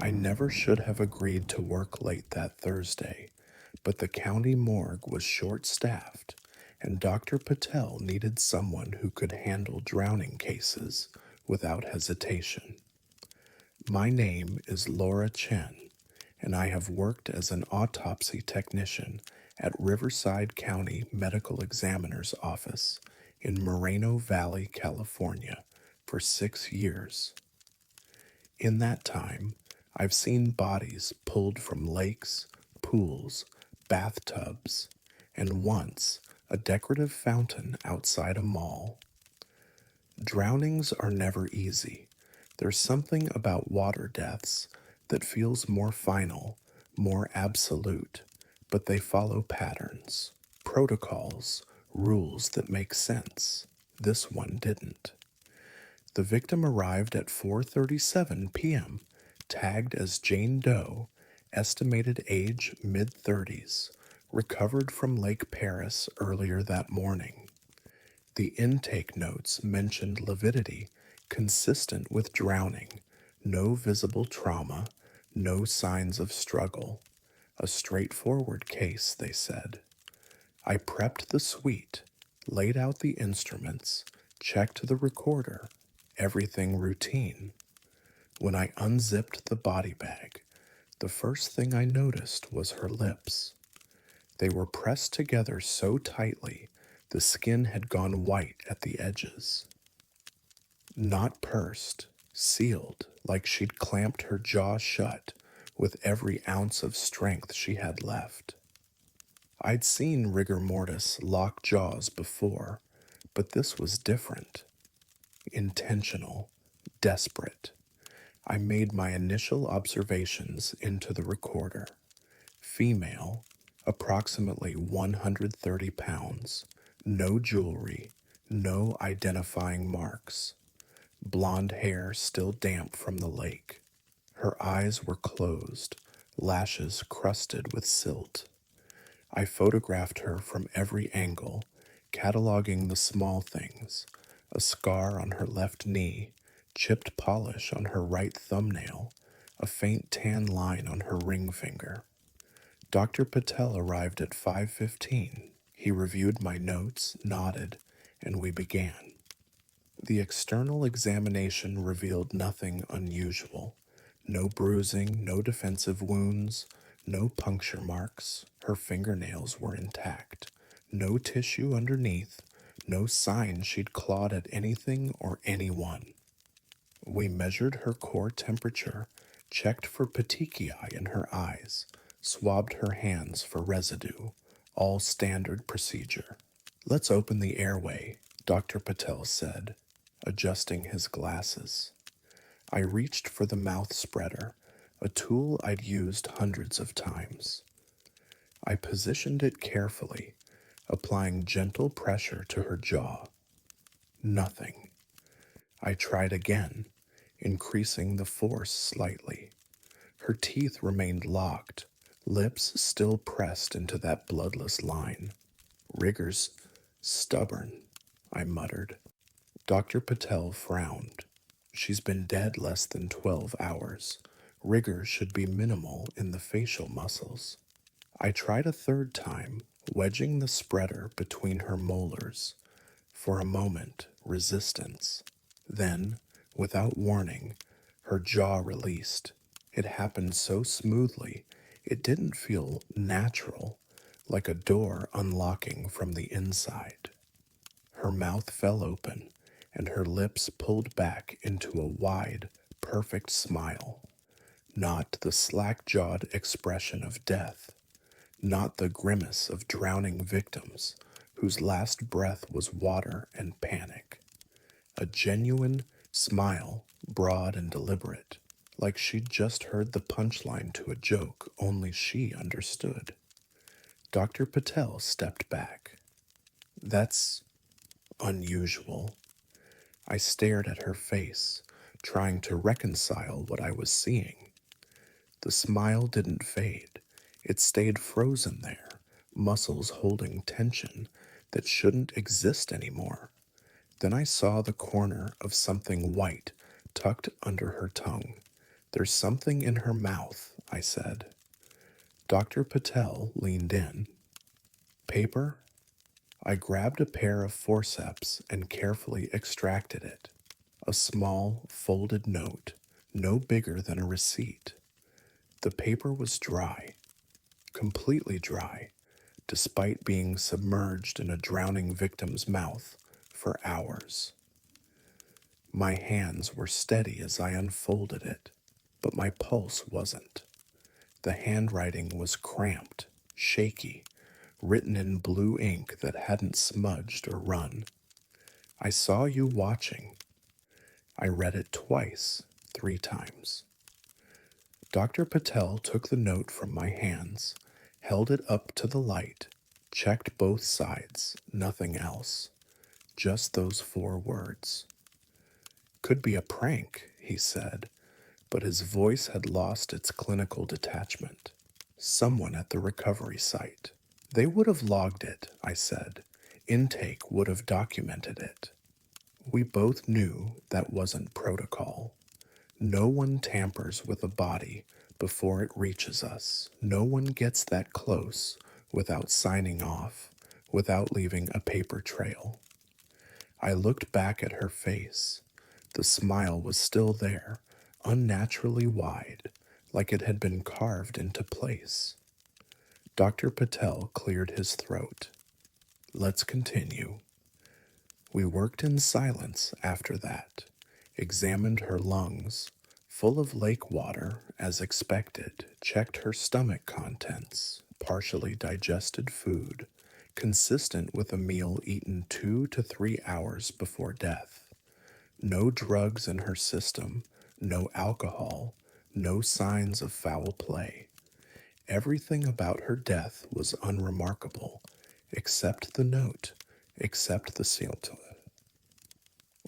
I never should have agreed to work late that Thursday, but the county morgue was short-staffed, and Dr. Patel needed someone who could handle drowning cases without hesitation. My name is Laura Chen, and I have worked as an autopsy technician at Riverside County Medical Examiner's Office in Moreno Valley, California, for 6 years. In that time, I've seen bodies pulled from lakes, pools, bathtubs, and once a decorative fountain outside a mall. Drownings are never easy. There's something about water deaths that feels more final, more absolute, but they follow patterns, protocols, rules that make sense. This one didn't. The victim arrived at 4:37 p.m., tagged as Jane Doe, estimated age mid-30s, recovered from Lake Paris earlier that morning. The intake notes mentioned lividity consistent with drowning, no visible trauma, no signs of struggle. A straightforward case, they said. I prepped the suite, laid out the instruments, checked the recorder, everything routine. When I unzipped the body bag, the first thing I noticed was her lips. They were pressed together so tightly the skin had gone white at the edges. Not pursed, sealed like she'd clamped her jaw shut with every ounce of strength she had left. I'd seen rigor mortis lock jaws before, but this was different. Intentional, desperate. I made my initial observations into the recorder. Female, approximately 130 pounds, no jewelry, no identifying marks. Blonde hair still damp from the lake. Her eyes were closed, lashes crusted with silt. I photographed her from every angle, cataloging the small things, a scar on her left knee, chipped polish on her right thumbnail, a faint tan line on her ring finger. Dr. Patel arrived at 5:15. He reviewed my notes, nodded, and we began. The external examination revealed nothing unusual. No bruising, no defensive wounds, no puncture marks. Her fingernails were intact. No tissue underneath, no sign she'd clawed at anything or anyone. We measured her core temperature, checked for petechiae in her eyes, swabbed her hands for residue, all standard procedure. Let's open the airway, Dr. Patel said, adjusting his glasses. I reached for the mouth spreader, a tool I'd used hundreds of times. I positioned it carefully, applying gentle pressure to her jaw. Nothing. I tried again, increasing the force slightly. Her teeth remained locked, lips still pressed into that bloodless line. Rigor's stubborn, I muttered. Dr. Patel frowned. She's been dead less than 12 hours. Rigor should be minimal in the facial muscles. I tried a third time, wedging the spreader between her molars. For a moment, resistance. Then, without warning, her jaw released. It happened so smoothly, it didn't feel natural, like a door unlocking from the inside. Her mouth fell open, and her lips pulled back into a wide, perfect smile. Not the slack-jawed expression of death, not the grimace of drowning victims whose last breath was water and panic. A genuine smile, broad and deliberate, like she'd just heard the punchline to a joke only she understood. Dr. Patel stepped back. That's unusual. I stared at her face, trying to reconcile what I was seeing. The smile didn't fade. It stayed frozen there, muscles holding tension that shouldn't exist anymore. Then I saw the corner of something white tucked under her tongue. There's something in her mouth, I said. Dr. Patel leaned in. Paper? I grabbed a pair of forceps and carefully extracted it. A small, folded note, no bigger than a receipt. The paper was dry, completely dry, despite being submerged in a drowning victim's mouth for hours. My hands were steady as I unfolded it, but my pulse wasn't. The handwriting was cramped, shaky, written in blue ink that hadn't smudged or run. I saw you watching. I read it twice, 3 times. Dr. Patel took the note from my hands, held it up to the light, checked both sides, nothing else. Just those 4 words. Could be a prank, he said, but his voice had lost its clinical detachment. Someone at the recovery site. They would have logged it, I said. Intake would have documented it. We both knew that wasn't protocol. No one tampers with a body before it reaches us. No one gets that close without signing off, without leaving a paper trail. I looked back at her face. The smile was still there, unnaturally wide, like it had been carved into place. Dr. Patel cleared his throat. Let's continue. We worked in silence after that, examined her lungs, full of lake water as expected, checked her stomach contents, partially digested food, consistent with a meal eaten 2 to 3 hours before death. No drugs in her system, no alcohol, no signs of foul play. Everything about her death was unremarkable, except the note, except the seal to it.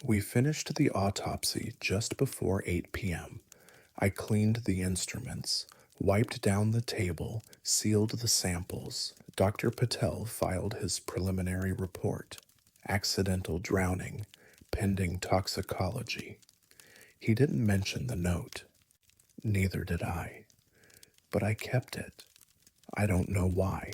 We finished the autopsy just before 8 p.m. I cleaned the instruments, wiped down the table, sealed the samples. Dr. Patel filed his preliminary report. Accidental drowning, pending toxicology. He didn't mention the note. Neither did I. But I kept it. I don't know why.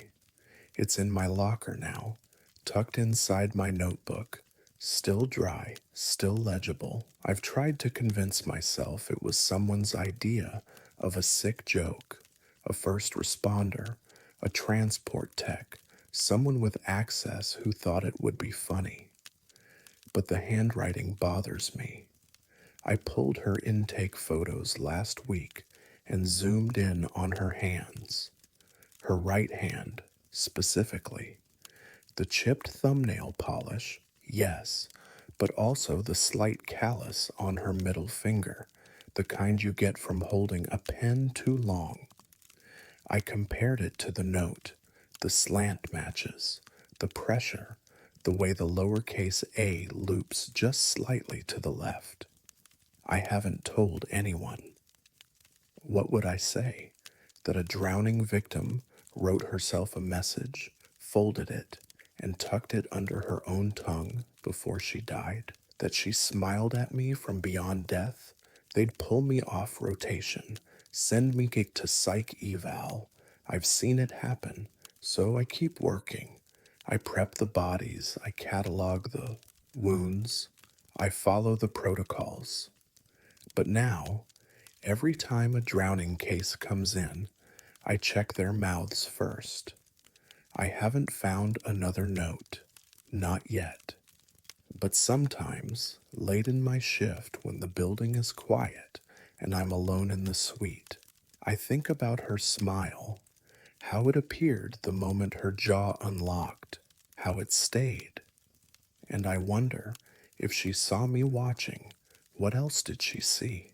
It's in my locker now, tucked inside my notebook, still dry, still legible. I've tried to convince myself it was someone's idea of a sick joke, a first responder, a transport tech, someone with access who thought it would be funny. But the handwriting bothers me. I pulled her intake photos last week and zoomed in on her hands. Her right hand, specifically. The chipped thumbnail polish, yes, but also the slight callus on her middle finger, the kind you get from holding a pen too long. I compared it to the note, the slant matches, the pressure, the way the lowercase a loops just slightly to the left. I haven't told anyone. What would I say? That a drowning victim wrote herself a message, folded it, and tucked it under her own tongue before she died? That she smiled at me from beyond death? They'd pull me off rotation, send me to psych eval. I've seen it happen, so I keep working. I prep the bodies, I catalog the wounds, I follow the protocols. But now, every time a drowning case comes in, I check their mouths first. I haven't found another note. Not yet. But sometimes, late in my shift when the building is quiet and I'm alone in the suite, I think about her smile, how it appeared the moment her jaw unlocked, how it stayed. And I wonder if she saw me watching, what else did she see?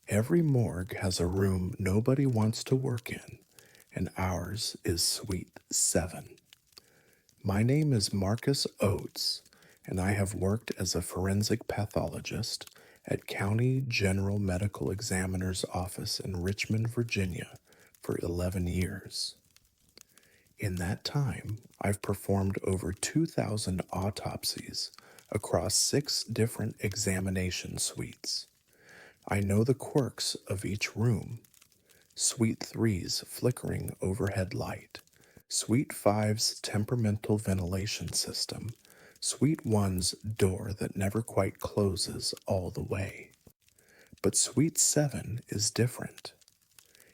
Every morgue has a room nobody wants to work in, and ours is Suite 7. My name is Marcus Oates, and I have worked as a forensic pathologist at County General Medical Examiner's Office in Richmond, Virginia, for 11 years. In that time, I've performed over 2,000 autopsies across 6 different examination suites. I know the quirks of each room. Suite three's flickering overhead light, Suite five's temperamental ventilation system, Suite one's door that never quite closes all the way. But Suite 7 is different.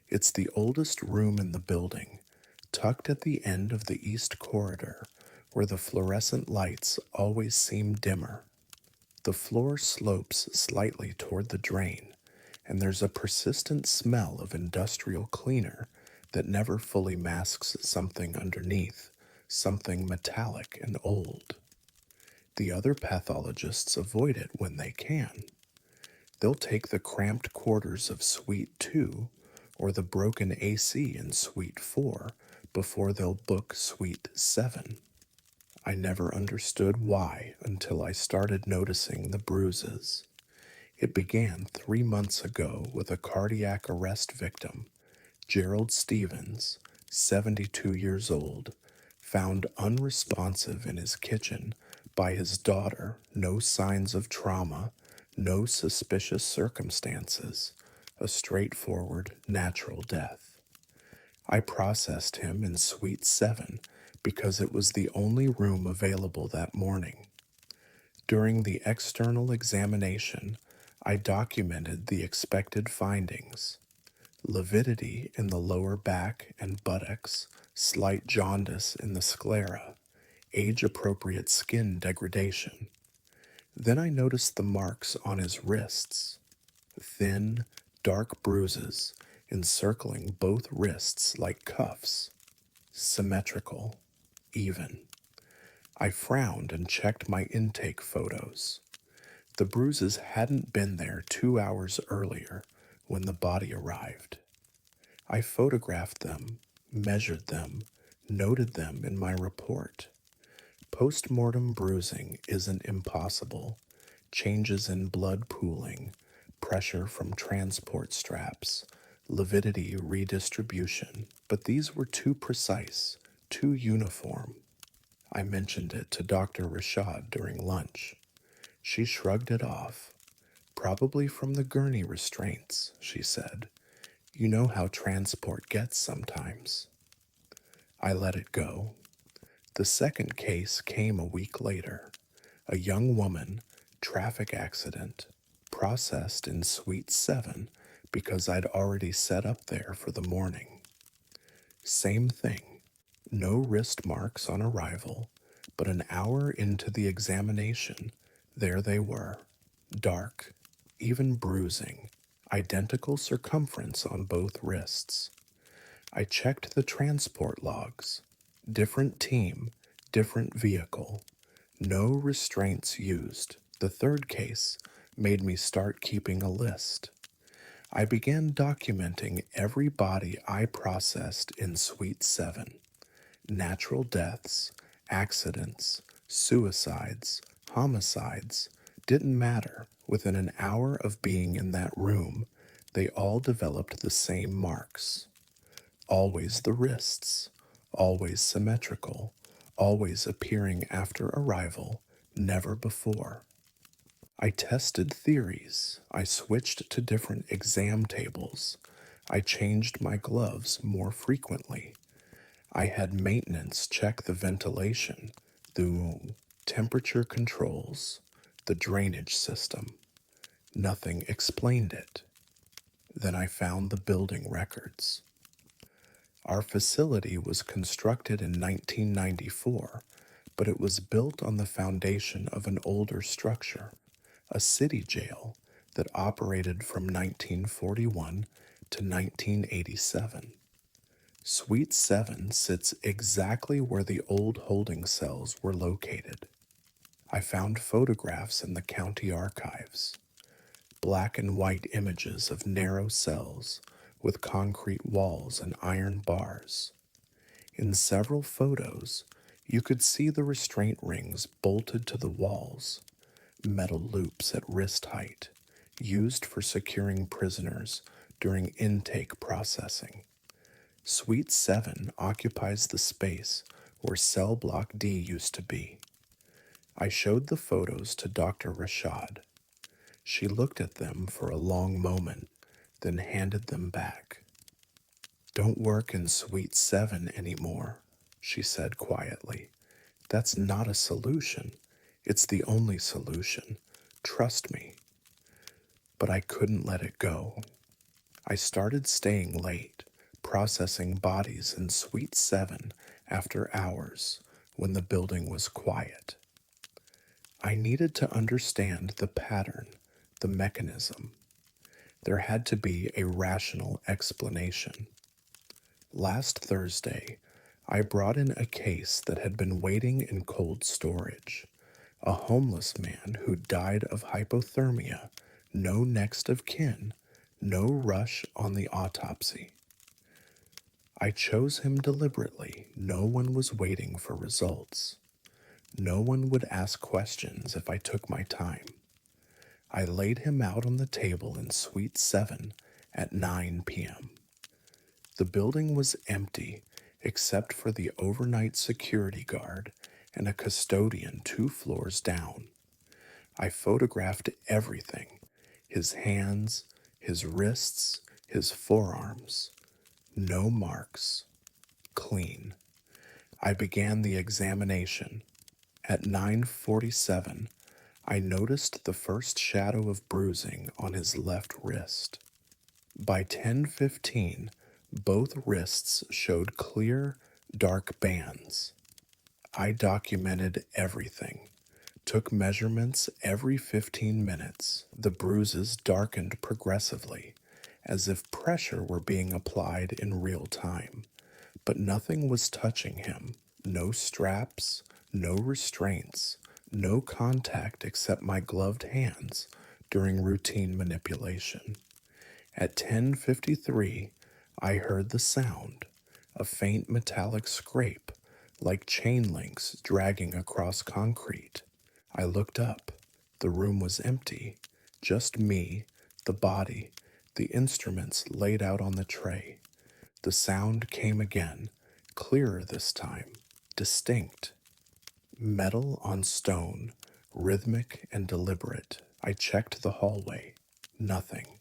It's the oldest room in the building, tucked at the end of the east corridor, where the fluorescent lights always seem dimmer. The floor slopes slightly toward the drain, and there's a persistent smell of industrial cleaner that never fully masks something underneath, something metallic and old. The other pathologists avoid it when they can. They'll take the cramped quarters of Suite 2 or the broken AC in Suite 4 before they'll book Suite 7. I never understood why until I started noticing the bruises. It began 3 months ago with a cardiac arrest victim, Gerald Stevens, 72 years old, found unresponsive in his kitchen by his daughter, no signs of trauma, no suspicious circumstances, a straightforward natural death. I processed him in Suite 7 because it was the only room available that morning. During the external examination, I documented the expected findings: lividity in the lower back and buttocks, slight jaundice in the sclera, age-appropriate skin degradation. Then I noticed the marks on his wrists, thin, dark bruises encircling both wrists like cuffs, symmetrical, even. I frowned and checked my intake photos. The bruises hadn't been there 2 hours earlier when the body arrived. I photographed them, measured them, noted them in my report. Post-mortem bruising isn't impossible. Changes in blood pooling, pressure from transport straps, lividity redistribution, but these were too precise, too uniform. I mentioned it to Dr. Rashad during lunch. She shrugged it off. Probably from the gurney restraints, she said. You know how transport gets sometimes. I let it go. The second case came a week later. A young woman, traffic accident, processed in Suite 7 because I'd already set up there for the morning. Same thing. No wrist marks on arrival, but an hour into the examination, there they were, dark, even bruising, identical circumference on both wrists. I checked the transport logs. Different team, different vehicle. No restraints used. The third case made me start keeping a list. I began documenting every body I processed in Suite 7. Natural deaths, accidents, suicides, homicides, didn't matter. Within an hour of being in that room, they all developed the same marks. Always the wrists, always symmetrical, always appearing after arrival, never before. I tested theories. I switched to different exam tables. I changed my gloves more frequently. I had maintenance check the ventilation, the temperature controls, the drainage system. Nothing explained it. Then I found the building records. Our facility was constructed in 1994, but it was built on the foundation of an older structure, a city jail that operated from 1941 to 1987. Suite 7 sits exactly where the old holding cells were located. I found photographs in the county archives, black and white images of narrow cells with concrete walls and iron bars. In several photos, you could see the restraint rings bolted to the walls, metal loops at wrist height, used for securing prisoners during intake processing. Suite 7 occupies the space where cell block D used to be. I showed the photos to Dr. Rashad. She looked at them for a long moment, then handed them back. "Don't work in Suite 7 anymore," she said quietly. "That's not a solution. It's the only solution. Trust me." But I couldn't let it go. I started staying late, processing bodies in Suite 7 after hours when the building was quiet. I needed to understand the pattern, the mechanism. There had to be a rational explanation. Last Thursday, I brought in a case that had been waiting in cold storage. A homeless man who died of hypothermia, no next of kin, no rush on the autopsy. I chose him deliberately. No one was waiting for results. No one would ask questions if I took my time. I laid him out on the table in Suite 7 at 9 p.m. The building was empty except for the overnight security guard and a custodian 2 floors down. I photographed everything: his hands, his wrists, his forearms. No marks. Clean. I began the examination. At 9:47, I noticed the first shadow of bruising on his left wrist. By 10:15, both wrists showed clear, dark bands. I documented everything, took measurements every 15 minutes. The bruises darkened progressively, as if pressure were being applied in real time. But nothing was touching him. No straps, no restraints, no contact except my gloved hands during routine manipulation. At 10:53, I heard the sound, a faint metallic scrape, like chain links dragging across concrete. I looked up. The room was empty. Just me, the body, the instruments laid out on the tray. The sound came again, clearer this time, distinct. Metal on stone, rhythmic and deliberate. I checked the hallway. Nothing.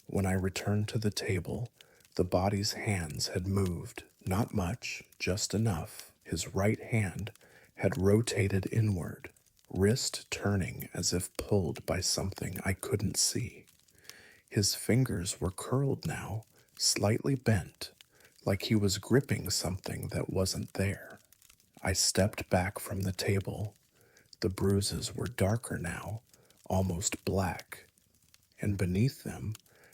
When I returned to the table, the body's hands had moved. Not much, just enough. His right hand had rotated inward, wrist turning as if pulled by something I couldn't see. His fingers were curled now, slightly bent, like he was gripping something that wasn't there. I stepped back from the table. The bruises were darker now, almost black, and beneath them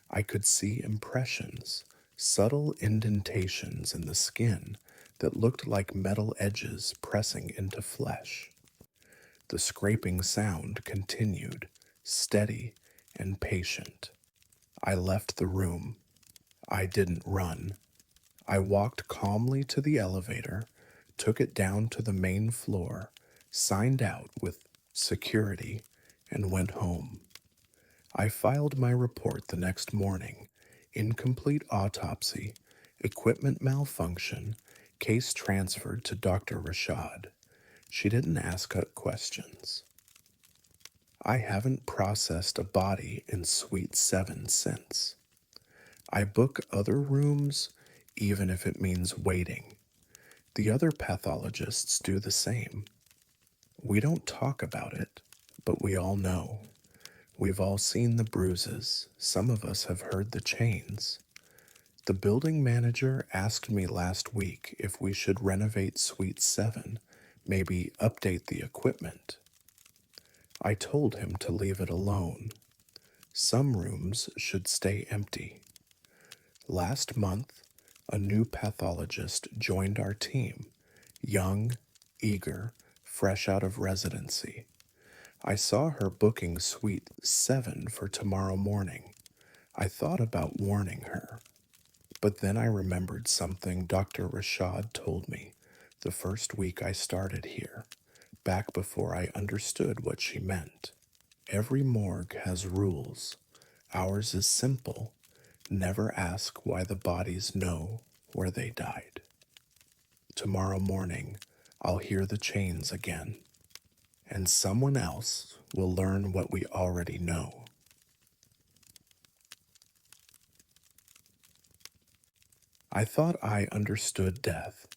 I could see impressions, subtle indentations in the skin that looked like metal edges pressing into flesh. The scraping sound continued, steady and patient. I left the room. I didn't run. I walked calmly to the elevator, took it down to the main floor, signed out with security, and went home. I filed my report the next morning: incomplete autopsy, equipment malfunction, case transferred to Dr. Rashad. She didn't ask questions. I haven't processed a body in Suite 7 since. I book other rooms, even if it means waiting. The other pathologists do the same. We don't talk about it, but we all know. We've all seen the bruises. Some of us have heard the chains. The building manager asked me last week if we should renovate Suite 7, maybe update the equipment. I told him to leave it alone. Some rooms should stay empty. Last month, a new pathologist joined our team, young, eager, fresh out of residency. I saw her booking Suite 7 for tomorrow morning. I thought about warning her, but then I remembered something Dr. Rashad told me the first week I started here, back before I understood what she meant. Every morgue has rules. Ours is simple. Never ask why the bodies know where they died. Tomorrow morning, I'll hear the chains again. and someone else will learn what we already know. I thought I understood death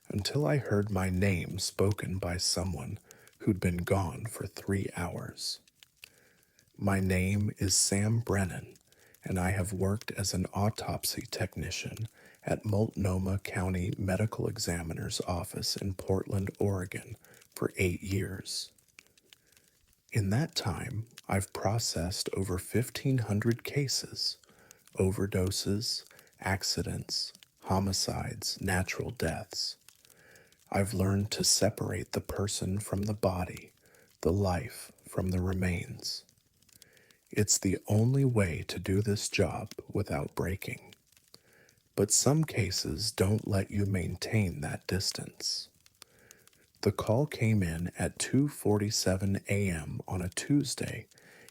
until I heard my name spoken by someone who'd been gone for 3 hours. My name is Sam Brennan, and I have worked as an autopsy technician at Multnomah County Medical Examiner's Office in Portland, Oregon for 8 years. In that time, I've processed over 1,500 cases, overdoses, accidents, homicides, natural deaths. I've learned to separate the person from the body, the life from the remains. It's the only way to do this job without breaking. But some cases don't let you maintain that distance. The call came in at 2:47 a.m. on a Tuesday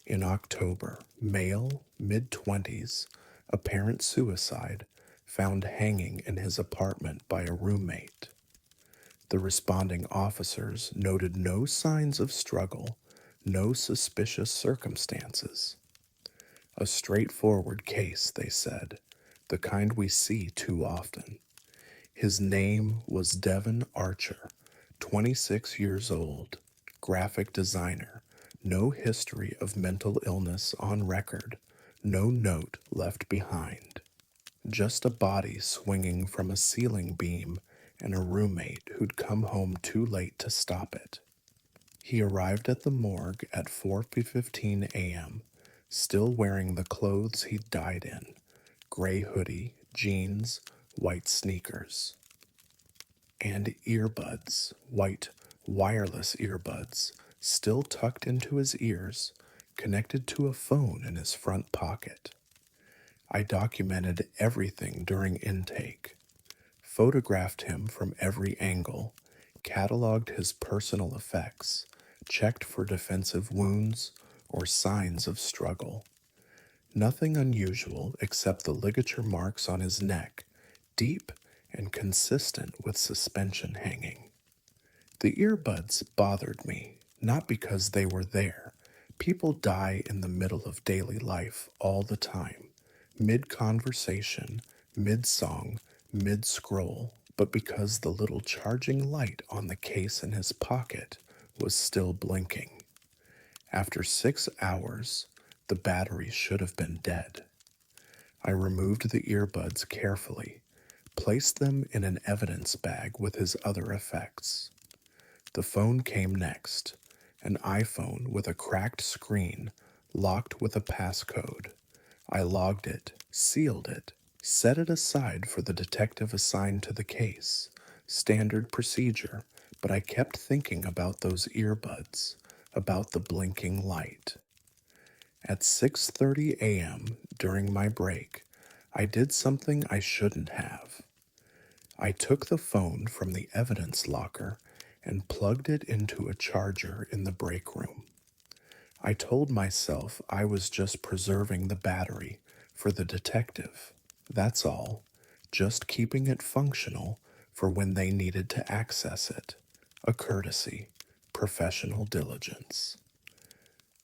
in October. Male, mid-20s, apparent suicide, found hanging in his apartment by a roommate. The responding officers noted no signs of struggle, no suspicious circumstances. A straightforward case, they said, the kind we see too often. His name was Devin Archer, 26 years old, graphic designer, no history of mental illness on record, no note left behind. Just a body swinging from a ceiling beam and a roommate who'd come home too late to stop it. He arrived at the morgue at 4:15 a.m., still wearing the clothes he'd died in, gray hoodie, jeans, white sneakers, and earbuds, white wireless earbuds, still tucked into his ears, connected to a phone in his front pocket. I documented everything during intake, photographed him from every angle, cataloged his personal effects, checked for defensive wounds or signs of struggle. Nothing unusual except the ligature marks on his neck, deep and consistent with suspension hanging. The earbuds bothered me, not because they were there. People die in the middle of daily life all the time, mid-conversation, mid-song, mid-scroll, but because the little charging light on the case in his pocket was still blinking. After 6 hours, the battery should have been dead. I removed the earbuds carefully, placed them in an evidence bag with his other effects. The phone came next, an iPhone with a cracked screen, locked with a passcode. I logged it, sealed it, set it aside for the detective assigned to the case. Standard procedure, but I kept thinking about those earbuds, about the blinking light. At 6:30 a.m. during my break, I did something I shouldn't have. I took the phone from the evidence locker and plugged it into a charger in the break room. I told myself I was just preserving the battery for the detective. That's all, just keeping it functional for when they needed to access it. A courtesy, professional diligence.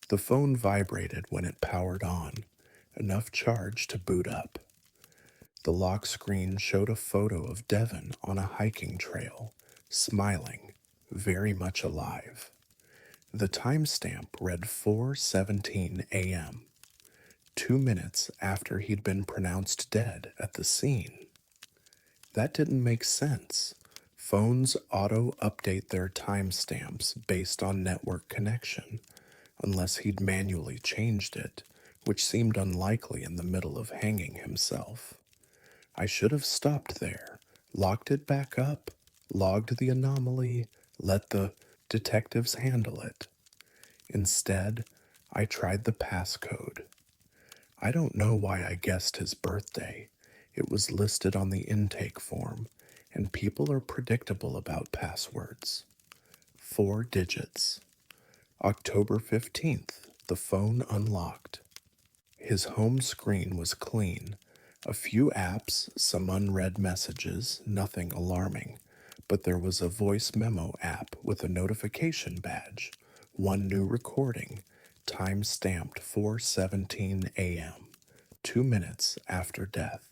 The phone vibrated when it powered on, enough charge to boot up. The lock screen showed a photo of Devin on a hiking trail, smiling, very much alive. The timestamp read 4:17 a.m., 2 minutes after he'd been pronounced dead at the scene. That didn't make sense. Phones auto-update their timestamps based on network connection, unless he'd manually changed it, which seemed unlikely in the middle of hanging himself. I should have stopped there, locked it back up, logged the anomaly, let the detectives handle it. Instead, I tried the passcode. I don't know why I guessed his birthday. It was listed on the intake form, and people are predictable about passwords. 4 digits. October 15th, the phone unlocked. His home screen was clean. A few apps, some unread messages, nothing alarming, but there was a voice memo app with a notification badge, One new recording, time stamped 4:17 a.m., 2 minutes after death.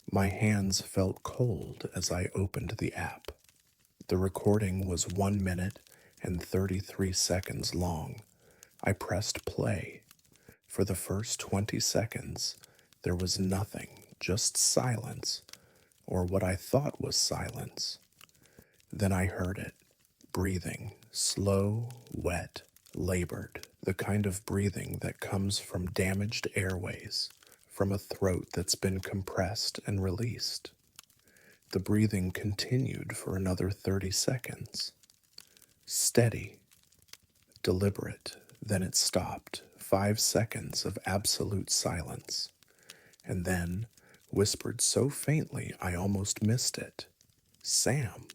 My hands felt cold as I opened the app. The recording was 1 minute and 33 seconds long. I pressed play. For the first 20 seconds, there was nothing, just silence, or what I thought was silence. Then I heard it, breathing, slow, wet, labored, the kind of breathing that comes from damaged airways, from a throat that's been compressed and released. The breathing continued for another 30 seconds. Steady, deliberate, then it stopped. 5 seconds of absolute silence. And then, whispered so faintly I almost missed it. Sam.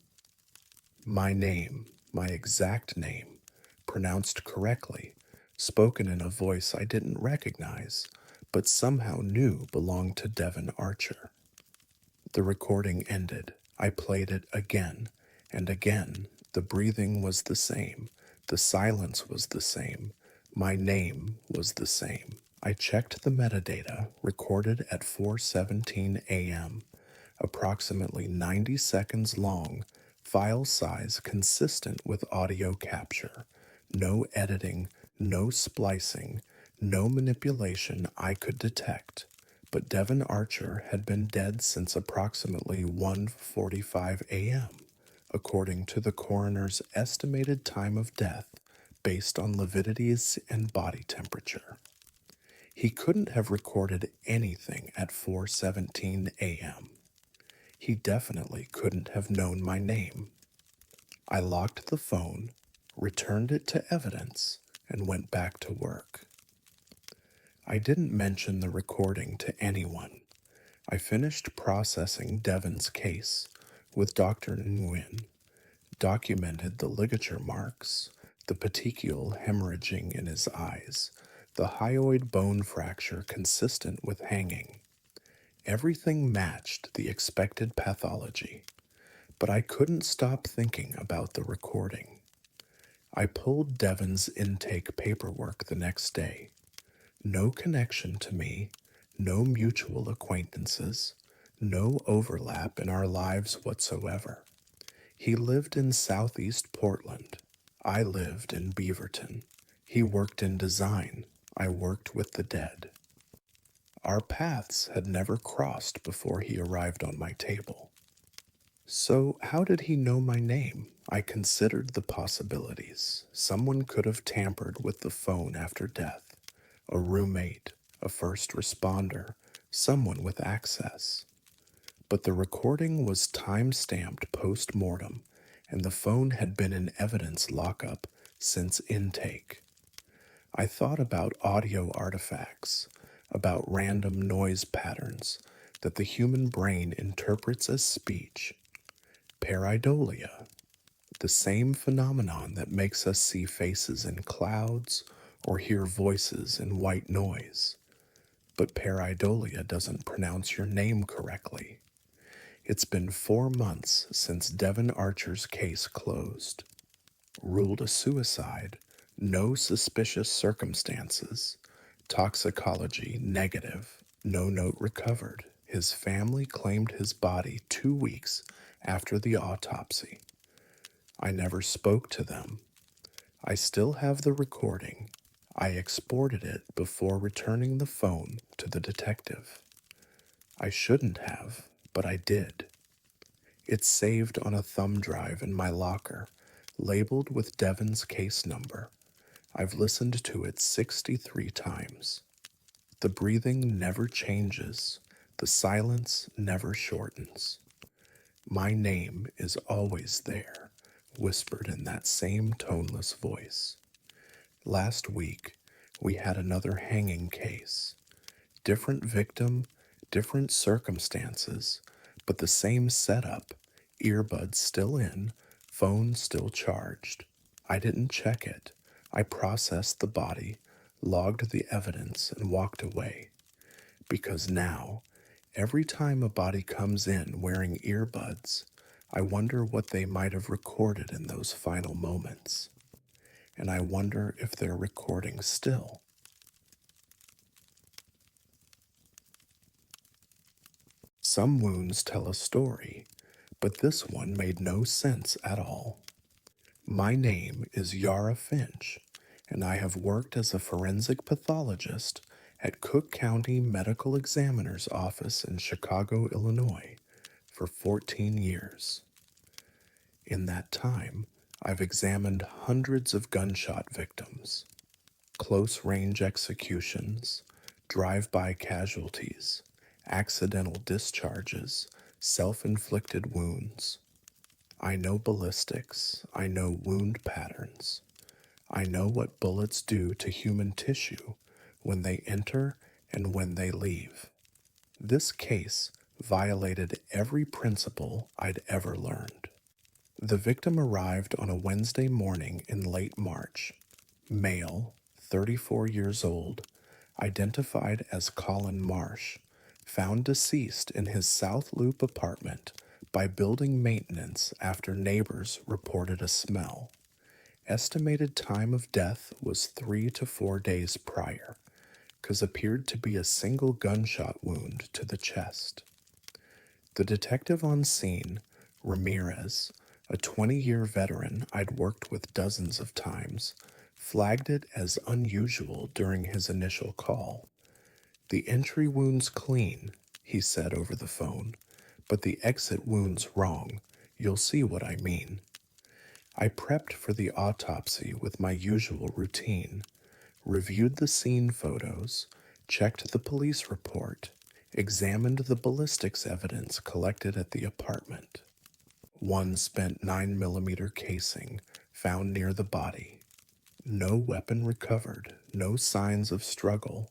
My name, my exact name, pronounced correctly, spoken in a voice I didn't recognize, but somehow knew belonged to Devon Archer. The recording ended. I played it again and again. The breathing was the same. The silence was the same. My name was the same. I checked the metadata, recorded at 4:17 a.m., approximately 90 seconds long, file size consistent with audio capture. No editing, no splicing, no manipulation I could detect. But Devon Archer had been dead since approximately 1:45 a.m., according to the coroner's estimated time of death based on lividities and body temperature. He couldn't have recorded anything at 4:17 a.m. He definitely couldn't have known my name. I locked the phone, returned it to evidence, and went back to work. I didn't mention the recording to anyone. I finished processing Devon's case with Dr. Nguyen, documented the ligature marks, the petechial hemorrhaging in his eyes, the hyoid bone fracture consistent with hanging. Everything matched the expected pathology, but I couldn't stop thinking about the recording. I pulled Devon's intake paperwork the next day. No connection to me, no mutual acquaintances, no overlap in our lives whatsoever. He lived in southeast Portland. I lived in Beaverton. He worked in design. I worked with the dead. Our paths had never crossed before he arrived on my table. So, how did he know my name? I considered the possibilities. Someone could have tampered with the phone after death. A roommate, a first responder, someone with access. But the recording was time-stamped post-mortem, and the phone had been in evidence lockup since intake. I thought about audio artifacts, about random noise patterns that the human brain interprets as speech. Pareidolia, the same phenomenon that makes us see faces in clouds or hear voices in white noise. But pareidolia doesn't pronounce your name correctly. It's been 4 months since Devon Archer's case closed. Ruled a suicide, no suspicious circumstances, toxicology negative, no note recovered. His family claimed his body 2 weeks after the autopsy. I never spoke to them. I still have the recording. I exported it before returning the phone to the detective. I shouldn't have, but I did. It's saved on a thumb drive in my locker, labeled with Devon's case number. I've listened to it 63 times. The breathing never changes. The silence never shortens. My name is always there, whispered in that same toneless voice. Last week, we had another hanging case. Different victim, different circumstances, but the same setup, earbuds still in, phone still charged. I didn't check it. I processed the body, logged the evidence, and walked away. Because now, every time a body comes in wearing earbuds, I wonder what they might have recorded in those final moments. and I wonder if they're recording still. Some wounds tell a story, but this one made no sense at all. My name is Yara Finch, and I have worked as a forensic pathologist at Cook County Medical Examiner's Office in Chicago, Illinois, for 14 years. In that time, I've examined hundreds of gunshot victims, close range executions, drive by casualties, accidental discharges, self inflicted wounds. I know ballistics, I know wound patterns. I know what bullets do to human tissue when they enter and when they leave. This case violated every principle I'd ever learned. The victim arrived on a Wednesday morning in late March. Male, 34 years old, identified as Colin Marsh, found deceased in his South Loop apartment by building maintenance after neighbors reported a smell. Estimated time of death was 3 to 4 days prior, because appeared to be a single gunshot wound to the chest. The detective on scene, Ramirez, a 20-year veteran I'd worked with dozens of times, flagged it as unusual during his initial call. The entry wound's clean, he said over the phone, but the exit wound's wrong. You'll see what I mean. I prepped for the autopsy with my usual routine, reviewed the scene photos, checked the police report, examined the ballistics evidence collected at the apartment. One spent 9mm casing found near the body. No weapon recovered, no signs of struggle.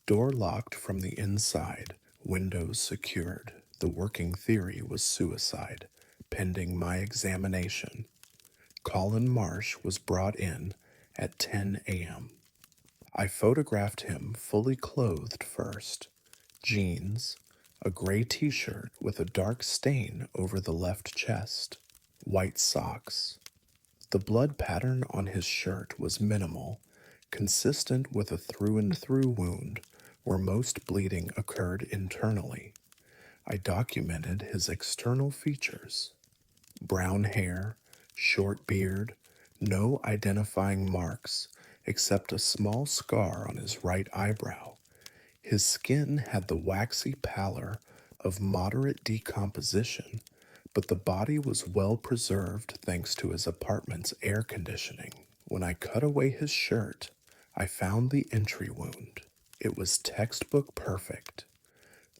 Door locked from the inside, windows secured. The working theory was suicide, pending my examination. Colin Marsh was brought in at 10 a.m. I photographed him fully clothed first. Jeans, a gray t-shirt with a dark stain over the left chest, white socks. The blood pattern on his shirt was minimal, consistent with a through-and-through wound where most bleeding occurred internally. I documented his external features. Brown hair, short beard, no identifying marks except a small scar on his right eyebrow. His skin had the waxy pallor of moderate decomposition, but the body was well preserved thanks to his apartment's air conditioning. When I cut away his shirt, I found the entry wound. It was textbook perfect,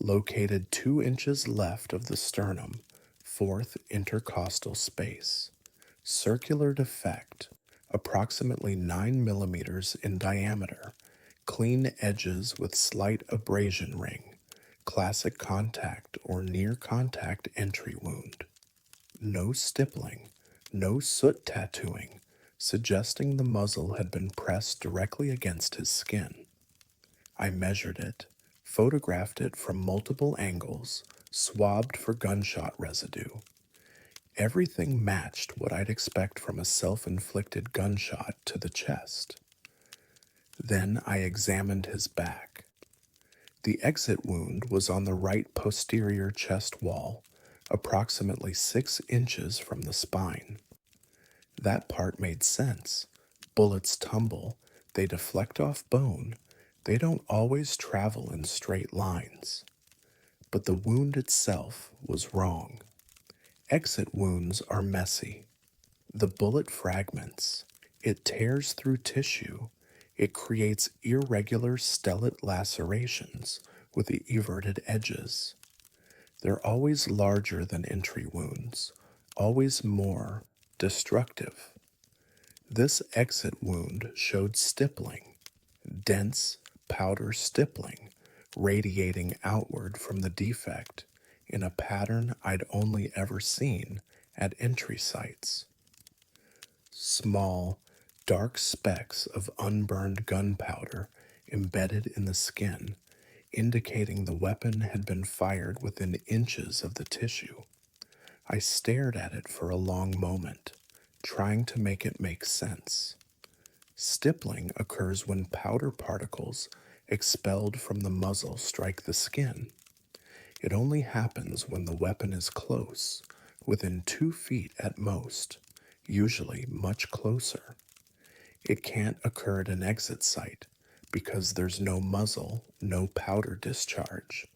located 2 inches left of the sternum, fourth intercostal space. Circular defect, approximately 9 millimeters in diameter, clean edges with slight abrasion ring, classic contact or near contact entry wound. No stippling, no soot tattooing, suggesting the muzzle had been pressed directly against his skin. I measured it, photographed it from multiple angles, swabbed for gunshot residue. Everything matched what I'd expect from a self-inflicted gunshot to the chest. Then I examined his back. The exit wound was on the right posterior chest wall, approximately 6 inches from the spine. That part made sense. Bullets tumble, they deflect off bone, they don't always travel in straight lines. But the wound itself was wrong. Exit wounds are messy. The bullet fragments. It tears through tissue. It creates irregular stellate lacerations with the everted edges. They're always larger than entry wounds, always more destructive. This exit wound showed stippling, dense powder stippling, radiating outward from the defect in a pattern I'd only ever seen at entry sites. Small, dark specks of unburned gunpowder embedded in the skin, indicating the weapon had been fired within inches of the tissue. I stared at it for a long moment, trying to make it make sense. Stippling occurs when powder particles expelled from the muzzle strike the skin. It only happens when the weapon is close, within 2 feet at most, usually much closer. It can't occur at an exit site because there's no muzzle, no powder discharge,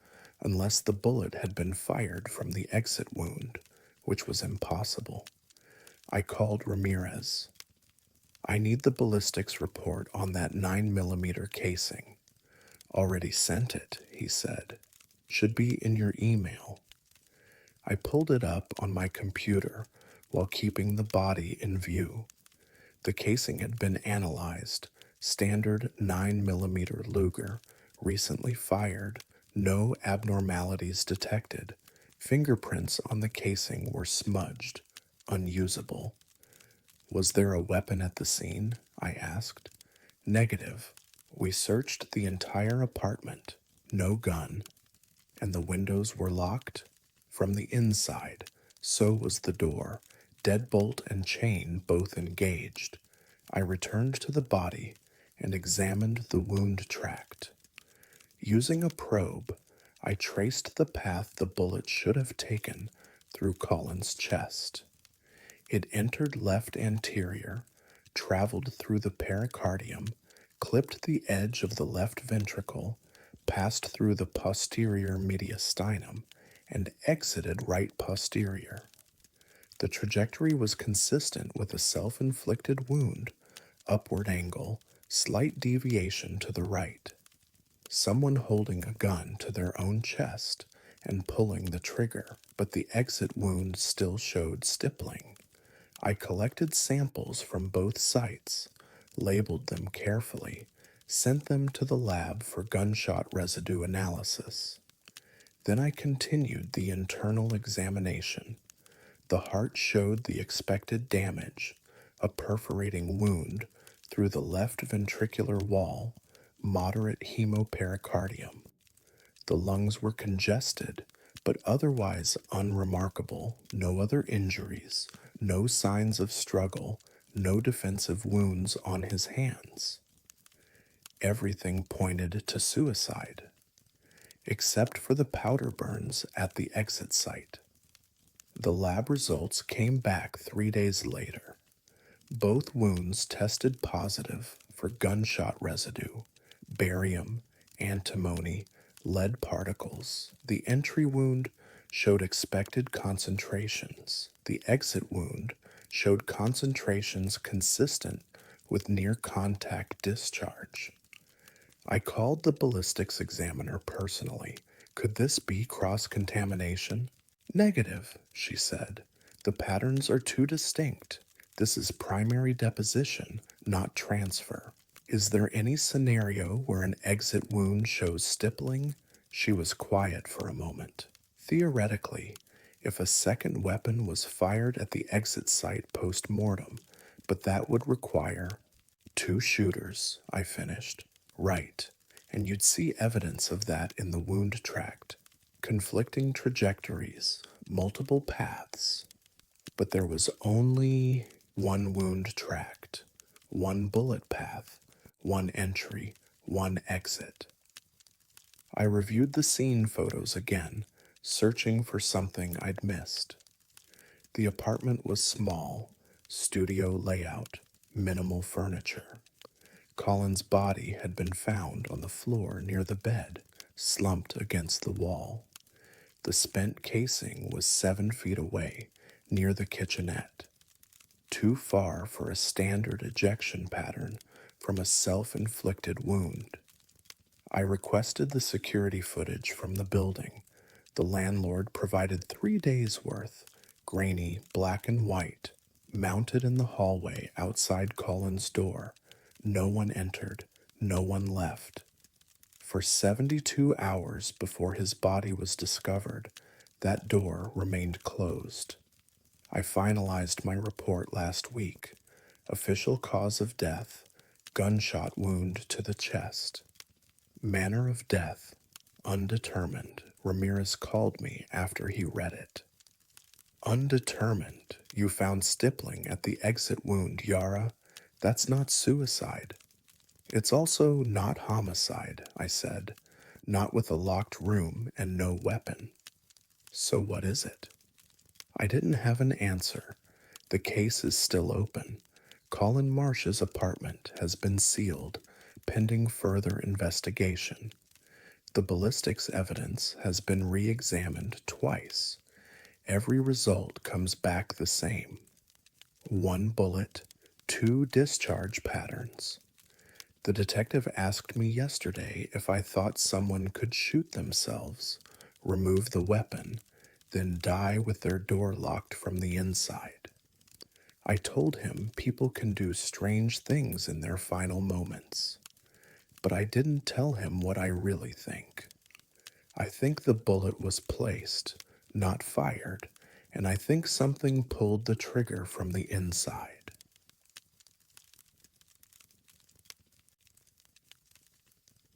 unless the bullet had been fired from the exit wound, which was impossible. I called Ramirez. I need the ballistics report on that 9mm casing. Already sent it, he said. Should be in your email. I pulled it up on my computer while keeping the body in view. The casing had been analyzed. Standard 9mm Luger, recently fired, no abnormalities detected. Fingerprints on the casing were smudged, unusable. Was there a weapon at the scene? I asked. Negative. We searched the entire apartment. No gun. And the windows were locked? From the inside. So was the door. Deadbolt and chain both engaged. I returned to the body and examined the wound tract. Using a probe, I traced the path the bullet should have taken through Colin's chest. It entered left anterior, traveled through the pericardium, clipped the edge of the left ventricle, passed through the posterior mediastinum, and exited right posterior. The trajectory was consistent with a self-inflicted wound, upward angle, slight deviation to the right. Someone holding a gun to their own chest and pulling the trigger, but the exit wound still showed stippling. I collected samples from both sites, labeled them carefully, sent them to the lab for gunshot residue analysis. Then I continued the internal examination. The heart showed the expected damage, a perforating wound through the left ventricular wall, moderate hemopericardium. The lungs were congested, but otherwise unremarkable, no other injuries, no signs of struggle, no defensive wounds on his hands. Everything pointed to suicide, except for the powder burns at the exit site. The lab results came back 3 days later. Both wounds tested positive for gunshot residue, barium, antimony, lead particles. The entry wound showed expected concentrations. The exit wound showed concentrations consistent with near contact discharge. I called the ballistics examiner personally. Could this be cross-contamination? Negative, she said. The patterns are too distinct. This is primary deposition, not transfer. Is there any scenario where an exit wound shows stippling? She was quiet for a moment. Theoretically, if a second weapon was fired at the exit site post-mortem, but that would require 2 shooters, I finished. Right, and you'd see evidence of that in the wound tract. Conflicting trajectories, multiple paths, but there was only one wound tract, one bullet path, one entry, one exit. I reviewed the scene photos again, searching for something I'd missed. The apartment was small, studio layout, minimal furniture. Colin's body had been found on the floor near the bed, slumped against the wall. The spent casing was 7 feet away, near the kitchenette. Too far for a standard ejection pattern from a self-inflicted wound. I requested the security footage from the building. The landlord provided 3 days' worth, grainy, black and white, mounted in the hallway outside Colin's door. No one entered, no one left. For 72 hours before his body was discovered, that door remained closed. I finalized my report last week. Official cause of death, gunshot wound to the chest. Manner of death, undetermined. Ramirez called me after he read it. Undetermined. You found stippling at the exit wound, Yara. That's not suicide. It's also not homicide, I said. Not with a locked room and no weapon. So what is it? I didn't have an answer. The case is still open. Colin Marsh's apartment has been sealed, pending further investigation. The ballistics evidence has been re examined twice. Every result comes back the same: one bullet, two discharge patterns. The detective asked me yesterday if I thought someone could shoot themselves, remove the weapon, then die with their door locked from the inside. I told him people can do strange things in their final moments, but I didn't tell him what I really think. I think the bullet was placed, not fired, and I think something pulled the trigger from the inside.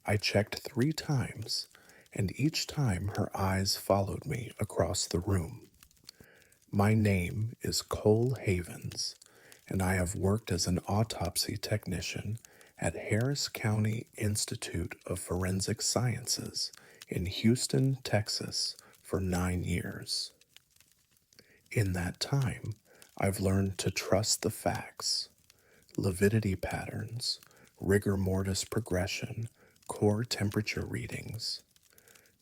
I checked 3 times, and each time her eyes followed me across the room. My name is Cole Havens, and I have worked as an autopsy technician at Harris County Institute of Forensic Sciences in Houston, Texas, for 9 years. In that time, I've learned to trust the facts, lividity patterns, rigor mortis progression, core temperature readings.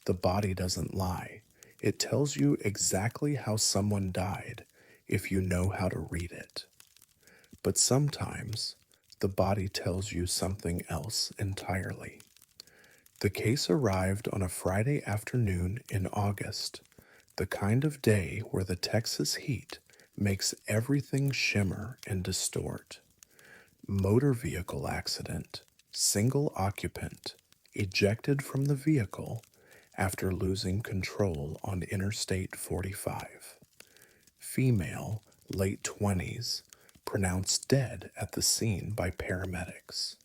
The body doesn't lie. It tells you exactly how someone died if you know how to read it. But sometimes, the body tells you something else entirely. The case arrived on a Friday afternoon in August, the kind of day where the Texas heat makes everything shimmer and distort. Motor vehicle accident, single occupant, ejected from the vehicle after losing control on Interstate 45. Female, late 20s, pronounced dead at the scene by paramedics.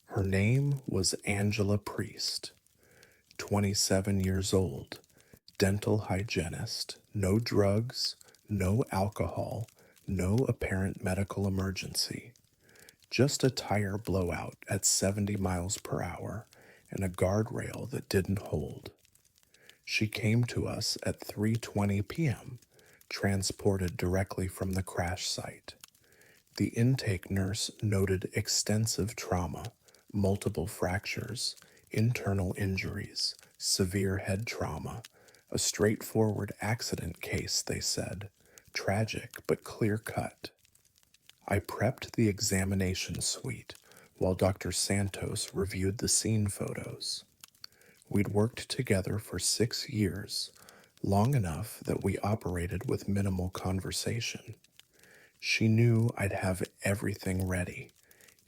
Her name was Angela Priest, 27 years old, dental hygienist, no drugs, no alcohol, no apparent medical emergency. Just a tire blowout at 70 miles per hour and a guardrail that didn't hold. She came to us at 3:20 p.m., transported directly from the crash site. The intake nurse noted extensive trauma, multiple fractures, internal injuries, severe head trauma, a straightforward accident case, they said, tragic but clear cut. I prepped the examination suite while Dr. Santos reviewed the scene photos. We'd worked together for 6 years, long enough that we operated with minimal conversation. She knew I'd have everything ready: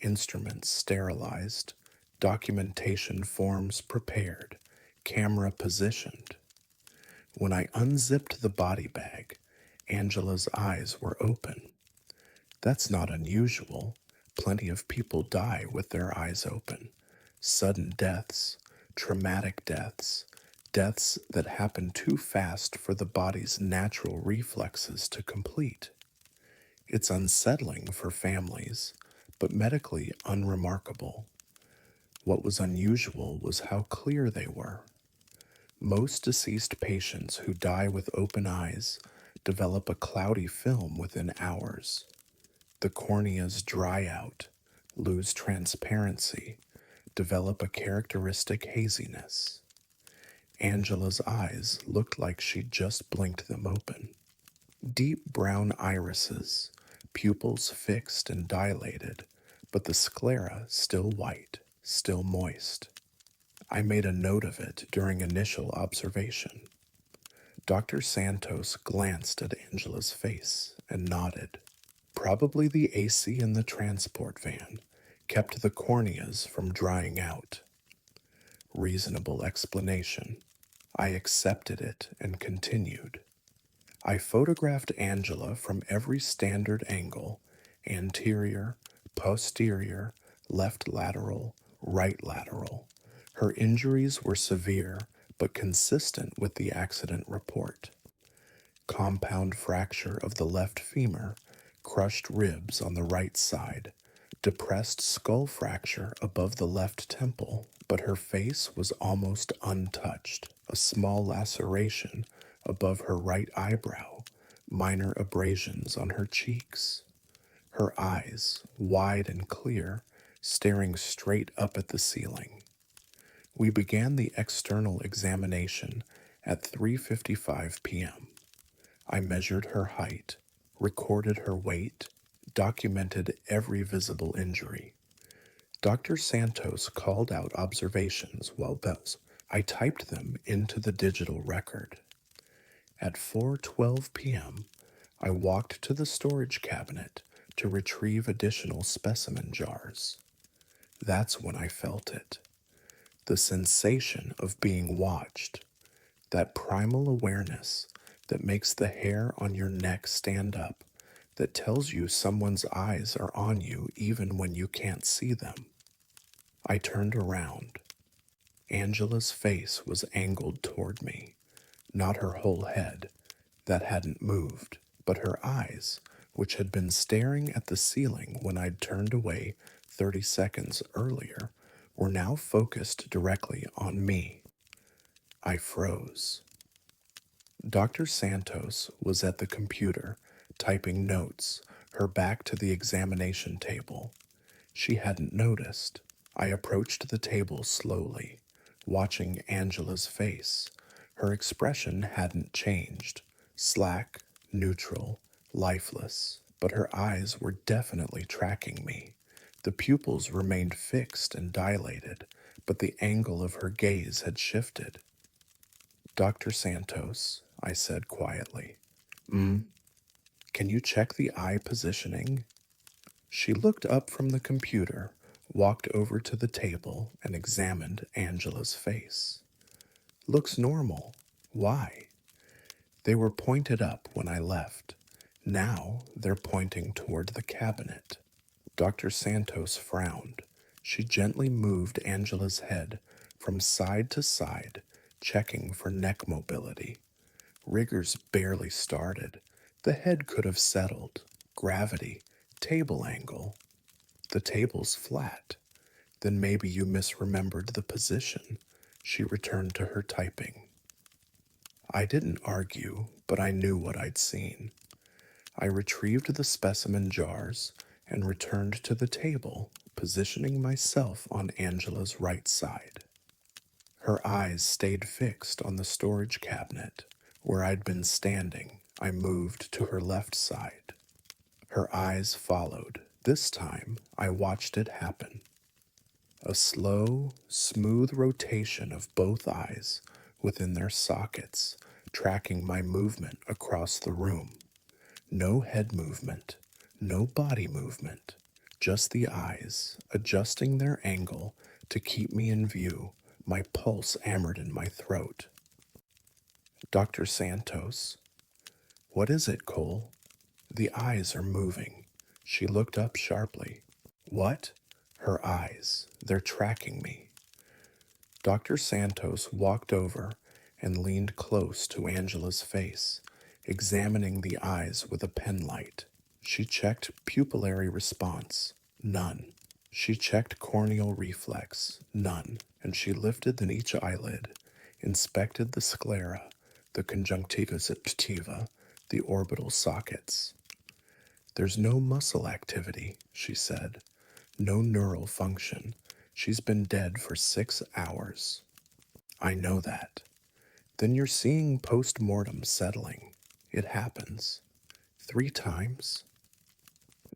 instruments sterilized, documentation forms prepared, camera positioned. When I unzipped the body bag, Angela's eyes were open. That's not unusual. Plenty of people die with their eyes open. Sudden deaths, traumatic deaths, deaths that happen too fast for the body's natural reflexes to complete. It's unsettling for families, but medically unremarkable. What was unusual was how clear they were. Most deceased patients who die with open eyes develop a cloudy film within hours. The corneas dry out, lose transparency, develop a characteristic haziness. Angela's eyes looked like she'd just blinked them open. Deep brown irises, pupils fixed and dilated, but the sclera still white, still moist. I made a note of it during initial observation. Dr. Santos glanced at Angela's face and nodded. Probably the AC in the transport van kept the corneas from drying out. Reasonable explanation. I accepted it and continued. I photographed Angela from every standard angle: anterior, posterior, left lateral, right lateral. Her injuries were severe but consistent with the accident report. Compound fracture of the left femur, crushed ribs on the right side, depressed skull fracture above the left temple, but her face was almost untouched. A small laceration above her right eyebrow, minor abrasions on her cheeks. Her eyes, wide and clear, staring straight up at the ceiling. We began the external examination at 3:55 p.m. I measured her height, recorded her weight, documented every visible injury. Dr. Santos called out observations while bells. I typed them into the digital record. At 4:12 p.m., I walked to the storage cabinet to retrieve additional specimen jars. That's when I felt it. The sensation of being watched, that primal awareness that makes the hair on your neck stand up, that tells you someone's eyes are on you even when you can't see them. I turned around. Angela's face was angled toward me, not her whole head, that hadn't moved, but her eyes, which had been staring at the ceiling when I'd turned away 30 seconds earlier, were now focused directly on me. I froze. Dr. Santos was at the computer, typing notes, her back to the examination table. She hadn't noticed. I approached the table slowly, watching Angela's face. Her expression hadn't changed. Slack, neutral, lifeless, but her eyes were definitely tracking me. The pupils remained fixed and dilated, but the angle of her gaze had shifted. Dr. Santos, I said quietly. Can you check the eye positioning? She looked up from the computer, walked over to the table, and examined Angela's face. Looks normal. Why? They were pointed up when I left. Now they're pointing toward the cabinet. Dr. Santos frowned. She gently moved Angela's head from side to side, checking for neck mobility. Rigors barely started. The head could have settled. Gravity, table angle. The table's flat. Then maybe you misremembered the position. She returned to her typing. I didn't argue, but I knew what I'd seen. I retrieved the specimen jars and returned to the table, positioning myself on Angela's right side. Her eyes stayed fixed on the storage cabinet. Where I'd been standing, I moved to her left side. Her eyes followed. This time, I watched it happen. A slow, smooth rotation of both eyes within their sockets, tracking my movement across the room. No head movement, no body movement, just the eyes, adjusting their angle to keep me in view, my pulse hammered in my throat. Dr. Santos. What is it, Cole? The eyes are moving. She looked up sharply. What? Her eyes. They're tracking me. Dr. Santos walked over and leaned close to Angela's face, examining the eyes with a penlight. She checked pupillary response. None. She checked corneal reflex. None. And she lifted each eyelid, inspected the sclera, the conjunctiva subtiva, the orbital sockets. There's no muscle activity, she said. No neural function. She's been dead for 6 hours. I know that. Then you're seeing post-mortem settling. It happens. 3 times?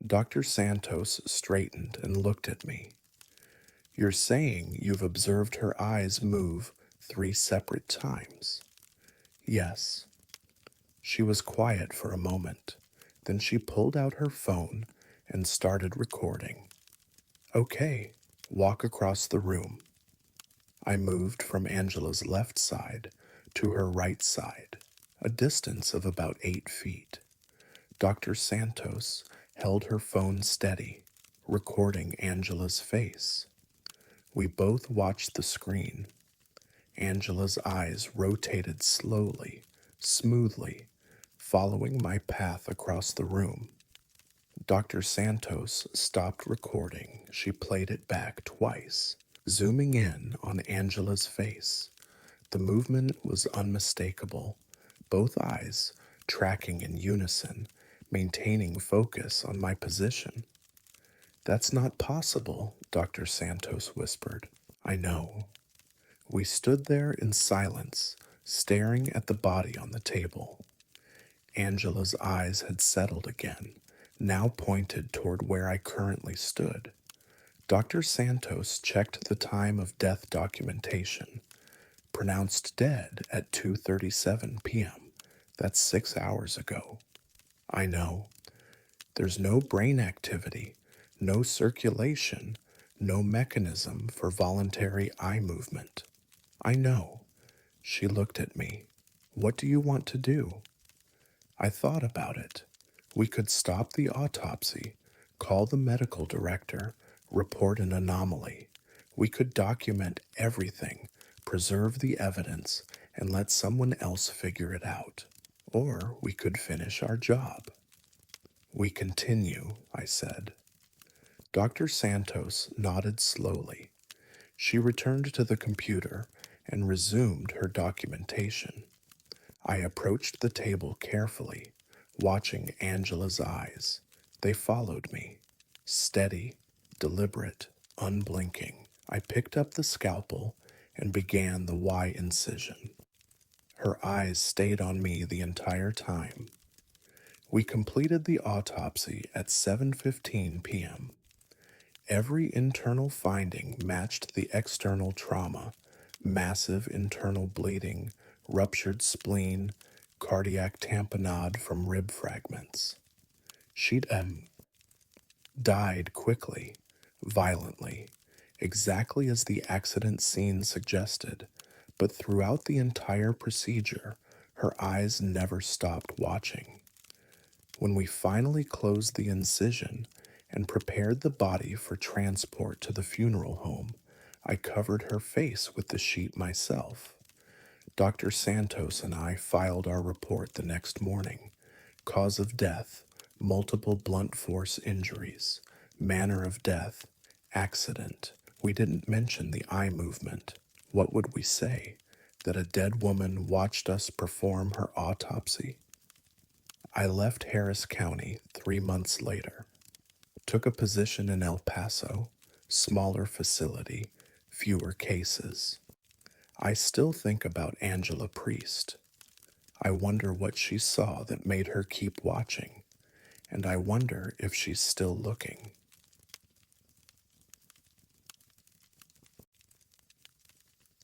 Dr. Santos straightened and looked at me. You're saying you've observed her eyes move 3 separate times? Yes. She was quiet for a moment. Then she pulled out her phone and started recording. Okay, walk across the room. I moved from Angela's left side to her right side, a distance of about 8 feet. Dr. Santos held her phone steady, recording Angela's face. We both watched the screen. Angela's eyes rotated slowly, smoothly, following my path across the room. Dr. Santos stopped recording. She played it back twice, zooming in on Angela's face. The movement was unmistakable, both eyes tracking in unison, maintaining focus on my position. That's not possible, Dr. Santos whispered. I know. We stood there in silence, staring at the body on the table. Angela's eyes had settled again, now pointed toward where I currently stood. Dr. Santos checked the time of death documentation. Pronounced dead at 2:37 p.m. That's 6 hours ago. I know. There's no brain activity, no circulation, no mechanism for voluntary eye movement. I know. She looked at me. What do you want to do? I thought about it. We could stop the autopsy, call the medical director, report an anomaly. We could document everything, preserve the evidence, and let someone else figure it out. Or we could finish our job. We continue, I said. Dr. Santos nodded slowly. She returned to the computer and resumed her documentation. I approached the table carefully, watching Angela's eyes. They followed me. Steady, deliberate, unblinking. I picked up the scalpel and began the Y incision. Her eyes stayed on me the entire time. We completed the autopsy at 7:15 p.m. Every internal finding matched the external trauma: massive internal bleeding, ruptured spleen, cardiac tamponade from rib fragments. She'd died quickly, violently, exactly as the accident scene suggested, but throughout the entire procedure, her eyes never stopped watching. When we finally closed the incision and prepared the body for transport to the funeral home, I covered her face with the sheet myself. Dr. Santos and I filed our report the next morning. Cause of death: multiple blunt force injuries. Manner of death: accident. We didn't mention the eye movement. What would we say? That a dead woman watched us perform her autopsy? I left Harris County 3 months later. Took a position in El Paso, smaller facility, fewer cases. I still think about Angela Priest. I wonder what she saw that made her keep watching, and I wonder if she's still looking.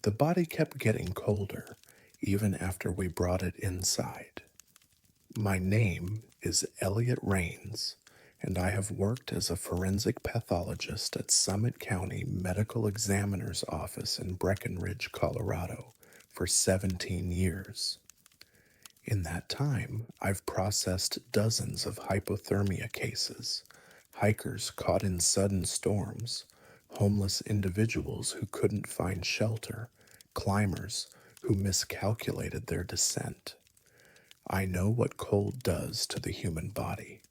The body kept getting colder, even after we brought it inside. My name is Elliot Rains, and I have worked as a forensic pathologist at Summit County Medical Examiner's Office in Breckenridge, Colorado, for 17 years. In that time, I've processed dozens of hypothermia cases, hikers caught in sudden storms, homeless individuals who couldn't find shelter, climbers who miscalculated their descent. I know what cold does to the human body.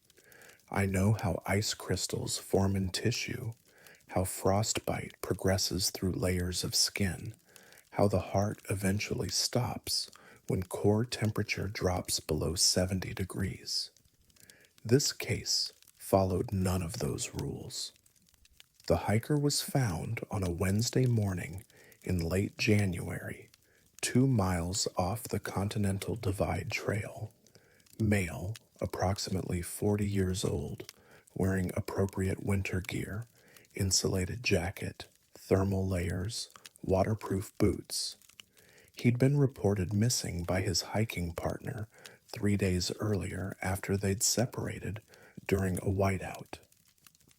I know how ice crystals form in tissue, how frostbite progresses through layers of skin, how the heart eventually stops when core temperature drops below 70 degrees. This case followed none of those rules. The hiker was found on a Wednesday morning in late January, 2 miles off the Continental Divide Trail. Male, approximately 40 years old, wearing appropriate winter gear, insulated jacket, thermal layers, waterproof boots. He'd been reported missing by his hiking partner 3 days earlier after they'd separated during a whiteout.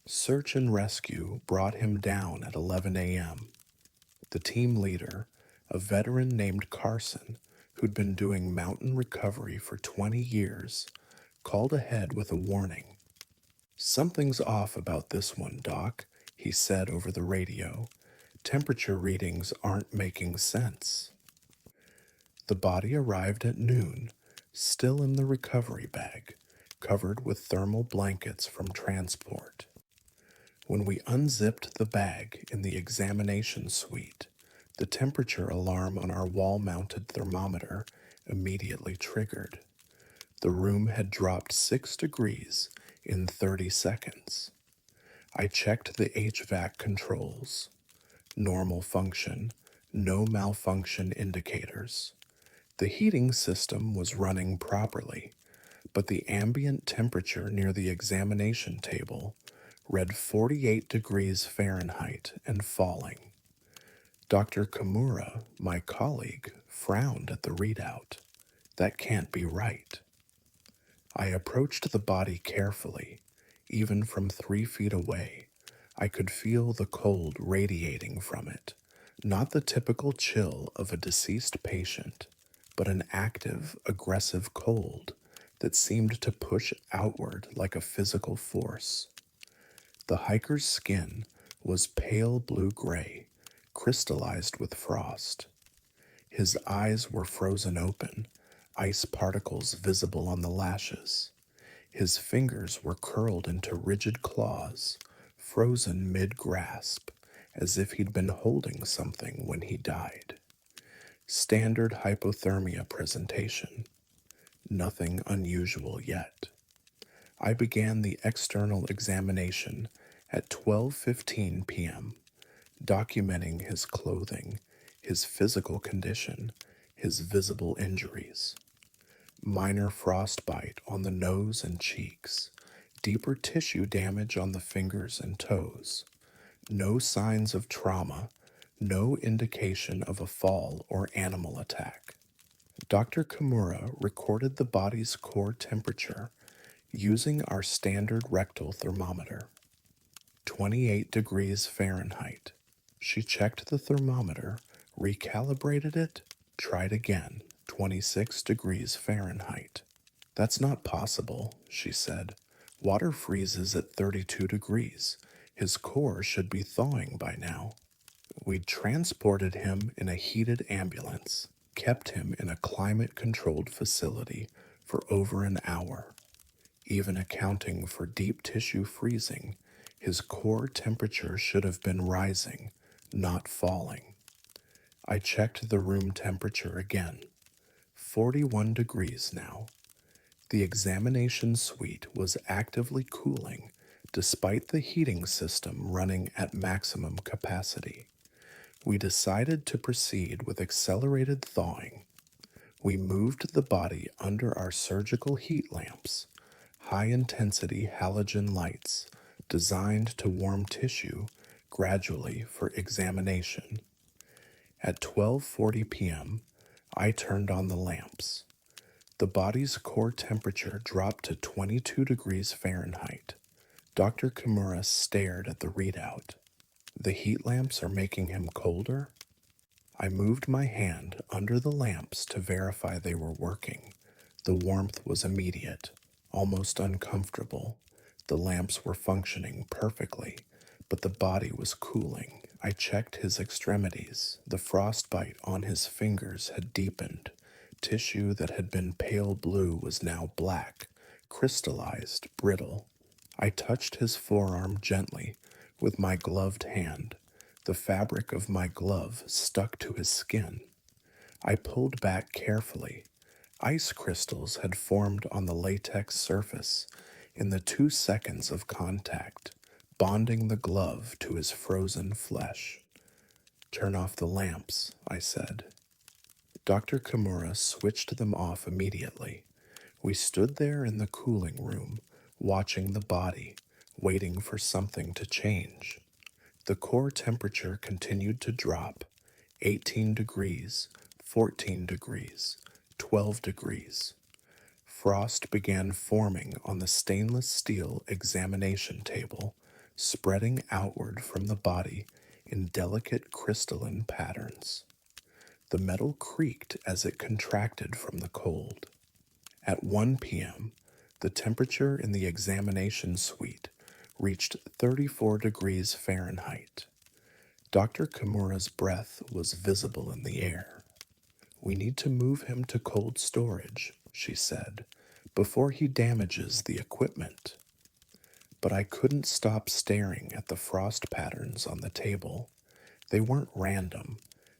Search and rescue brought him down at 11 a.m. The team leader, a veteran named Carson, who'd been doing mountain recovery for 20 years, called ahead with a warning. "Something's off about this one, Doc," he said over the radio. "Temperature readings aren't making sense." The body arrived at noon, still in the recovery bag, covered with thermal blankets from transport. When we unzipped the bag in the examination suite, the temperature alarm on our wall-mounted thermometer immediately triggered. The room had dropped 6 degrees in 30 seconds. I checked the HVAC controls. Normal function, no malfunction indicators. The heating system was running properly, but the ambient temperature near the examination table read 48 degrees Fahrenheit and falling. Dr. Kimura, my colleague, frowned at the readout. That can't be right. I approached the body carefully. Even from 3 feet away, I could feel the cold radiating from it. Not the typical chill of a deceased patient, but an active, aggressive cold that seemed to push outward like a physical force. The hiker's skin was pale blue-gray, crystallized with frost. His eyes were frozen open, ice particles visible on the lashes. His fingers were curled into rigid claws, frozen mid-grasp, as if he'd been holding something when he died. Standard hypothermia presentation. Nothing unusual yet. I began the external examination at 12:15 p.m., documenting his clothing, his physical condition, his visible injuries. Minor frostbite on the nose and cheeks, deeper tissue damage on the fingers and toes. No signs of trauma, no indication of a fall or animal attack. Dr. Kimura recorded the body's core temperature using our standard rectal thermometer. 28 degrees Fahrenheit. She checked the thermometer, recalibrated it, tried again. 26 degrees Fahrenheit. That's not possible, she said. Water freezes at 32 degrees. His core should be thawing by now. We'd transported him in a heated ambulance, kept him in a climate-controlled facility for over an hour. Even accounting for deep tissue freezing, his core temperature should have been rising, not falling. I checked the room temperature again. 41 degrees now. The examination suite was actively cooling despite the heating system running at maximum capacity. We decided to proceed with accelerated thawing. We moved the body under our surgical heat lamps, high-intensity halogen lights designed to warm tissue gradually for examination. At 12:40 p.m., I turned on the lamps. The body's core temperature dropped to 22 degrees Fahrenheit. Dr. Kimura stared at the readout. The heat lamps are making him colder? I moved my hand under the lamps to verify they were working. The warmth was immediate, almost uncomfortable. The lamps were functioning perfectly, but the body was cooling. I checked his extremities. The frostbite on his fingers had deepened. Tissue that had been pale blue was now black, crystallized, brittle. I touched his forearm gently with my gloved hand. The fabric of my glove stuck to his skin. I pulled back carefully. Ice crystals had formed on the latex surface in the 2 seconds of contact, bonding the glove to his frozen flesh. Turn off the lamps, I said. Dr. Kimura switched them off immediately. We stood there in the cooling room, watching the body, waiting for something to change. The core temperature continued to drop. 18 degrees, 14 degrees, 12 degrees. Frost began forming on the stainless steel examination table, spreading outward from the body in delicate crystalline patterns. The metal creaked as it contracted from the cold. At 1 p.m., the temperature in the examination suite reached 34 degrees Fahrenheit. Dr. Kimura's breath was visible in the air. We need to move him to cold storage, she said, before he damages the equipment. But I couldn't stop staring at the frost patterns on the table. They weren't random.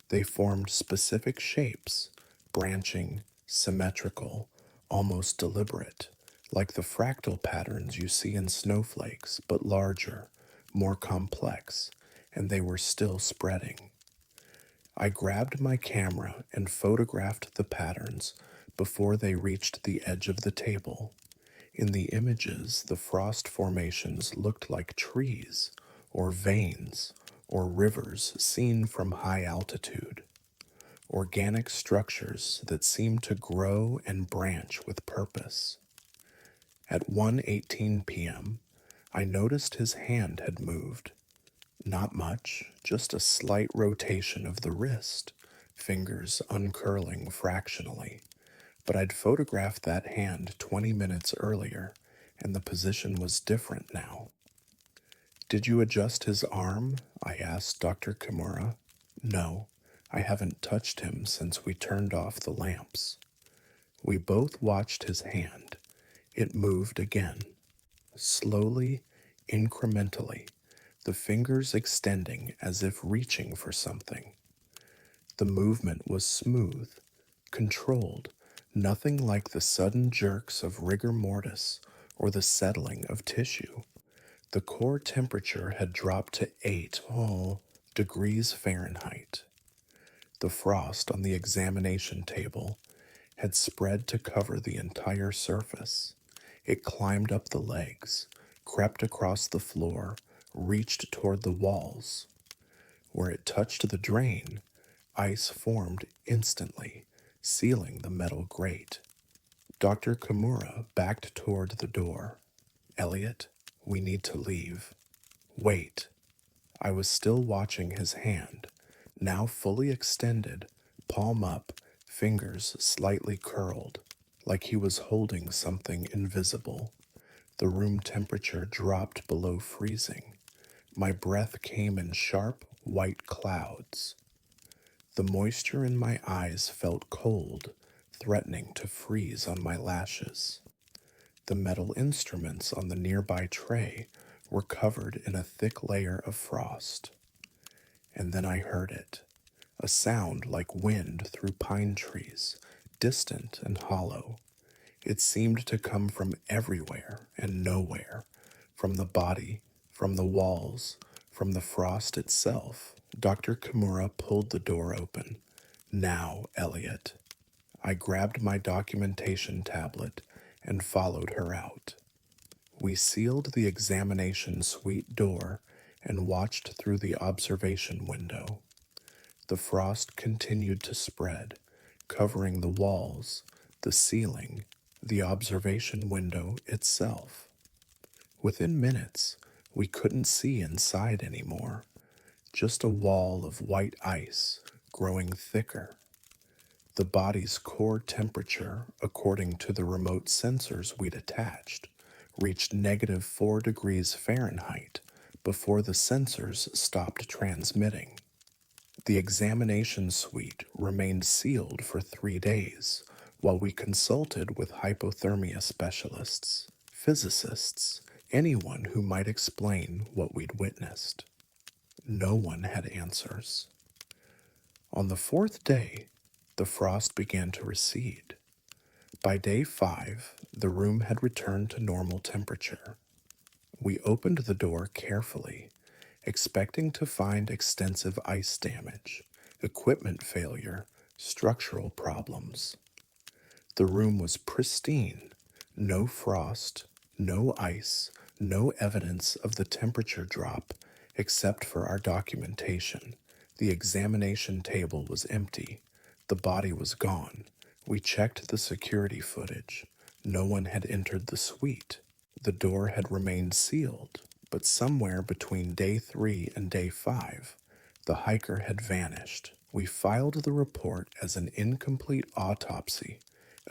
They formed specific shapes, branching, symmetrical, almost deliberate, like the fractal patterns you see in snowflakes, but larger, more complex, and they were still spreading. I grabbed my camera and photographed the patterns before they reached the edge of the table. In the images, the frost formations looked like trees, or veins, or rivers seen from high altitude. Organic structures that seemed to grow and branch with purpose. At 1:18 p.m., I noticed his hand had moved. Not much, just a slight rotation of the wrist, fingers uncurling fractionally. But I'd photographed that hand 20 minutes earlier, and the position was different now. Did you adjust his arm? I asked Dr. Kimura. No, I haven't touched him since we turned off the lamps. We both watched his hand. It moved again, slowly, incrementally, the fingers extending as if reaching for something. The movement was smooth, controlled, nothing like the sudden jerks of rigor mortis or the settling of tissue. The core temperature had dropped to 8 degrees Fahrenheit. The frost on the examination table had spread to cover the entire surface. It climbed up the legs, crept across the floor, reached toward the walls. Where it touched the drain, ice formed instantly, sealing the metal grate. Dr. Kimura backed toward the door. Elliot, we need to leave. Wait. I was still watching his hand, now fully extended, palm up, fingers slightly curled, like he was holding something invisible. The room temperature dropped below freezing. My breath came in sharp, white clouds. The moisture in my eyes felt cold, threatening to freeze on my lashes. The metal instruments on the nearby tray were covered in a thick layer of frost. And then I heard it, a sound like wind through pine trees, distant and hollow. It seemed to come from everywhere and nowhere, from the body, from the walls, from the frost itself. Dr. Kimura pulled the door open. Now, Elliot. I grabbed my documentation tablet and followed her out. We sealed the examination suite door and watched through the observation window. The frost continued to spread, covering the walls, the ceiling, the observation window itself. Within minutes, we couldn't see inside anymore, just a wall of white ice growing thicker. The body's core temperature, according to the remote sensors we'd attached, reached -4 degrees Fahrenheit before the sensors stopped transmitting. The examination suite remained sealed for 3 days while we consulted with hypothermia specialists, physicists, anyone who might explain what we'd witnessed. No one had answers. On the 4th day, the frost began to recede. By day 5, the room had returned to normal temperature. We opened the door carefully, expecting to find extensive ice damage, equipment failure, structural problems. The room was pristine, no frost, no ice, no evidence of the temperature drop except for our documentation. The examination table was empty. The body was gone. We checked the security footage. No one had entered the suite. The door had remained sealed, but somewhere between day 3 and day 5, the hiker had vanished. We filed the report as an incomplete autopsy.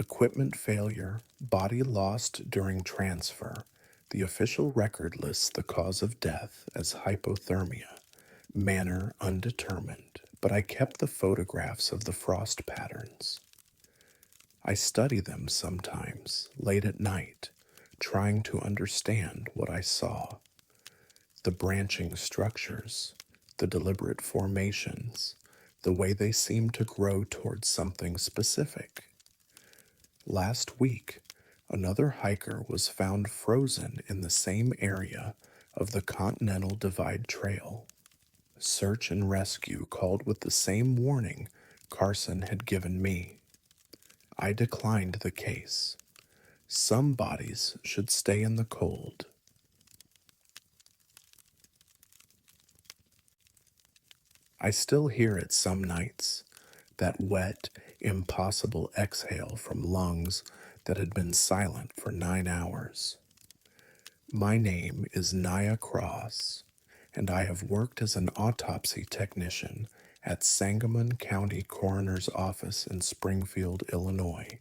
Equipment failure, body lost during transfer. The official record lists the cause of death as hypothermia, manner undetermined, but I kept the photographs of the frost patterns. I study them sometimes, late at night, trying to understand what I saw. The branching structures, the deliberate formations, the way they seem to grow towards something specific. Last week, another hiker was found frozen in the same area of the Continental Divide Trail. Search and rescue called with the same warning Carson had given me. I declined the case. Some bodies should stay in the cold. I still hear it some nights, that wet, impossible exhale from lungs that had been silent for 9 hours. My name is Nia Cross, and I have worked as an autopsy technician at Sangamon County Coroner's Office in Springfield, Illinois,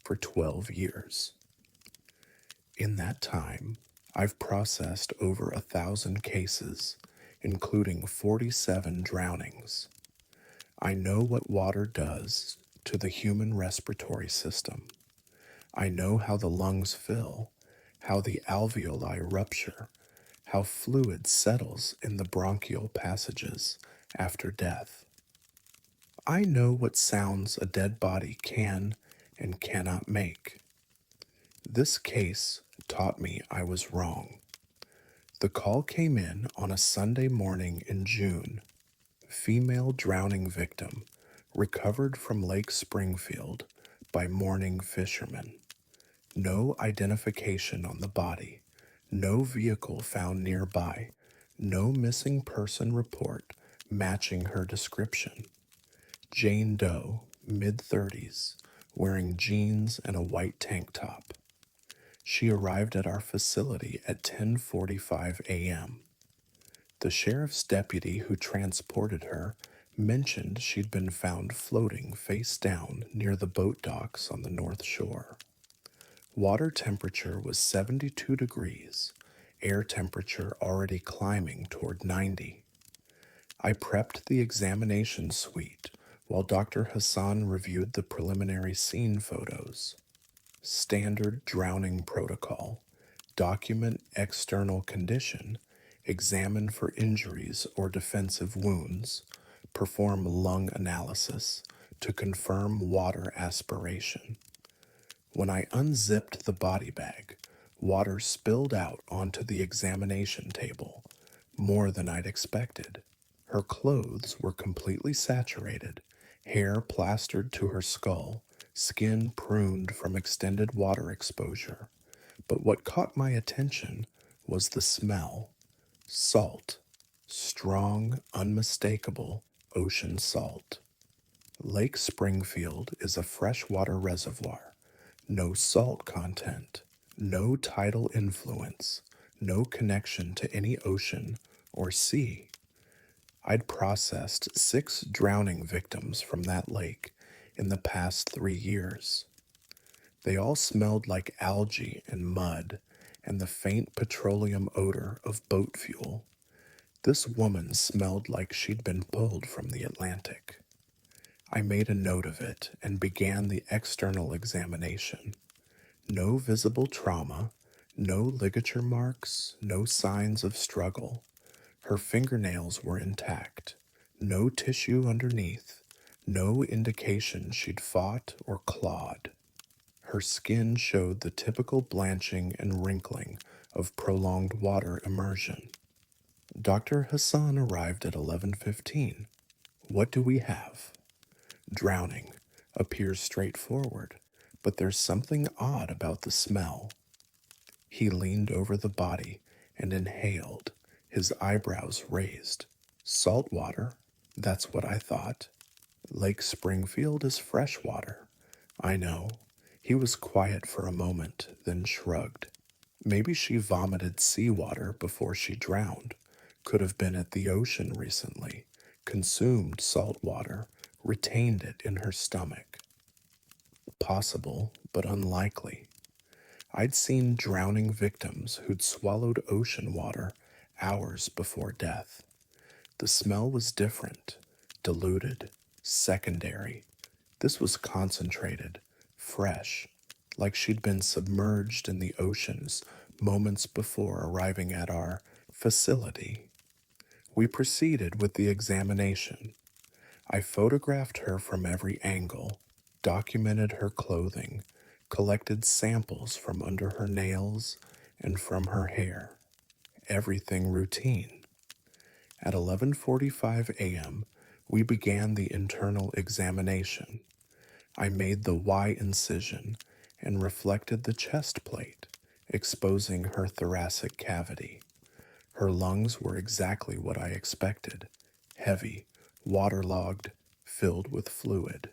for 12 years. In that time, I've processed over 1,000 cases, including 47 drownings. I know what water does to the human respiratory system. I know how the lungs fill, how the alveoli rupture, how fluid settles in the bronchial passages after death. I know what sounds a dead body can and cannot make. This case taught me I was wrong. The call came in on a Sunday morning in June. Female drowning victim recovered from Lake Springfield by morning fishermen. No identification on the body, no vehicle found nearby, no missing person report matching her description. Jane Doe, mid-30s, wearing jeans and a white tank top. She arrived at our facility at 10:45 a.m. The sheriff's deputy who transported her mentioned she'd been found floating face down near the boat docks on the North Shore. Water temperature was 72 degrees, air temperature already climbing toward 90. I prepped the examination suite while Dr. Hassan reviewed the preliminary scene photos. Standard drowning protocol. Document external condition, examine for injuries or defensive wounds, perform lung analysis to confirm water aspiration. When I unzipped the body bag, water spilled out onto the examination table, more than I'd expected. Her clothes were completely saturated, hair plastered to her skull, skin pruned from extended water exposure. But what caught my attention was the smell. Salt. Strong, unmistakable ocean salt. Lake Springfield is a freshwater reservoir. No salt content, no tidal influence, no connection to any ocean or sea. I'd processed 6 drowning victims from that lake in the past 3 years. They all smelled like algae and mud and the faint petroleum odor of boat fuel. This woman smelled like she'd been pulled from the Atlantic. I made a note of it and began the external examination. No visible trauma, no ligature marks, no signs of struggle. Her fingernails were intact, no tissue underneath, no indication she'd fought or clawed. Her skin showed the typical blanching and wrinkling of prolonged water immersion. Dr. Hassan arrived at 11:15. What do we have? Drowning appears straightforward, but there's something odd about the smell. He leaned over the body and inhaled, his eyebrows raised. Salt water? That's what I thought. Lake Springfield is fresh water. I know. He was quiet for a moment, then shrugged. Maybe she vomited seawater before she drowned. Could have been at the ocean recently, consumed salt water, retained it in her stomach. Possible, but unlikely. I'd seen drowning victims who'd swallowed ocean water hours before death. The smell was different, diluted, secondary. This was concentrated, fresh, like she'd been submerged in the oceans moments before arriving at our facility. We proceeded with the examination. I photographed her from every angle, documented her clothing, collected samples from under her nails and from her hair. Everything routine. At 11:45 a.m., we began the internal examination. I made the Y incision and reflected the chest plate, exposing her thoracic cavity. Her lungs were exactly what I expected: heavy, waterlogged, filled with fluid.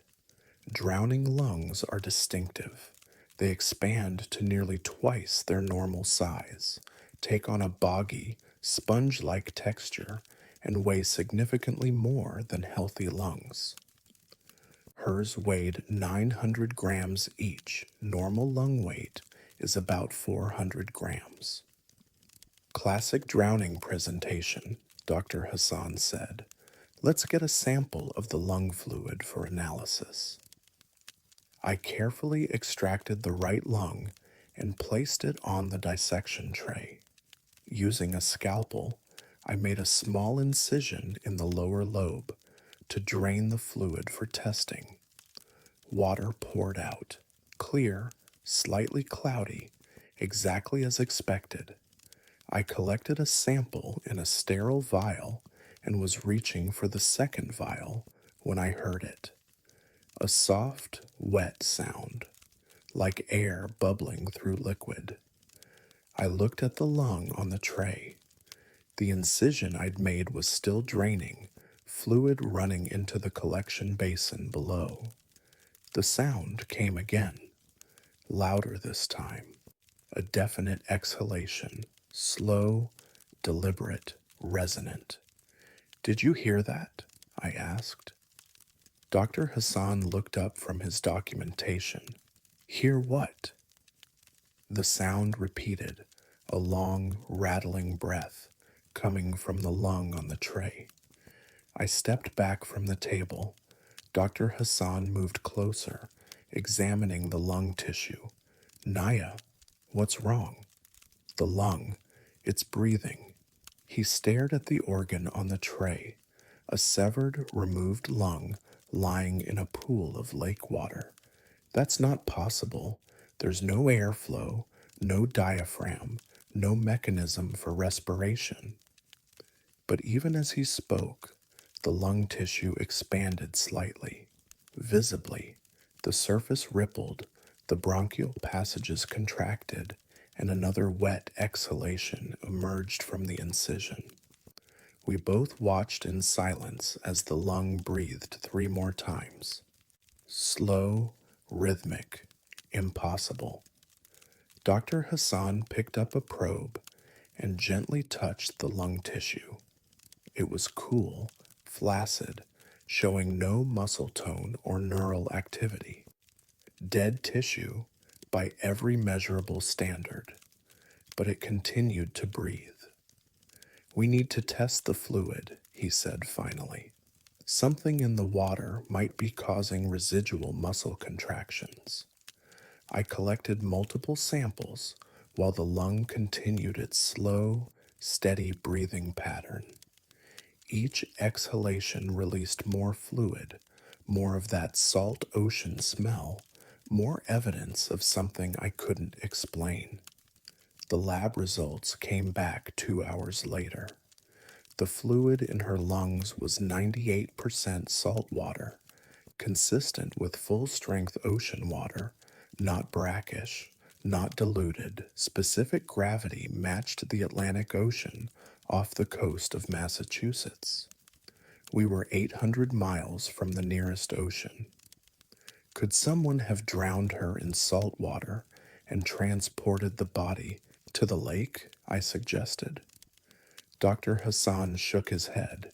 Drowning lungs are distinctive. They expand to nearly twice their normal size, take on a boggy, sponge like texture, and weigh significantly more than healthy lungs. Hers weighed 900 grams each. Normal lung weight is about 400 grams. Classic drowning presentation, Dr. Hassan said. Let's get a sample of the lung fluid for analysis. I carefully extracted the right lung and placed it on the dissection tray. Using a scalpel, I made a small incision in the lower lobe to drain the fluid for testing. Water poured out, clear, slightly cloudy, exactly as expected. I collected a sample in a sterile vial and was reaching for the second vial when I heard it. A soft, wet sound, like air bubbling through liquid. I looked at the lung on the tray. The incision I'd made was still draining, fluid running into the collection basin below. The sound came again, louder this time. A definite exhalation, slow, deliberate, resonant. Did you hear that? I asked. Dr. Hassan looked up from his documentation. Hear what? The sound repeated, a long, rattling breath coming from the lung on the tray. I stepped back from the table. Dr. Hassan moved closer, examining the lung tissue. Naya, what's wrong? The lung. It's breathing. He stared at the organ on the tray, a severed, removed lung lying in a pool of lake water. That's not possible. There's no airflow, no diaphragm, no mechanism for respiration. But even as he spoke, the lung tissue expanded slightly. Visibly, the surface rippled, the bronchial passages contracted, and another wet exhalation emerged from the incision. We both watched in silence as the lung breathed 3 more times. Slow, rhythmic, impossible. Dr. Hassan picked up a probe and gently touched the lung tissue. It was cool, flaccid, showing no muscle tone or neural activity. Dead tissue by every measurable standard, but it continued to breathe. We need to test the fluid, he said finally. Something in the water might be causing residual muscle contractions. I collected multiple samples while the lung continued its slow, steady breathing pattern. Each exhalation released more fluid, more of that salt ocean smell, more evidence of something I couldn't explain. The lab results came back 2 hours later. The fluid in her lungs was 98% salt water, consistent with full-strength ocean water, not brackish, not diluted. Specific gravity matched the Atlantic Ocean off the coast of Massachusetts. We were 800 miles from the nearest ocean. Could someone have drowned her in salt water and transported the body to the lake? I suggested. Dr. Hassan shook his head.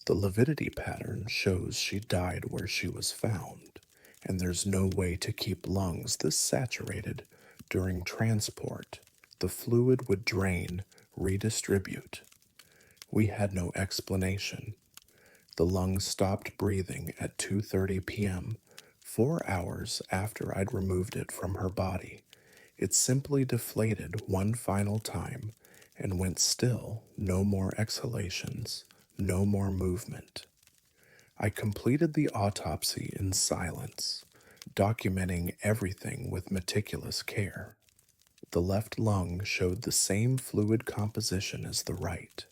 The lividity pattern shows she died where she was found, and there's no way to keep lungs this saturated during transport. The fluid would drain, redistribute. We had no explanation. The lungs stopped breathing at 2:30 p.m., 4 hours after I'd removed it from her body, it simply deflated one final time and went still, no more exhalations, no more movement. I completed the autopsy in silence, documenting everything with meticulous care. The left lung showed the same fluid composition as the right.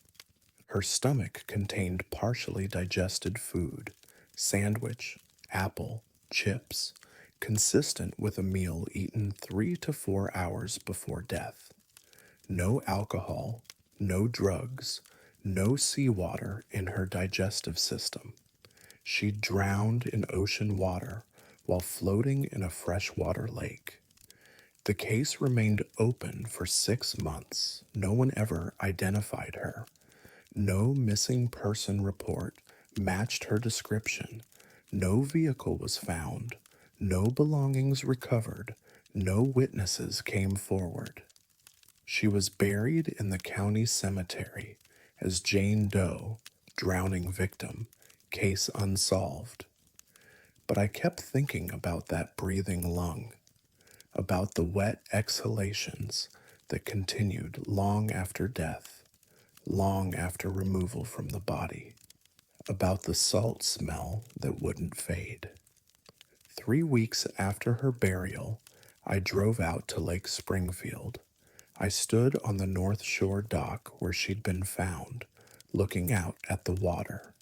Her stomach contained partially digested food, sandwich, apple, chips, consistent with a meal eaten 3 to 4 hours before death. No alcohol, no drugs, no seawater in her digestive system. She drowned in ocean water while floating in a freshwater lake. The case remained open for 6 months. No one ever identified her. No missing person report matched her description. No vehicle was found. No belongings recovered. No witnesses came forward. She was buried in the county cemetery as Jane Doe, drowning victim, case unsolved. But I kept thinking about that breathing lung, about the wet exhalations that continued long after death, long after removal from the body, about the salt smell that wouldn't fade. 3 weeks after her burial, I drove out to Lake Springfield. I stood on the North Shore dock where she'd been found, looking out at the water.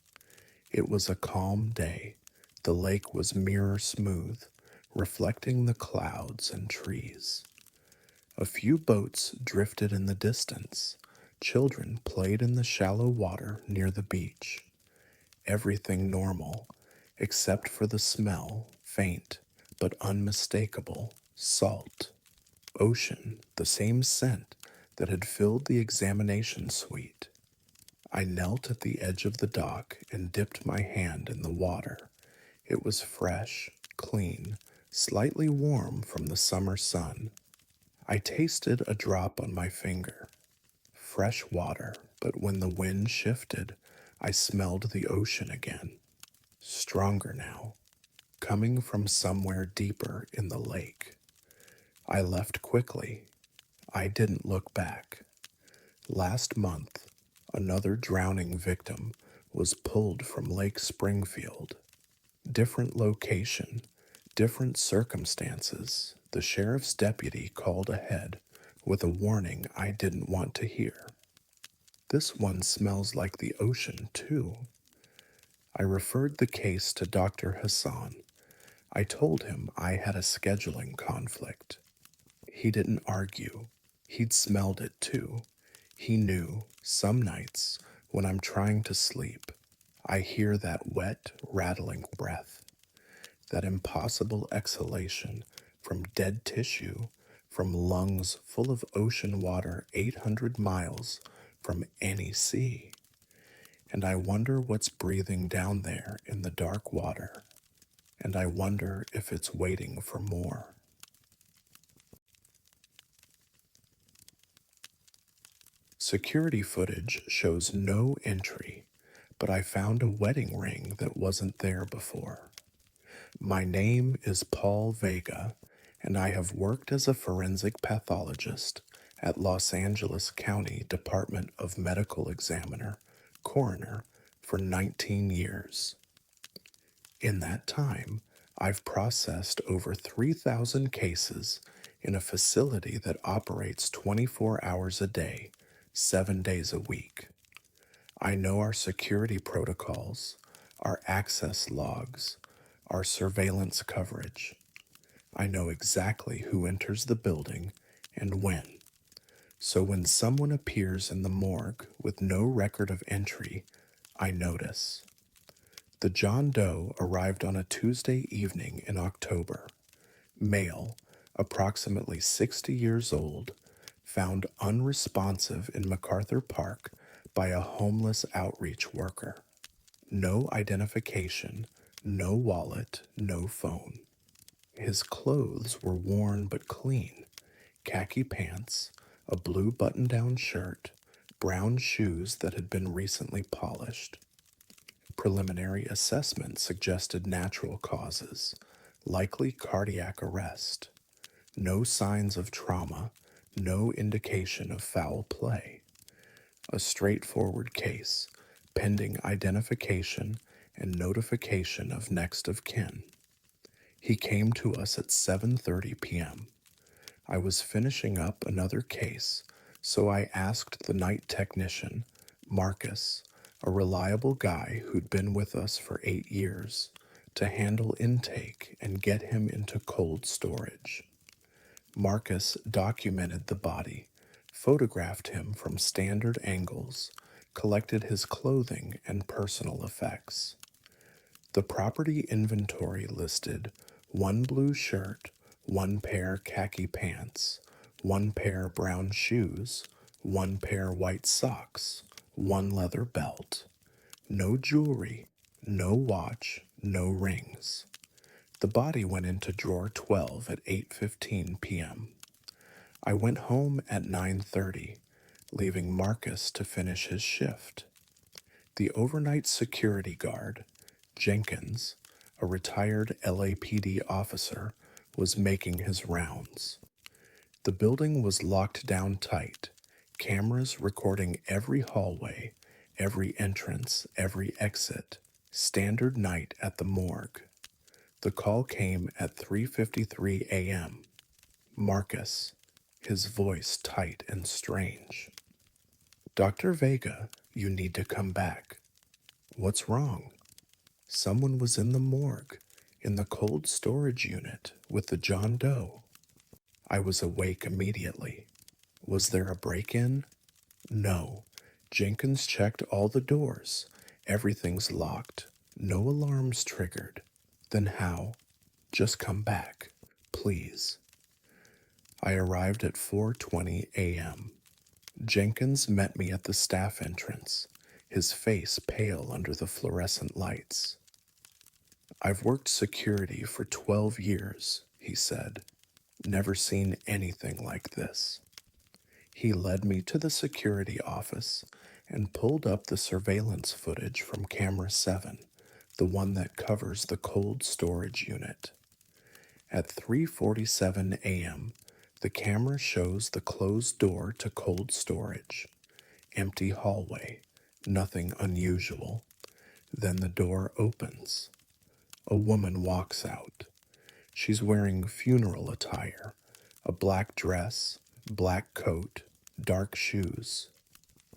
It was a calm day. The lake was mirror smooth, reflecting the clouds and trees. A few boats drifted in the distance. Children played in the shallow water near the beach. Everything normal, except for the smell, faint but unmistakable, salt. Ocean, the same scent that had filled the examination suite. I knelt at the edge of the dock and dipped my hand in the water. It was fresh, clean, slightly warm from the summer sun. I tasted a drop on my finger. Fresh water, but when the wind shifted, I smelled the ocean again. Stronger now, coming from somewhere deeper in the lake. I left quickly. I didn't look back. Last month, another drowning victim was pulled from Lake Springfield. Different location, different circumstances. The sheriff's deputy called ahead with a warning I didn't want to hear. This one smells like the ocean, too. I referred the case to Dr. Hassan. I told him I had a scheduling conflict. He didn't argue. He'd smelled it too. He knew some nights when I'm trying to sleep, I hear that wet, rattling breath, that impossible exhalation from dead tissue, from lungs full of ocean water 800 miles from any sea. And I wonder what's breathing down there in the dark water. And I wonder if it's waiting for more. Security footage shows no entry, but I found a wedding ring that wasn't there before. My name is Paul Vega, and I have worked as a forensic pathologist at Los Angeles County Department of Medical Examiner, Coroner, for 19 years. In that time, I've processed over 3,000 cases in a facility that operates 24 hours a day, 7 days a week. I know our security protocols, our access logs, our surveillance coverage. I know exactly who enters the building and when. So when someone appears in the morgue with no record of entry, I notice. The John Doe arrived on a Tuesday evening in October. Male, approximately 60 years old, found unresponsive in MacArthur Park by a homeless outreach worker. No identification, no wallet, no phone. His clothes were worn but clean: khaki pants, a blue button-down shirt, brown shoes that had been recently polished. Preliminary assessment suggested natural causes, Likely cardiac arrest. No signs of trauma, no indication of foul play. A straightforward case, pending identification and notification of next of kin. He came to us at 7:30 p.m. I was finishing up another case, so I asked the night technician, Marcus, a reliable guy who'd been with us for 8 years, to handle intake and get him into cold storage. Marcus documented the body, photographed him from standard angles, collected his clothing and personal effects. The property inventory listed one blue shirt, one pair khaki pants, one pair brown shoes, one pair white socks, one leather belt. No jewelry, no watch, no rings. The body went into drawer 12 at 8:15 p.m. I went home at 9:30, leaving Marcus to finish his shift. The overnight security guard, Jenkins, a retired LAPD officer, was making his rounds. The building was locked down tight, cameras recording every hallway, every entrance, every exit. Standard night at the morgue. The call came at 3:53 a.m. Marcus, his voice tight and strange. Dr. Vega, you need to come back. What's wrong? Someone was in the morgue, in the cold storage unit with the John Doe. I was awake immediately. Was there a break-in? No. Jenkins checked all the doors. Everything's locked. No alarms triggered. Then how? Just come back, please. I arrived at 4:20 a.m. Jenkins met me at the staff entrance, his face pale under the fluorescent lights. I've worked security for 12 years, he said. Never seen anything like this. He led me to the security office and pulled up the surveillance footage from camera 7, the one that covers the cold storage unit. At 3:47 a.m., the camera shows the closed door to cold storage. Empty hallway, nothing unusual. Then the door opens. A woman walks out. She's wearing funeral attire, a black dress, black coat, dark shoes.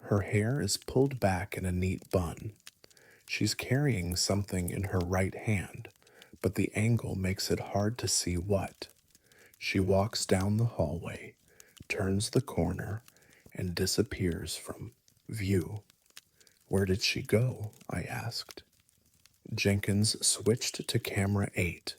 Her hair is pulled back in a neat bun. She's carrying something in her right hand, but the angle makes it hard to see what. She walks down the hallway, turns the corner, and disappears from view. Where did she go? I asked. Jenkins switched to camera 8,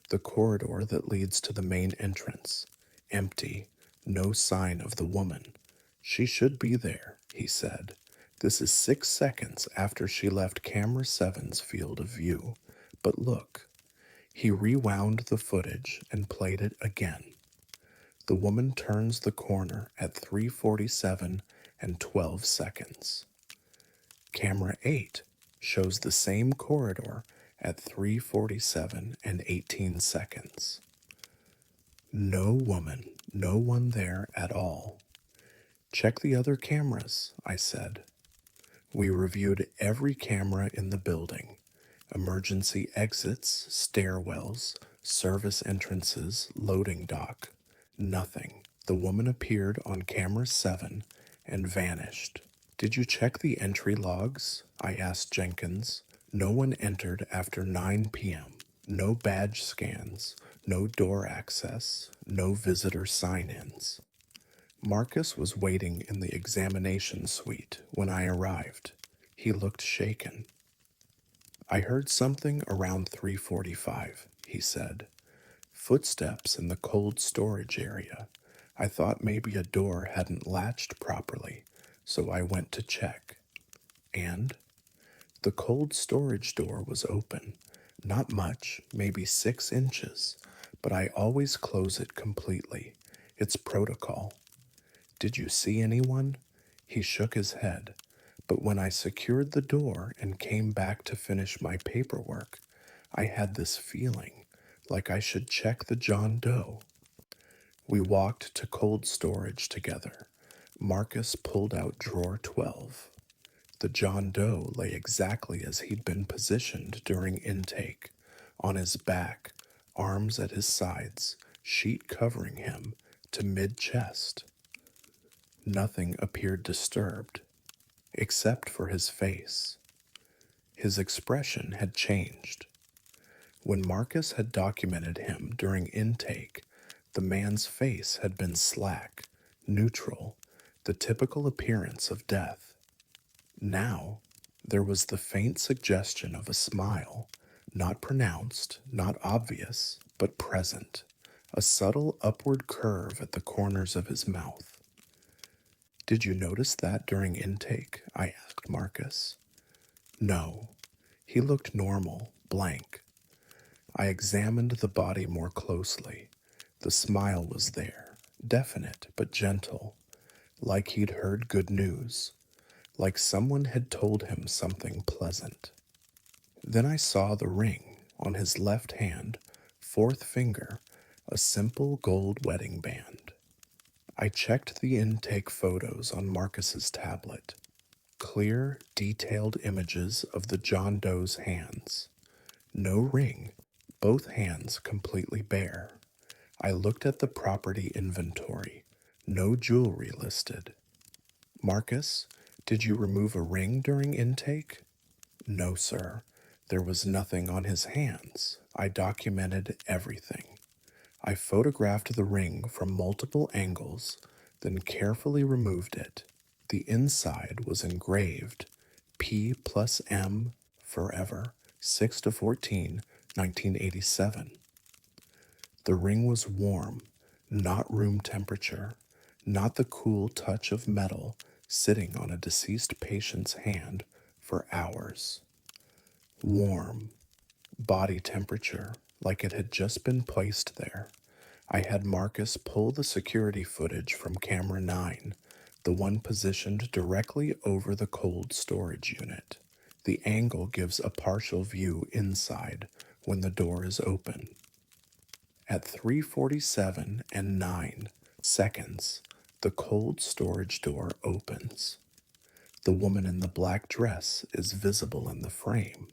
the corridor that leads to the main entrance. Empty, no sign of the woman. She should be there, he said. This is 6 seconds after she left camera 7's field of view. But look. He rewound the footage and played it again. The woman turns the corner at 3:47 and 12 seconds. Camera 8 shows the same corridor at 3:47 and 18 seconds. No woman, no one there at all. Check the other cameras, I said. We reviewed every camera in the building. Emergency exits, stairwells, service entrances, loading dock. Nothing. The woman appeared on camera 7 and vanished. Did you check the entry logs? I asked Jenkins. No one entered after 9 p.m. No badge scans, no door access, no visitor sign-ins. Marcus was waiting in the examination suite when I arrived. He looked shaken. I heard something around 3:45, he said. Footsteps in the cold storage area. I thought maybe a door hadn't latched properly, so I went to check. And the cold storage door was open. Not much, maybe 6 inches, but I always close it completely. It's protocol. Did you see anyone? He shook his head. But when I secured the door and came back to finish my paperwork, I had this feeling, like I should check the John Doe. We walked to cold storage together. Marcus pulled out drawer 12. The John Doe lay exactly as he'd been positioned during intake, on his back, arms at his sides, sheet covering him to mid-chest. Nothing appeared disturbed, except for his face. His expression had changed. When Marcus had documented him during intake, the man's face had been slack, neutral, the typical appearance of death. Now, there was the faint suggestion of a smile, not pronounced, not obvious, but present, a subtle upward curve at the corners of his mouth. "Did you notice that during intake?" I asked Marcus. "No." He looked normal, blank. I examined the body more closely. The smile was there, definite but gentle, like he'd heard good news, like someone had told him something pleasant. Then I saw the ring on his left hand, fourth finger, a simple gold wedding band. I checked the intake photos on Marcus's tablet. Clear, detailed images of the John Doe's hands. No ring, both hands completely bare. I looked at the property inventory. No jewelry listed. "Marcus, did you remove a ring during intake?" "No, sir. There was nothing on his hands. I documented everything. I photographed the ring from multiple angles, then carefully removed it. The inside was engraved P plus M forever, 6 to 14, 1987. The ring was warm, not room temperature, not the cool touch of metal sitting on a deceased patient's hand for hours. Warm, body temperature, like it had just been placed there. I had Marcus pull the security footage from camera 9, the one positioned directly over the cold storage unit. The angle gives a partial view inside when the door is open. At 3:47 and 9 seconds, the cold storage door opens. The woman in the black dress is visible in the frame.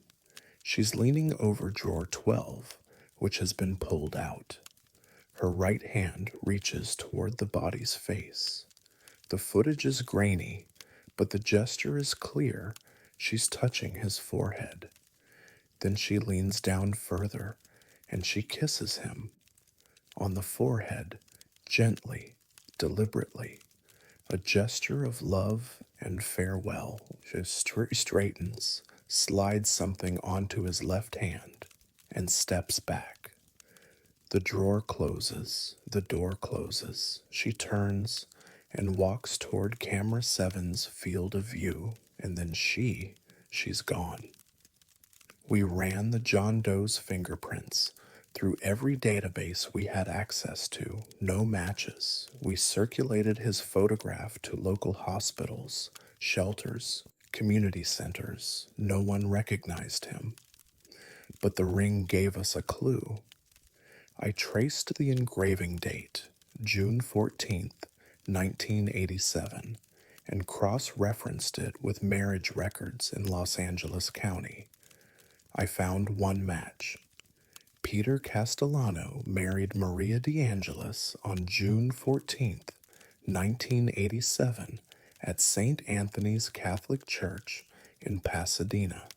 She's leaning over drawer 12, which has been pulled out. Her right hand reaches toward the body's face. The footage is grainy, but the gesture is clear. She's touching his forehead. Then she leans down further, and she kisses him. On the forehead, gently, deliberately. A gesture of love and farewell. She straightens, slides something onto his left hand, and steps back. The drawer closes, the door closes. She turns and walks toward camera 7's field of view, and then she's gone. We ran the John Doe's fingerprints through every database we had access to, no matches. We circulated his photograph to local hospitals, shelters, community centers. No one recognized him. But the ring gave us a clue. I traced the engraving date, June 14th, 1987, and cross-referenced it with marriage records in Los Angeles County. I found one match. Peter Castellano married Maria DeAngelis on June 14th, 1987, at St. Anthony's Catholic Church in Pasadena.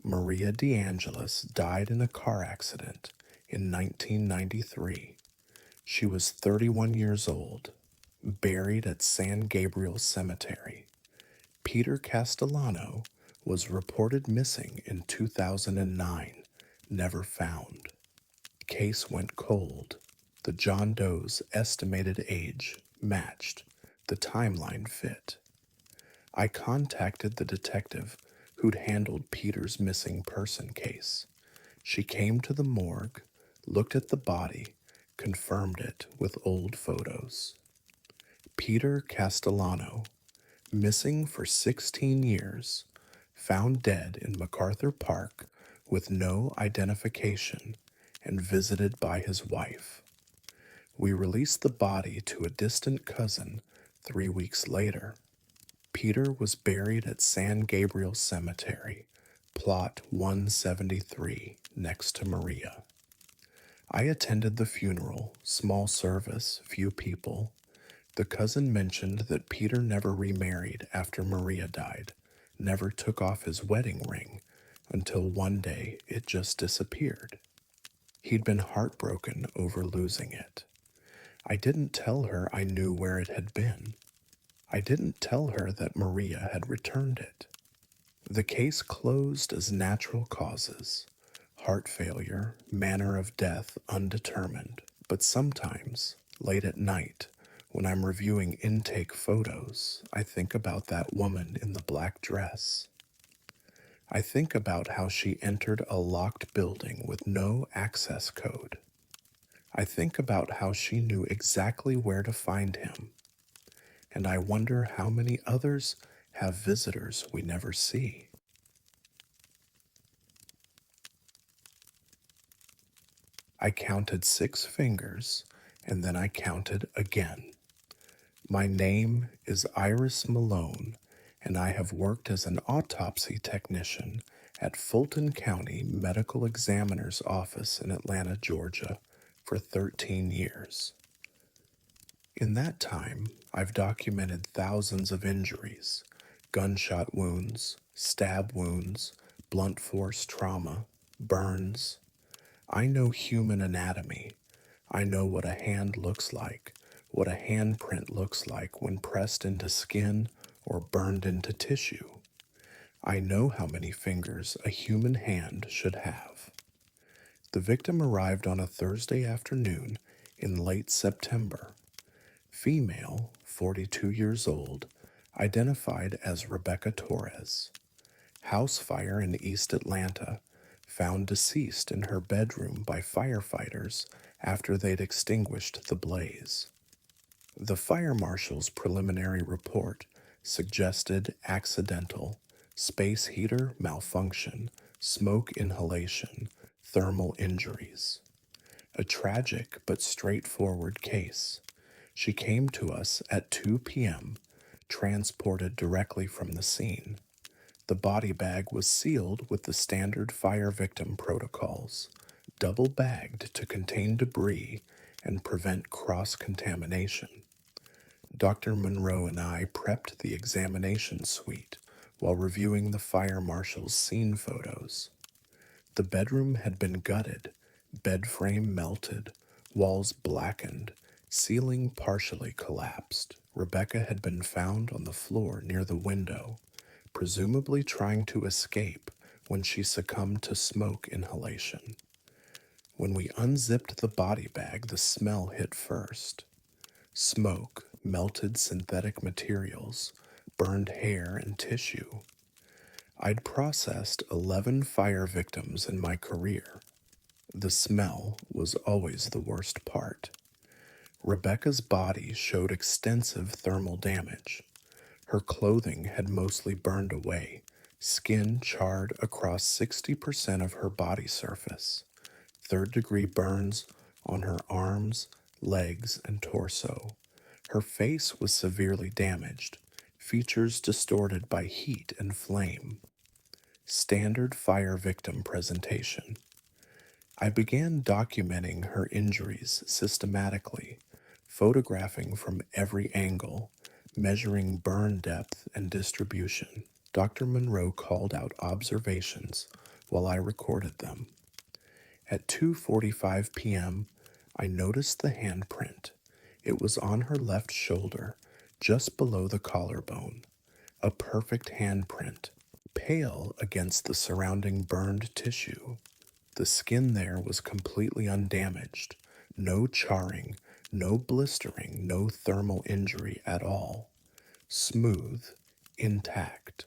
Maria DeAngelis died in a car accident in 1993. She was 31 years old, buried at San Gabriel Cemetery. Peter Castellano was reported missing in 2009, never found. Case went cold. The John Doe's estimated age matched. The timeline fit. I contacted the detective who'd handled Peter's missing person case. She came to the morgue, looked at the body, confirmed it with old photos. Peter Castellano, missing for 16 years, found dead in MacArthur Park with no identification and visited by his wife. We released the body to a distant cousin 3 weeks later. Peter was buried at San Gabriel Cemetery, plot 173, next to Maria. I attended the funeral, small service, few people. The cousin mentioned that Peter never remarried after Maria died, never took off his wedding ring, until one day it just disappeared. He'd been heartbroken over losing it. I didn't tell her I knew where it had been. I didn't tell her that Maria had returned it. The case closed as natural causes. Heart failure, manner of death undetermined. But sometimes, late at night, when I'm reviewing intake photos, I think about that woman in the black dress. I think about how she entered a locked building with no access code. I think about how she knew exactly where to find him. And I wonder how many others have visitors we never see. I counted 6 fingers, and then I counted again. My name is Iris Malone, and I have worked as an autopsy technician at Fulton County Medical Examiner's Office in Atlanta, Georgia, for 13 years. In that time, I've documented thousands of injuries, gunshot wounds, stab wounds, blunt force trauma, burns. I know human anatomy. I know what a hand looks like, what a handprint looks like when pressed into skin or burned into tissue. I know how many fingers a human hand should have. The victim arrived on a Thursday afternoon in late September. Female, 42 years old, identified as Rebecca Torres. House fire in East Atlanta, found deceased in her bedroom by firefighters after they'd extinguished the blaze. The fire marshal's preliminary report suggested accidental, space heater malfunction, smoke inhalation, thermal injuries. A tragic but straightforward case. She came to us at 2 p.m., transported directly from the scene. The body bag was sealed with the standard fire victim protocols, double bagged to contain debris and prevent cross-contamination. Dr. Monroe and I prepped the examination suite while reviewing the fire marshal's scene photos. The bedroom had been gutted, bed frame melted, walls blackened, ceiling partially collapsed. Rebecca had been found on the floor near the window, presumably trying to escape when she succumbed to smoke inhalation. When we unzipped the body bag, the smell hit first. Smoke, melted synthetic materials, burned hair and tissue. I'd processed 11 fire victims in my career. The smell was always the worst part. Rebecca's body showed extensive thermal damage. Her clothing had mostly burned away, skin charred across 60% of her body surface, third-degree burns on her arms, legs, and torso. Her face was severely damaged, features distorted by heat and flame. Standard fire victim presentation. I began documenting her injuries systematically, photographing from every angle, measuring burn depth and distribution. Dr. Monroe called out observations while I recorded them. At 2:45 p.m., I noticed the handprint. It was on her left shoulder, just below the collarbone. A perfect handprint, pale against the surrounding burned tissue. The skin there was completely undamaged. No charring, no blistering, no thermal injury at all. Smooth, intact,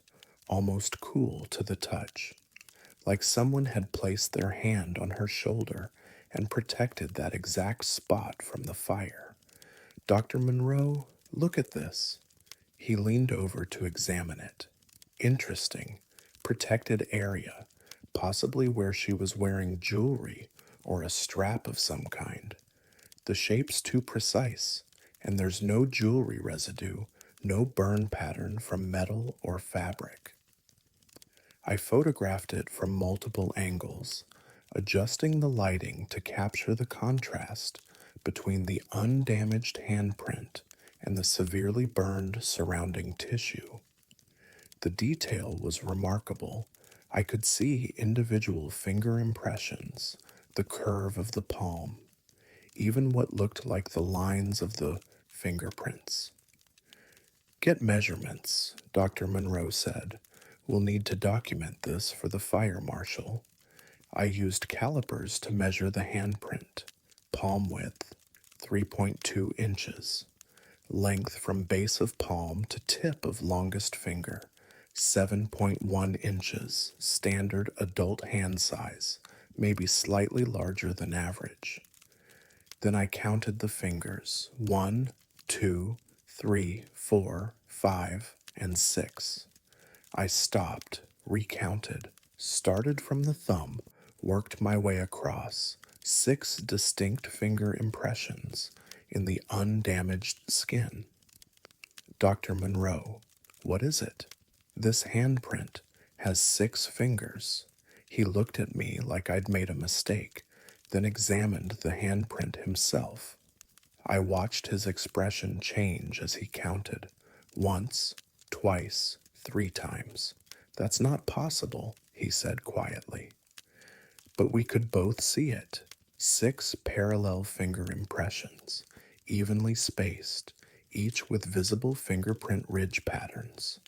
almost cool to the touch, like someone had placed their hand on her shoulder and protected that exact spot from the fire. Dr. Monroe, look at this. He leaned over to examine it. Interesting. Protected area, possibly where she was wearing jewelry or a strap of some kind. The shape's too precise, and there's no jewelry residue, no burn pattern from metal or fabric. I photographed it from multiple angles, adjusting the lighting to capture the contrast between the undamaged handprint and the severely burned surrounding tissue. The detail was remarkable. I could see individual finger impressions, the curve of the palm, even what looked like the lines of the fingerprints. Get measurements, Dr. Monroe said. We'll need to document this for the fire marshal. I used calipers to measure the handprint. Palm width, 3.2 inches. Length from base of palm to tip of longest finger, 7.1 inches, standard adult hand size, maybe slightly larger than average. Then I counted the fingers, 1, 2, 3, 4, 5, and 6. I stopped, recounted, started from the thumb, worked my way across, 6 distinct finger impressions in the undamaged skin. Dr. Monroe, what is it? This handprint has 6 fingers. He looked at me like I'd made a mistake, then examined the handprint himself. I watched his expression change as he counted. Once, twice, 3 times. That's not possible, he said quietly. But we could both see it. 6 parallel finger impressions, evenly spaced, each with visible fingerprint ridge patterns.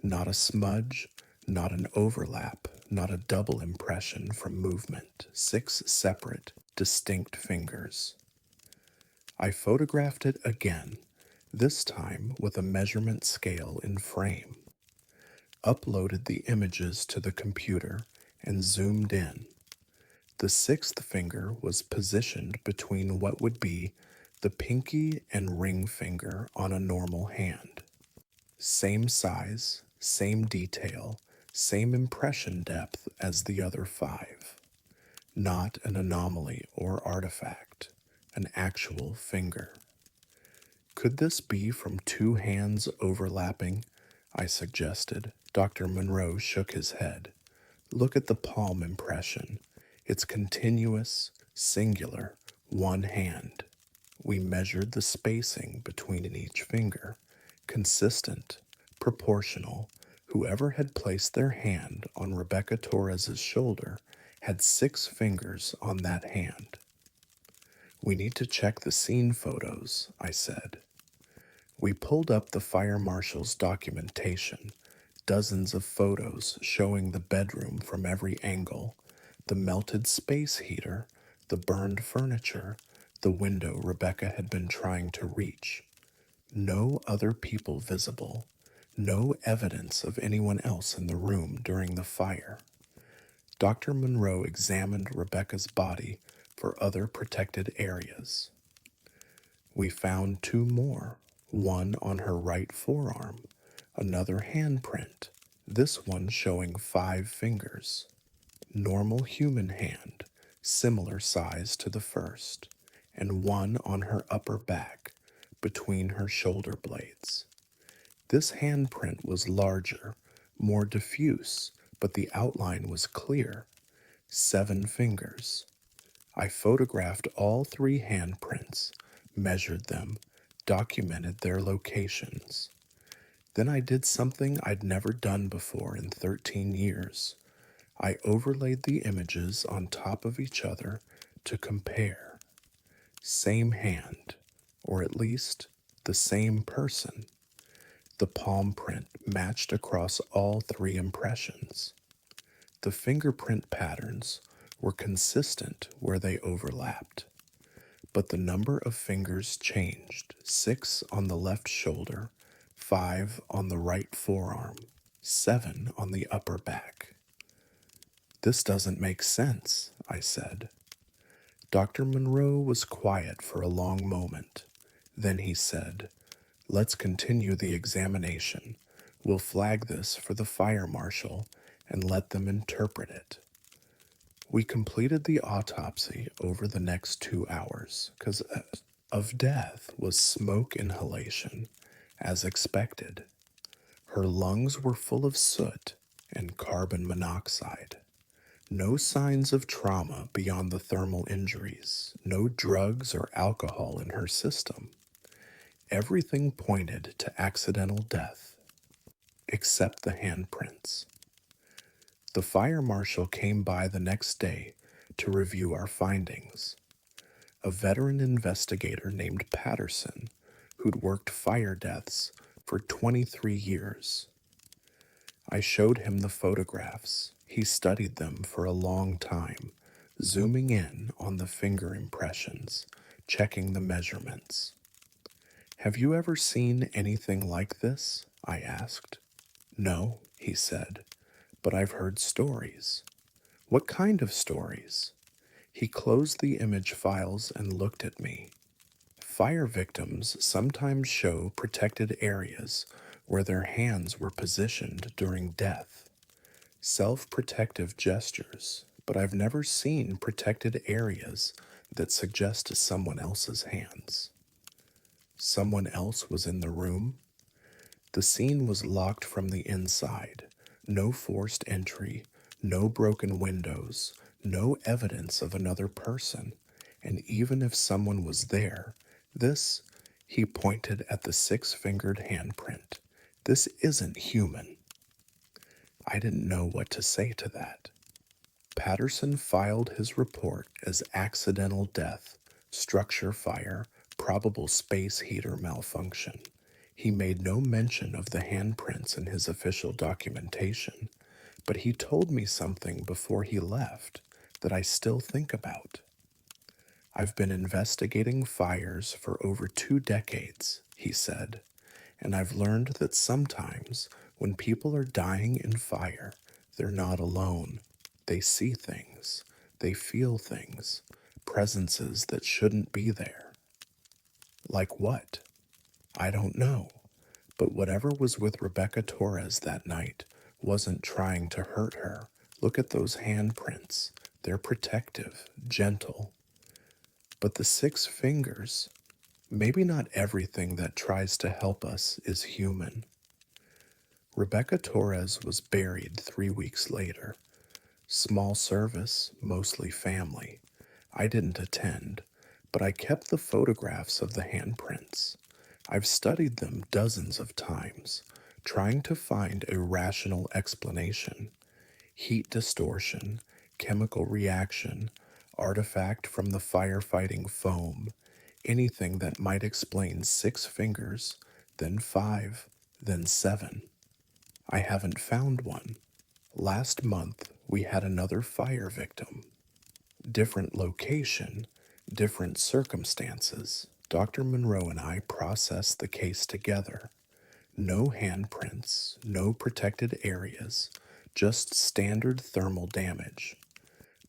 Not a smudge, not an overlap, not a double impression from movement. 6 separate, distinct fingers. I photographed it again, this time with a measurement scale in frame. Uploaded the images to the computer and zoomed in. The 6th finger was positioned between what would be the pinky and ring finger on a normal hand. Same size, same detail, same impression depth as the other 5. Not an anomaly or artifact, an actual finger. Could this be from 2 hands overlapping? I suggested. Dr. Monroe shook his head. Look at the palm impression. It's continuous, singular, one hand. We measured the spacing between each finger. Consistent, proportional. Whoever had placed their hand on Rebecca Torres's shoulder had 6 fingers on that hand. We need to check the scene photos, I said. We pulled up the fire marshal's documentation, dozens of photos showing the bedroom from every angle, the melted space heater, the burned furniture, the window Rebecca had been trying to reach. No other people visible, no evidence of anyone else in the room during the fire. Dr. Monroe examined Rebecca's body for other protected areas. We found 2 more, one on her right forearm, another handprint, this one showing 5 fingers. Normal human hand, similar size to the first, and one on her upper back, between her shoulder blades. This handprint was larger, more diffuse, but the outline was clear. 7 fingers. I photographed all 3 handprints, measured them, documented their locations. Then I did something I'd never done before in 13 years. I overlaid the images on top of each other to compare. Same hand, or at least the same person. The palm print matched across all 3 impressions. The fingerprint patterns were consistent where they overlapped, but the number of fingers changed: 6 on the left shoulder, 5 on the right forearm, 7 on the upper back. This doesn't make sense, I said. Dr. Monroe was quiet for a long moment. Then he said, let's continue the examination. We'll flag this for the fire marshal and let them interpret it. We completed the autopsy over the next 2 hours because of death was smoke inhalation, as expected. Her lungs were full of soot and carbon monoxide. No signs of trauma beyond the thermal injuries, no drugs or alcohol in her system. Everything pointed to accidental death, except the handprints. The fire marshal came by the next day to review our findings. A veteran investigator named Patterson, who'd worked fire deaths for 23 years. I showed him the photographs. He studied them for a long time, zooming in on the finger impressions, checking the measurements. "Have you ever seen anything like this?" I asked. "No," he said, "but I've heard stories." "What kind of stories?" He closed the image files and looked at me. "Fire victims sometimes show protected areas where their hands were positioned during death. Self-protective gestures, but I've never seen protected areas that suggest someone else's hands." Someone else was in the room? The scene was locked from the inside. No forced entry, no broken windows, no evidence of another person. And even if someone was there, this, he pointed at the six-fingered handprint. This isn't human. I didn't know what to say to that. Patterson filed his report as accidental death, structure fire, probable space heater malfunction. He made no mention of the handprints in his official documentation, but he told me something before he left that I still think about. "I've been investigating fires for over 2 decades," he said, "and I've learned that sometimes when people are dying in fire, they're not alone. They see things, they feel things, presences that shouldn't be there." "Like what?" "I don't know. But whatever was with Rebecca Torres that night wasn't trying to hurt her. Look at those handprints. They're protective, gentle. But the six fingers, maybe not everything that tries to help us is human." Rebecca Torres was buried 3 weeks later. Small service, mostly family. I didn't attend, but I kept the photographs of the handprints. I've studied them dozens of times, trying to find a rational explanation. Heat distortion, chemical reaction, artifact from the firefighting foam, anything that might explain 6 fingers, then 5, then 7. I haven't found one. Last month, we had another fire victim. Different location, different circumstances. Dr. Monroe and I processed the case together. No handprints, no protected areas, just standard thermal damage.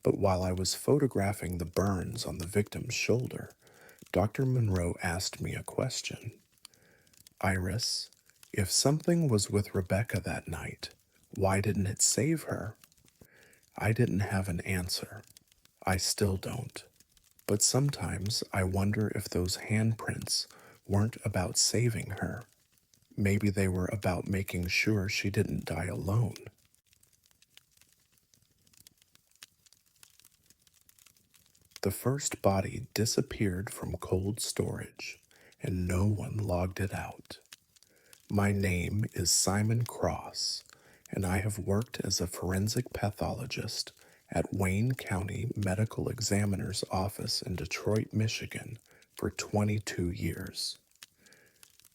But while I was photographing the burns on the victim's shoulder, Dr. Monroe asked me a question. "Iris, if something was with Rebecca that night, why didn't it save her?" I didn't have an answer. I still don't. But sometimes I wonder if those handprints weren't about saving her. Maybe they were about making sure she didn't die alone. The first body disappeared from cold storage, and no one logged it out. My name is Simon Cross, and I have worked as a forensic pathologist at Wayne County Medical Examiner's Office in Detroit, Michigan for 22 years.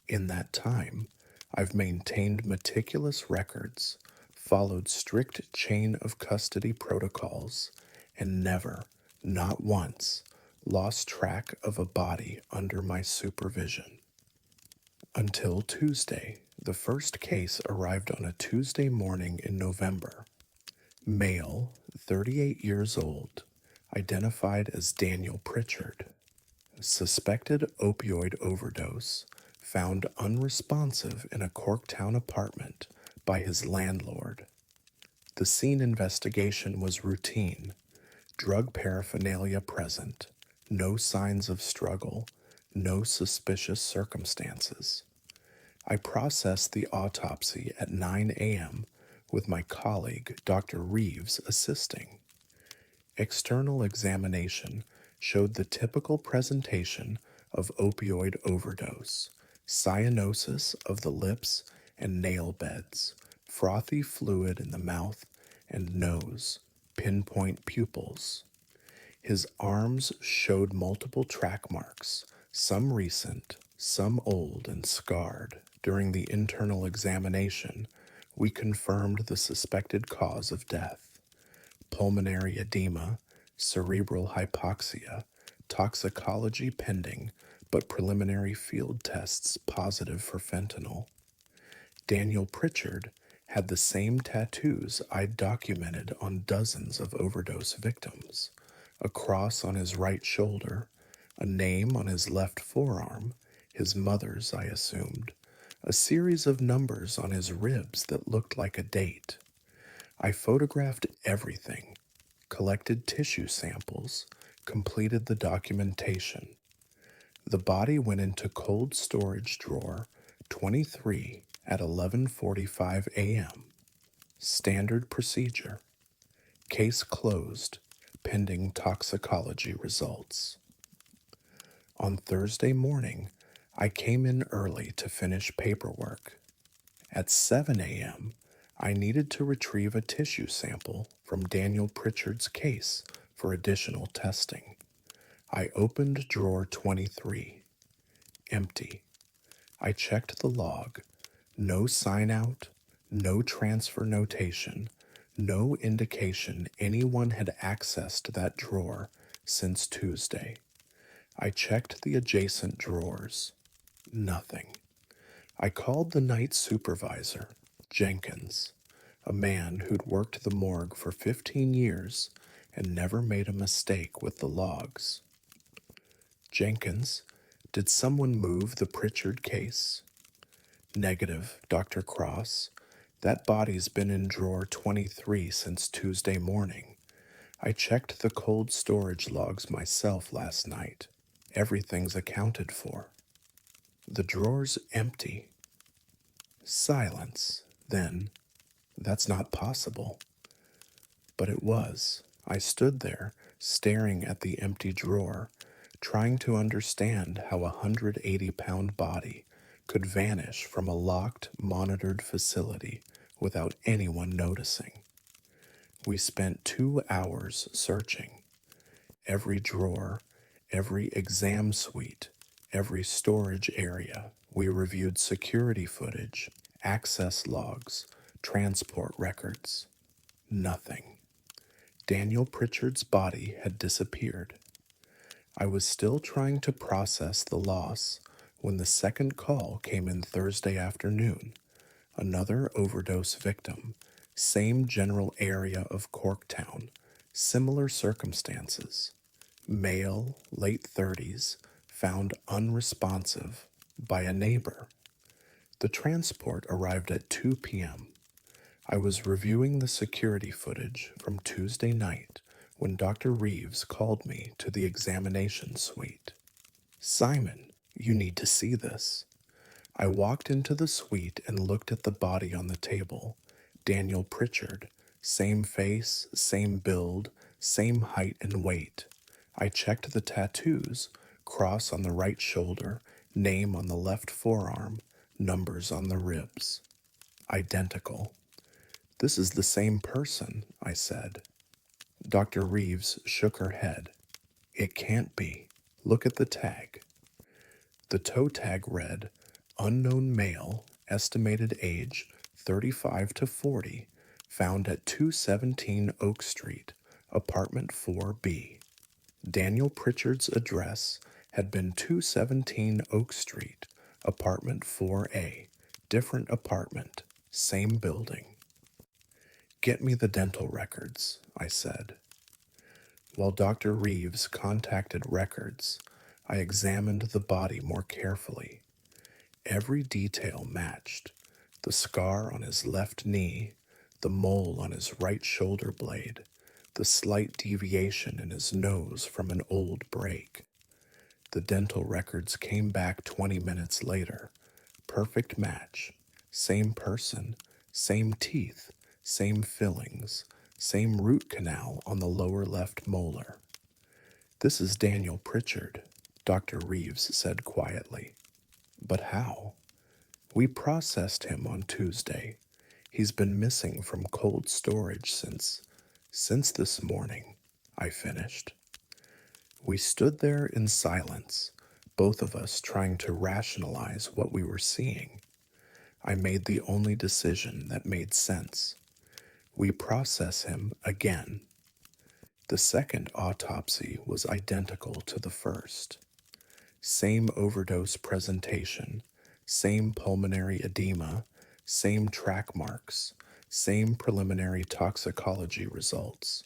In that time, I've maintained meticulous records, followed strict chain of custody protocols, and never, not once, lost track of a body under my supervision. Until Tuesday, the first case arrived on a Tuesday morning in November. Male, 38 years old, identified as Daniel Pritchard. Suspected opioid overdose, found unresponsive in a Corktown apartment by his landlord. The scene investigation was routine. Drug paraphernalia present. No signs of struggle. No suspicious circumstances. I processed the autopsy at 9 a.m. with my colleague, Dr. Reeves, assisting. External examination showed the typical presentation of opioid overdose, cyanosis of the lips and nail beds, frothy fluid in the mouth and nose, pinpoint pupils. His arms showed multiple track marks, some recent, some old and scarred. During the internal examination, we confirmed the suspected cause of death: pulmonary edema, cerebral hypoxia, toxicology pending, but preliminary field tests positive for fentanyl. Daniel Pritchard had the same tattoos I'd documented on dozens of overdose victims: a cross on his right shoulder, a name on his left forearm, his mother's, I assumed, a series of numbers on his ribs that looked like a date. I photographed everything, collected tissue samples, completed the documentation. The body went into cold storage drawer 23 at 11:45 a.m. Standard procedure. Case closed, pending toxicology results. On Thursday morning, I came in early to finish paperwork. At 7 a.m., I needed to retrieve a tissue sample from Daniel Pritchard's case for additional testing. I opened drawer 23. Empty. I checked the log. No sign out, no transfer notation, no indication anyone had accessed that drawer since Tuesday. I checked the adjacent drawers. Nothing. I called the night supervisor, Jenkins, a man who'd worked the morgue for 15 years and never made a mistake with the logs. Jenkins, did someone move the Pritchard case? Negative, Dr. Cross. That body's been in drawer 23 since Tuesday morning. I checked the cold storage logs myself last night. Everything's accounted for. The drawer's empty. Silence. Then, that's not possible. But it was. I stood there, staring at the empty drawer, trying to understand how a 180-pound body could vanish from a locked, monitored facility without anyone noticing. We spent 2 hours searching. Every drawer, every exam suite, every storage area. We reviewed security footage, access logs, transport records. Nothing. Daniel Pritchard's body had disappeared. I was still trying to process the loss when the second call came in Thursday afternoon. Another overdose victim, same general area of Corktown, similar circumstances. Male, late 30s, found unresponsive by a neighbor. The transport arrived at 2 p.m. I was reviewing the security footage from Tuesday night when Dr. Reeves called me to the examination suite. Simon, you need to see this. I walked into the suite and looked at the body on the table. Daniel Pritchard, same face, same build, same height and weight. I checked the tattoos, cross on the right shoulder, name on the left forearm, numbers on the ribs. Identical. This is the same person, I said. Dr. Reeves shook her head. It can't be. Look at the tag. The toe tag read, unknown male, estimated age 35 to 40, found at 217 Oak Street, apartment 4B. Daniel Pritchard's address had been 217 Oak Street, apartment 4A, different apartment, same building. Get me the dental records, I said. While Dr. Reeves contacted records, I examined the body more carefully. Every detail matched: the scar on his left knee, the mole on his right shoulder blade, the slight deviation in his nose from an old break. The dental records came back 20 minutes later. Perfect match. Same person, same teeth, same fillings, same root canal on the lower left molar. This is Daniel Pritchard, Dr. Reeves said quietly. But how? We processed him on Tuesday. He's been missing from cold storage since this morning, I finished. We stood there in silence, both of us trying to rationalize what we were seeing. I made the only decision that made sense. We process him again. The second autopsy was identical to the first. Same overdose presentation, same pulmonary edema, same track marks, same preliminary toxicology results.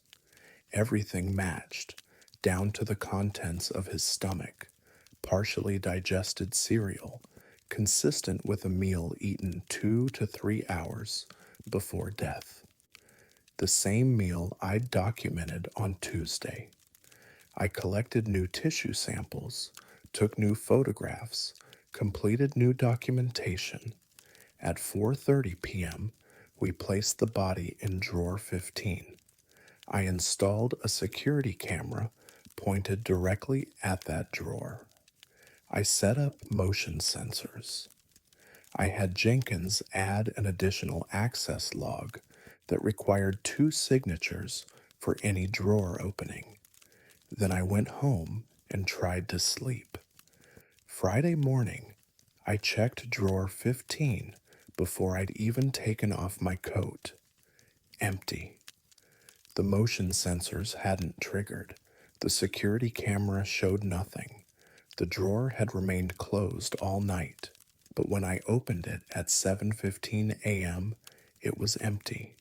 Everything matched, down to the contents of his stomach, partially digested cereal, consistent with a meal eaten 2 to 3 hours before death. The same meal I'd documented on Tuesday. I collected new tissue samples, took new photographs, completed new documentation. At 4:30 p.m., we placed the body in drawer 15. I installed a security camera pointed directly at that drawer. I set up motion sensors. I had Jenkins add an additional access log that required 2 signatures for any drawer opening. Then I went home and tried to sleep. Friday morning, I checked drawer 15 before I'd even taken off my coat. Empty. The motion sensors hadn't triggered. The security camera showed nothing. The drawer had remained closed all night, but when I opened it at 7:15 a.m., it was empty.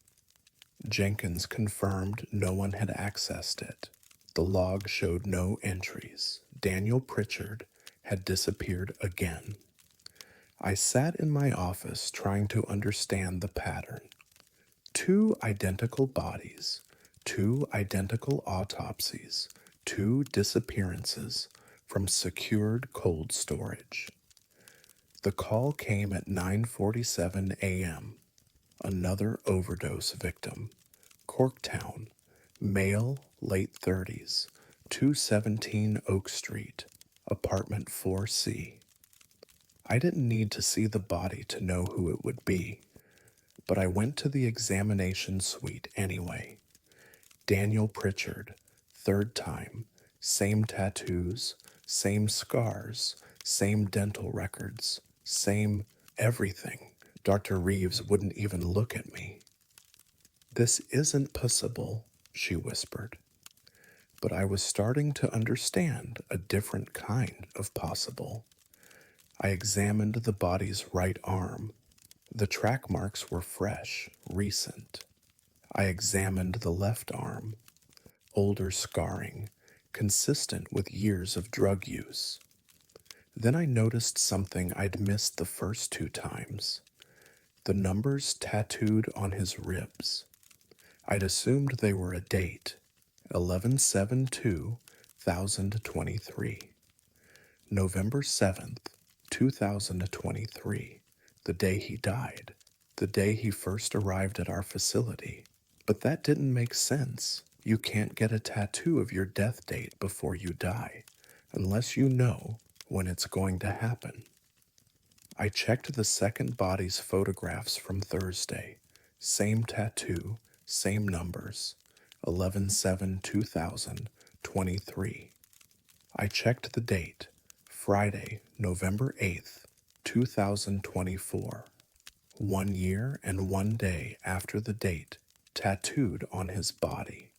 Jenkins confirmed no one had accessed it. The log showed no entries. Daniel Pritchard had disappeared again. I sat in my office trying to understand the pattern. 2 identical bodies, 2 identical autopsies, 2 disappearances from secured cold storage. The call came at 9:47 a.m. Another overdose victim. Corktown, male, late 30s, 217 Oak Street, apartment 4C. I didn't need to see the body to know who it would be, but I went to the examination suite anyway. Daniel Pritchard, third time, same tattoos, same scars, same dental records, same everything. Dr. Reeves wouldn't even look at me. This isn't possible, she whispered. But I was starting to understand a different kind of possible. I examined the body's right arm. The track marks were fresh, recent. I examined the left arm. Older scarring, consistent with years of drug use. Then I noticed something I'd missed the first 2 times. The numbers tattooed on his ribs. I'd assumed they were a date, 11/7/2023. November 7th, 2023, the day he died, the day he first arrived at our facility. But that didn't make sense. You can't get a tattoo of your death date before you die, unless you know when it's going to happen. I checked the second body's photographs from Thursday. Same tattoo, same numbers, 11/7/2023. I checked the date, Friday, November 8th, 2024. 1 year and 1 day after the date tattooed on his body.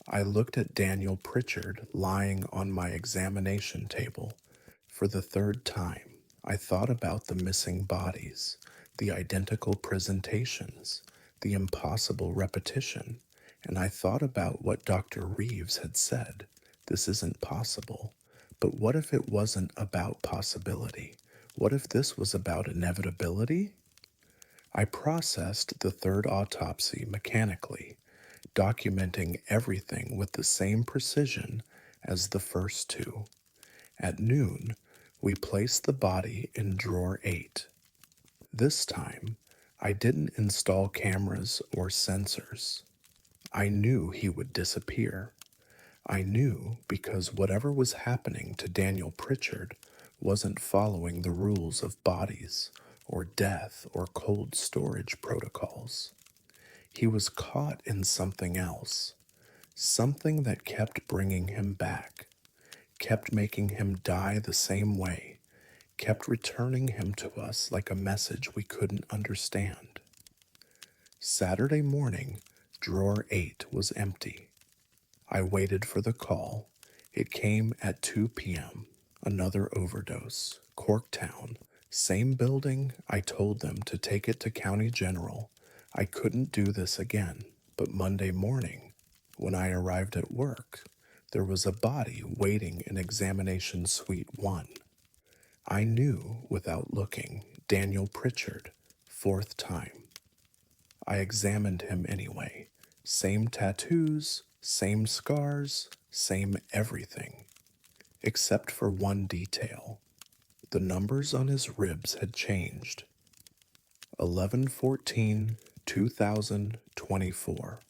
I looked at Daniel Pritchard lying on my examination table. For the third time, I thought about the missing bodies, the identical presentations, the impossible repetition, and I thought about what Dr. Reeves had said. This isn't possible. But what if it wasn't about possibility? What if this was about inevitability? I processed the third autopsy mechanically, documenting everything with the same precision as the first two. At noon, we placed the body in drawer 8. This time, I didn't install cameras or sensors. I knew he would disappear. I knew because whatever was happening to Daniel Pritchard wasn't following the rules of bodies or death or cold storage protocols. He was caught in something else, something that kept bringing him back, kept making him die the same way, kept returning him to us like a message we couldn't understand. Saturday morning, drawer 8 was empty. I waited for the call. It came at 2 p.m. Another overdose. Corktown. Same building. I told them to take it to County General. I couldn't do this again. But Monday morning, when I arrived at work, there was a body waiting in examination suite 1. I knew, without looking, Daniel Pritchard, 4th time. I examined him anyway. Same tattoos, same scars, same everything. Except for one detail. The numbers on his ribs had changed. 11/14/2024.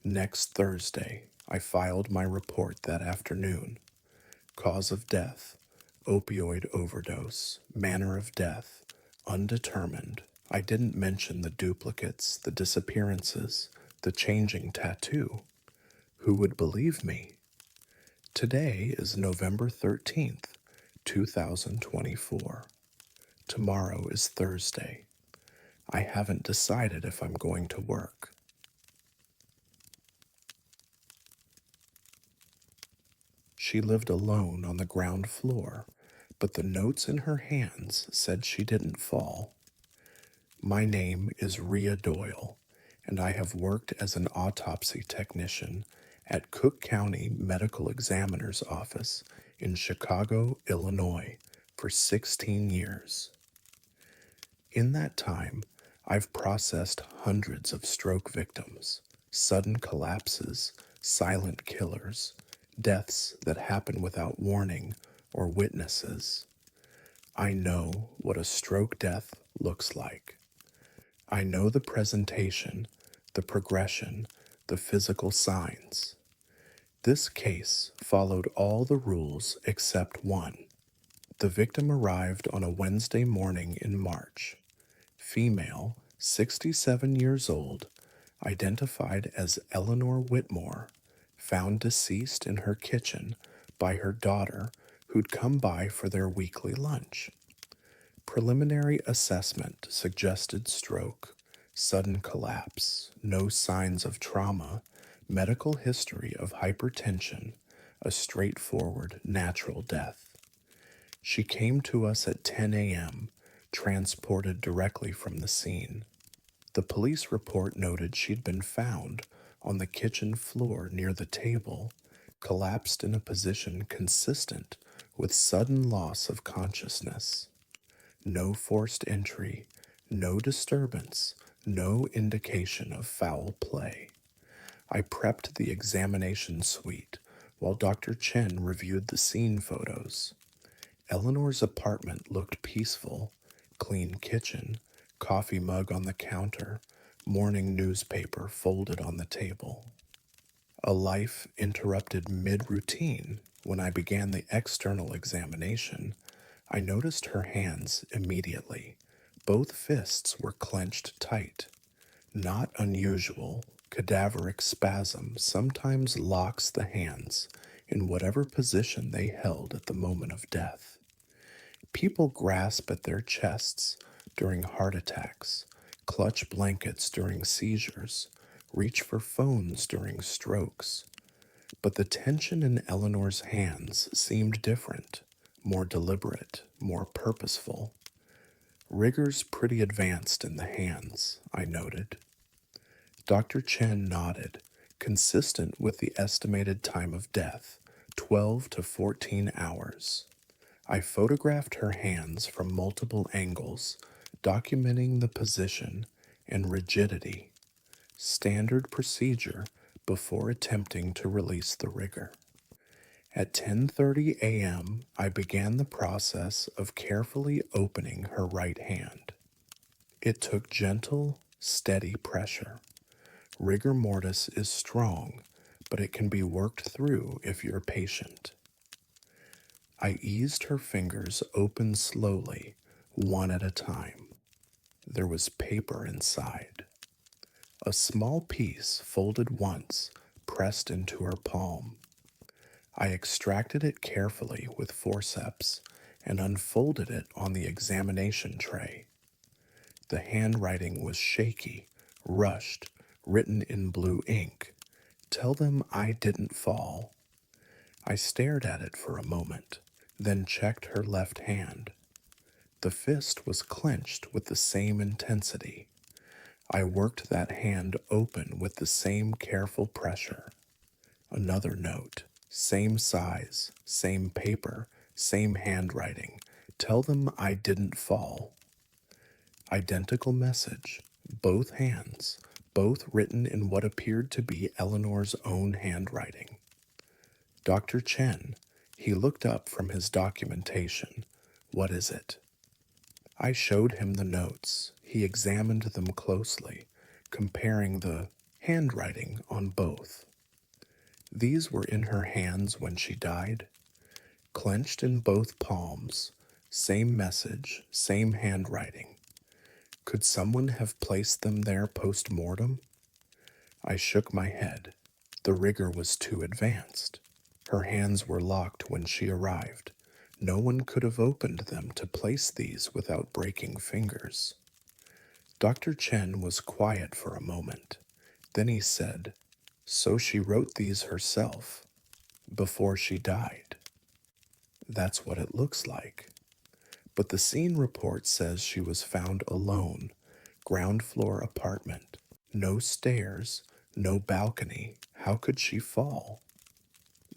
Next Thursday, I filed my report that afternoon. Cause of death, opioid overdose, manner of death, undetermined. I didn't mention the duplicates, the disappearances, the changing tattoo. Who would believe me? Today is November 13th, 2024. Tomorrow is Thursday. I haven't decided if I'm going to work. She lived alone on the ground floor, but the notes in her hands said she didn't fall. My name is Rhea Doyle, and I have worked as an autopsy technician at Cook County Medical Examiner's Office in Chicago, Illinois, for 16 years. In that time, I've processed hundreds of stroke victims, sudden collapses, silent killers, deaths that happen without warning or witnesses. I know what a stroke death looks like. I know the presentation, the progression, the physical signs. This case followed all the rules except one. The victim arrived on a Wednesday morning in March. Female, 67 years old, identified as Eleanor Whitmore, found deceased in her kitchen by her daughter who'd come by for their weekly lunch. Preliminary assessment suggested stroke, sudden collapse, no signs of trauma, medical history of hypertension, a straightforward natural death. She came to us at 10 a.m., transported directly from the scene. The police report noted she'd been found on the kitchen floor near the table, collapsed in a position consistent with sudden loss of consciousness. No forced entry, no disturbance, no indication of foul play. I prepped the examination suite while Dr. Chen reviewed the scene photos. Eleanor's apartment looked peaceful, clean kitchen, coffee mug on the counter, morning newspaper folded on the table. A life interrupted mid-routine when I began the external examination. I noticed her hands immediately. Both fists were clenched tight. Not unusual, cadaveric spasm sometimes locks the hands in whatever position they held at the moment of death. People grasp at their chests during heart attacks, clutch blankets during seizures, reach for phones during strokes. But the tension in Eleanor's hands seemed different, more deliberate, more purposeful. Rigors pretty advanced in the hands, I noted. Dr. Chen nodded, consistent with the estimated time of death, 12 to 14 hours. I photographed her hands from multiple angles, documenting the position and rigidity. Standard procedure before attempting to release the rigor. At 10:30 a.m., I began the process of carefully opening her right hand. It took gentle, steady pressure. Rigor mortis is strong, but it can be worked through if you're patient. I eased her fingers open slowly, one at a time. There was paper inside. A small piece folded once, pressed into her palm. I extracted it carefully with forceps and unfolded it on the examination tray. The handwriting was shaky, rushed, written in blue ink. Tell them I didn't fall. I stared at it for a moment, then checked her left hand. The fist was clenched with the same intensity. I worked that hand open with the same careful pressure. Another note, same size, same paper, same handwriting. Tell them I didn't fall. Identical message, both hands, both written in what appeared to be Eleanor's own handwriting. Dr. Chen, he looked up from his documentation. What is it? I showed him the notes. He examined them closely, comparing the handwriting on both. These were in her hands when she died, clenched in both palms, same message, same handwriting. Could someone have placed them there post-mortem? I shook my head. The rigor was too advanced. Her hands were locked when she arrived. No one could have opened them to place these without breaking fingers. Dr. Chen was quiet for a moment. Then he said, "So she wrote these herself, before she died." That's what it looks like. But the scene report says she was found alone, ground floor apartment, no stairs, no balcony. How could she fall?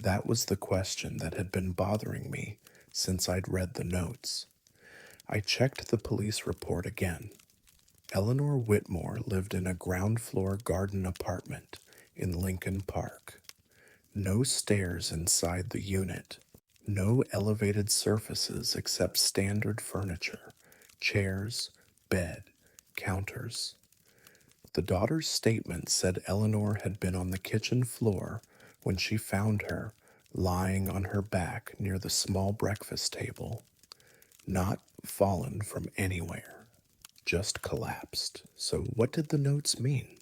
That was the question that had been bothering me since I'd read the notes. I checked the police report again. Eleanor Whitmore lived in a ground floor garden apartment in Lincoln Park. No stairs inside the unit. No elevated surfaces except standard furniture, chairs, bed, counters. The daughter's statement said Eleanor had been on the kitchen floor when she found her lying on her back near the small breakfast table, not fallen from anywhere, just collapsed. So what did the notes mean?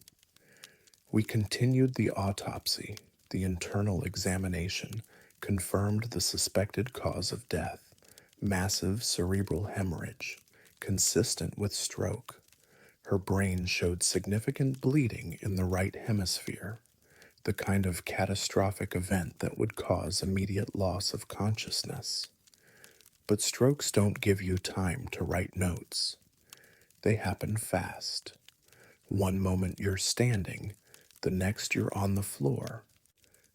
We continued the autopsy. The internal examination confirmed the suspected cause of death, massive cerebral hemorrhage, consistent with stroke. Her brain showed significant bleeding in the right hemisphere, the kind of catastrophic event that would cause immediate loss of consciousness. But strokes don't give you time to write notes. They happen fast. One moment you're standing, the next you're on the floor.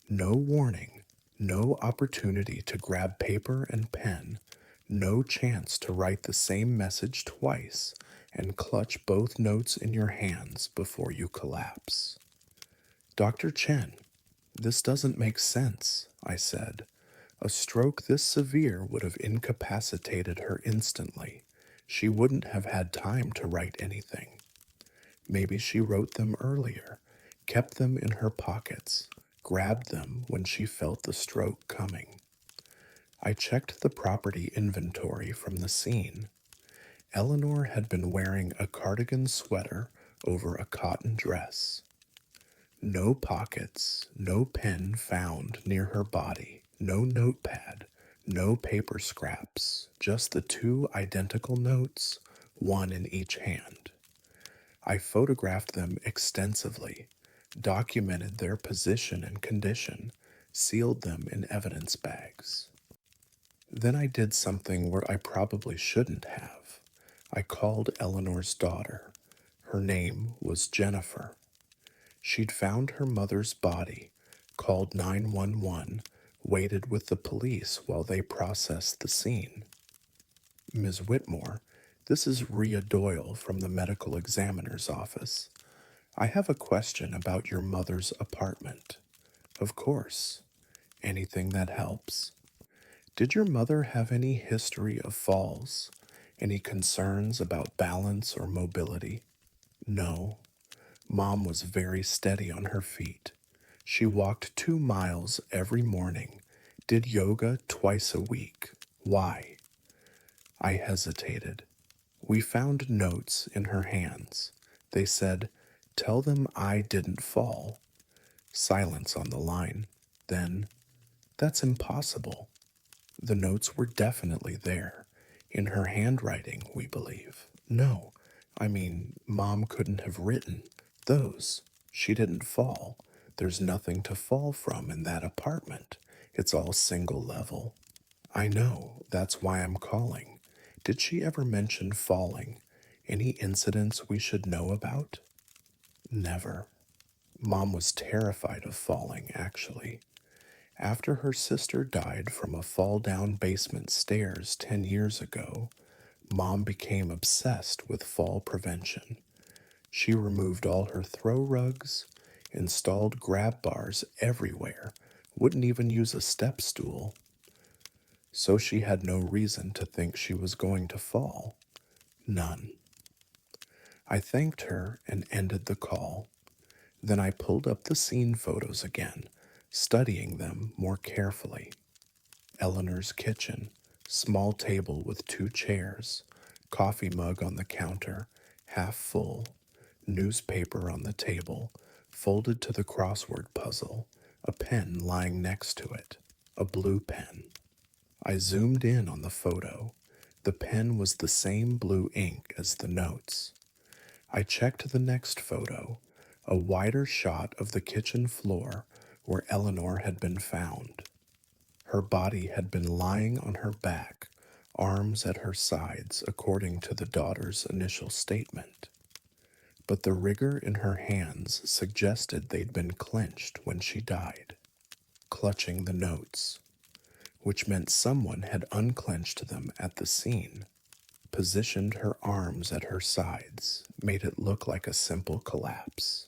No warning, no opportunity to grab paper and pen, no chance to write the same message twice and clutch both notes in your hands before you collapse. Dr. Chen, this doesn't make sense, I said. A stroke this severe would have incapacitated her instantly. She wouldn't have had time to write anything. Maybe she wrote them earlier, kept them in her pockets, grabbed them when she felt the stroke coming. I checked the property inventory from the scene. Eleanor had been wearing a cardigan sweater over a cotton dress. No pockets, no pen found near her body, no notepad, no paper scraps, just the two identical notes, one in each hand. I photographed them extensively, documented their position and condition, sealed them in evidence bags. Then I did something where I probably shouldn't have. I called Eleanor's daughter. Her name was Jennifer. She'd found her mother's body, called 911, waited with the police while they processed the scene. "Ms. Whitmore, this is Rhea Doyle from the medical examiner's office. I have a question about your mother's apartment. Of course, anything that helps. Did your mother have any history of falls? Any concerns about balance or mobility? No. Mom was very steady on her feet. She walked 2 miles every morning, did yoga twice a week. Why? I hesitated. We found notes in her hands. They said, "Tell them I didn't fall." Silence on the line. Then, "That's impossible." The notes were definitely there. In her handwriting, we believe. No, I mean, Mom couldn't have written those. She didn't fall. There's nothing to fall from in that apartment. It's all single level. I know, that's why I'm calling. Did she ever mention falling? Any incidents we should know about? Never. Mom was terrified of falling, actually. After her sister died from a fall down basement stairs 10 years ago, Mom became obsessed with fall prevention. She removed all her throw rugs, installed grab bars everywhere, wouldn't even use a step stool. So she had no reason to think she was going to fall. None. I thanked her and ended the call. Then I pulled up the scene photos again, studying them more carefully. Eleanor's kitchen, small table with 2 chairs, coffee mug on the counter, half full, newspaper on the table, folded to the crossword puzzle, a pen lying next to it, a blue pen. I zoomed in on the photo. The pen was the same blue ink as the notes. I checked the next photo, a wider shot of the kitchen floor where Eleanor had been found. Her body had been lying on her back, arms at her sides, according to the daughter's initial statement. But the rigor in her hands suggested they'd been clenched when she died, clutching the notes, which meant someone had unclenched them at the scene, positioned her arms at her sides, made it look like a simple collapse.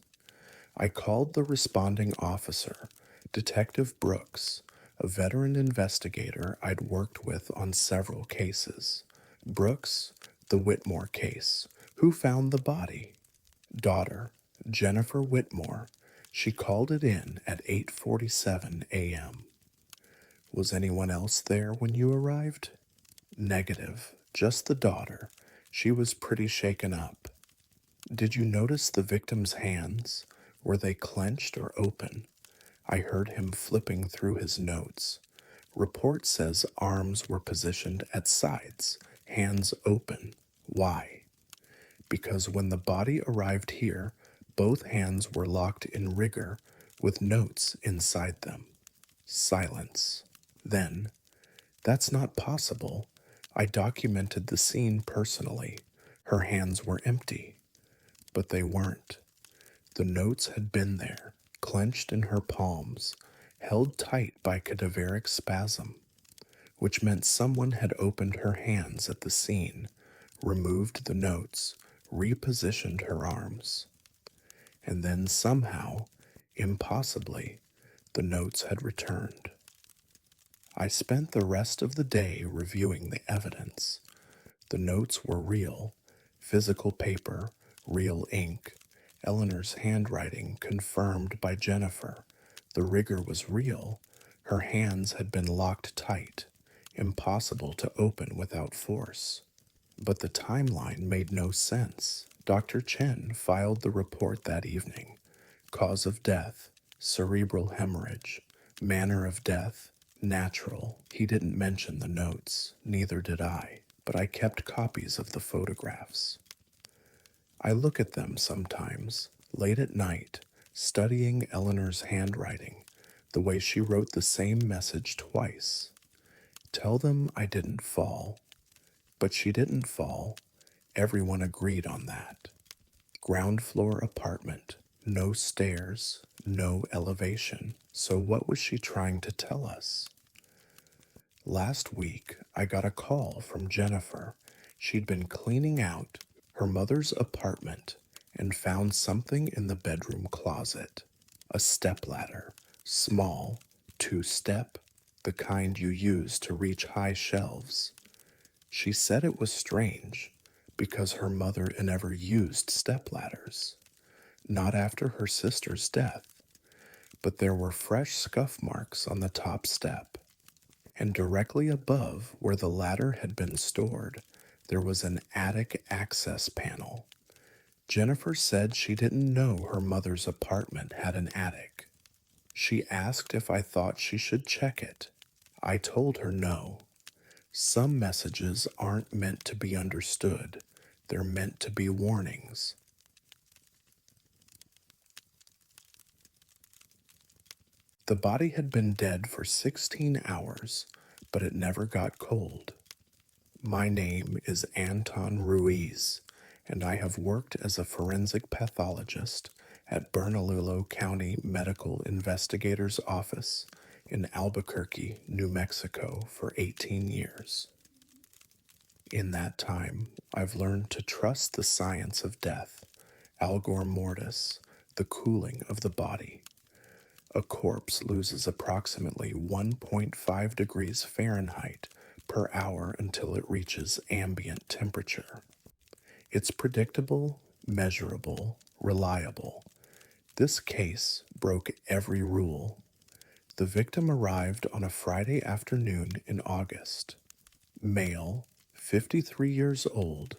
I called the responding officer, Detective Brooks, a veteran investigator I'd worked with on several cases. Brooks, the Whitmore case. Who found the body? Daughter, Jennifer Whitmore. She called it in at 8:47 a.m. Was anyone else there when you arrived? Negative, just the daughter. She was pretty shaken up. Did you notice the victim's hands? Were they clenched or open? I heard him flipping through his notes. Report says arms were positioned at sides, hands open. Why? Because when the body arrived here, both hands were locked in rigor with notes inside them. Silence. Then, "That's not possible. I documented the scene personally. Her hands were empty." But they weren't. The notes had been there, clenched in her palms, held tight by cadaveric spasm, which meant someone had opened her hands at the scene, removed the notes, repositioned her arms. And then somehow, impossibly, the notes had returned. I spent the rest of the day reviewing the evidence. The notes were real, physical paper, real ink, Eleanor's handwriting confirmed by Jennifer. The rigor was real. Her hands had been locked tight, impossible to open without force. But the timeline made no sense. Dr. Chen filed the report that evening. Cause of death, cerebral hemorrhage. Manner of death, natural. He didn't mention the notes, neither did I, but I kept copies of the photographs. I look at them sometimes, late at night, studying Eleanor's handwriting, the way she wrote the same message twice. "Tell them I didn't fall." But she didn't fall. Everyone agreed on that. Ground floor apartment, no stairs, no elevation. So what was she trying to tell us? Last week, I got a call from Jennifer. She'd been cleaning out her mother's apartment and found something in the bedroom closet. A stepladder, small, two-step, the kind you use to reach high shelves. She said it was strange because her mother never used stepladders, not after her sister's death, but there were fresh scuff marks on the top step, and directly above where the ladder had been stored, there was an attic access panel. Jennifer said she didn't know her mother's apartment had an attic. She asked if I thought she should check it. I told her no. Some messages aren't meant to be understood, they're meant to be warnings. The body had been dead for 16 hours, but it never got cold. My name is Anton Ruiz, and I have worked as a forensic pathologist at Bernalillo County Medical Investigator's Office in Albuquerque, New Mexico for 18 years. In that time, I've learned to trust the science of death, algor mortis, the cooling of the body. A corpse loses approximately 1.5 degrees Fahrenheit per hour until it reaches ambient temperature. It's predictable, measurable, reliable. This case broke every rule. The victim arrived on a Friday afternoon in August. Male, 53 years old,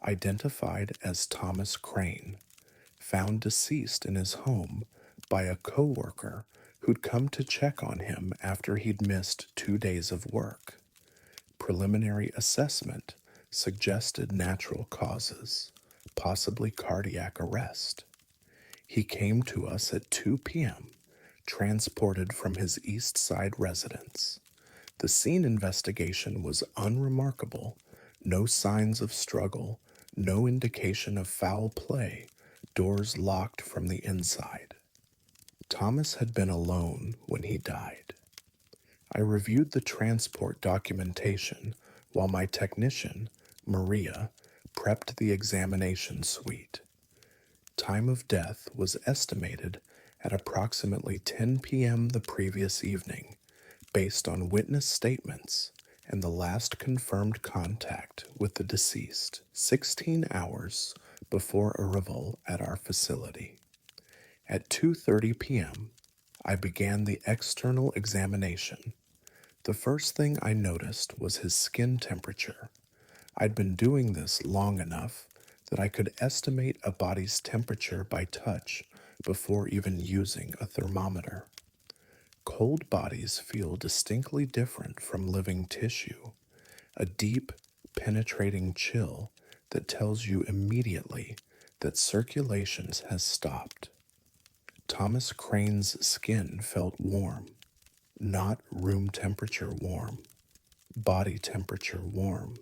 identified as Thomas Crane, found deceased in his home by a coworker who'd come to check on him after he'd missed 2 days of work. Preliminary assessment suggested natural causes, possibly cardiac arrest. He came to us at 2 p.m., transported from his East Side residence. The scene investigation was unremarkable. No signs of struggle, no indication of foul play, doors locked from the inside. Thomas had been alone when he died. I reviewed the transport documentation while my technician, Maria, prepped the examination suite. Time of death was estimated at approximately 10 p.m. the previous evening, based on witness statements and the last confirmed contact with the deceased 16 hours before arrival at our facility. At 2:30 p.m., I began the external examination. The first thing I noticed was his skin temperature. I'd been doing this long enough that I could estimate a body's temperature by touch before even using a thermometer. Cold bodies feel distinctly different from living tissue, a deep, penetrating chill that tells you immediately that circulation has stopped. Thomas Crane's skin felt warm, not room temperature warm, body temperature warm,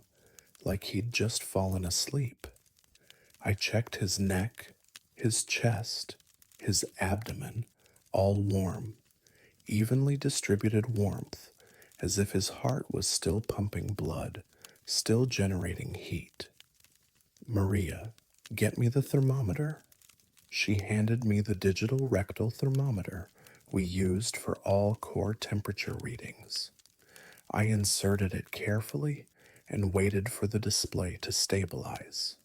like he'd just fallen asleep. I checked his neck, his chest, his abdomen, all warm, evenly distributed warmth, as if his heart was still pumping blood, still generating heat. Maria, get me the thermometer. She handed me the digital rectal thermometer we used for all core temperature readings. I inserted it carefully and waited for the display to stabilize.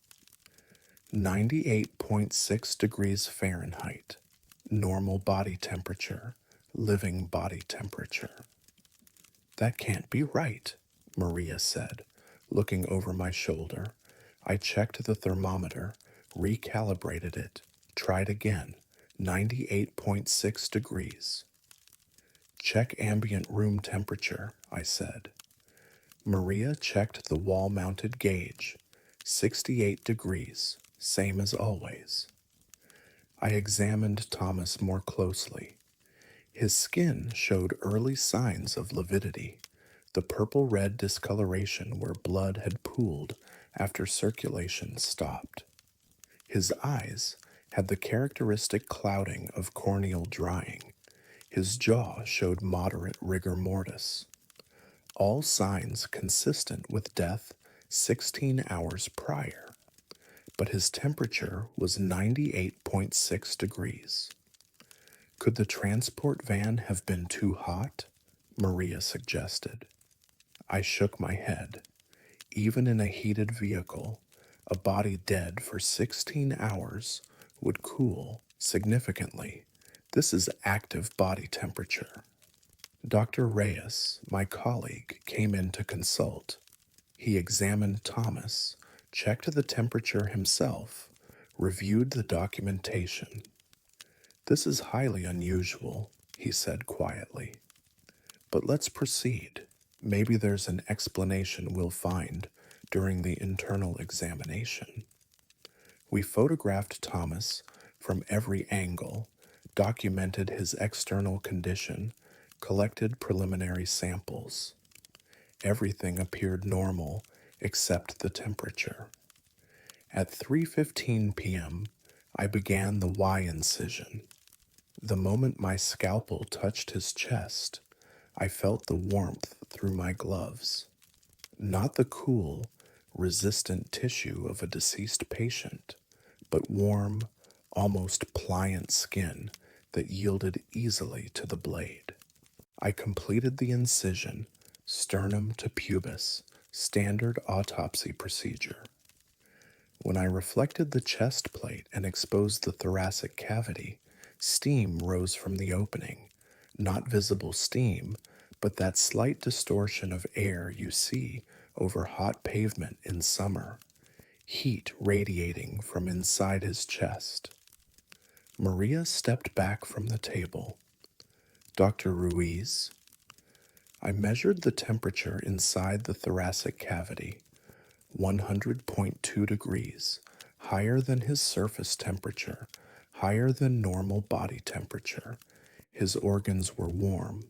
98.6 degrees Fahrenheit, normal body temperature, living body temperature. That can't be right, Maria said, looking over my shoulder. I checked the thermometer, recalibrated it, tried again, 98.6 degrees. Check ambient room temperature, I said. Maria checked the wall-mounted gauge, 68 degrees, same as always. I examined Thomas more closely. His skin showed early signs of lividity, the purple-red discoloration where blood had pooled after circulation stopped. His eyes had the characteristic clouding of corneal drying. His jaw showed moderate rigor mortis. All signs consistent with death 16 hours prior. but his temperature was 98.6 degrees. Could the transport van have been too hot? Maria suggested. I shook my head. Even in a heated vehicle, a body dead for 16 hours would cool significantly. This is active body temperature. Dr. Reyes, my colleague, came in to consult. He examined Thomas, checked the temperature himself, reviewed the documentation. This is highly unusual, he said quietly. But let's proceed. Maybe there's an explanation we'll find during the internal examination. We photographed Thomas from every angle, documented his external condition, collected preliminary samples. Everything appeared normal except the temperature. At 3:15 p.m., I began the Y incision. The moment my scalpel touched his chest, I felt the warmth through my gloves. Not the cool, resistant tissue of a deceased patient, but warm, almost pliant skin that yielded easily to the blade. I completed the incision, sternum to pubis, standard autopsy procedure. When I reflected the chest plate and exposed the thoracic cavity, steam rose from the opening. Not visible steam, but that slight distortion of air you see over hot pavement in summer. Heat radiating from inside his chest. Maria stepped back from the table. Dr. Ruiz, I measured the temperature inside the thoracic cavity. 100.2 degrees, higher than his surface temperature, higher than normal body temperature. His organs were warm,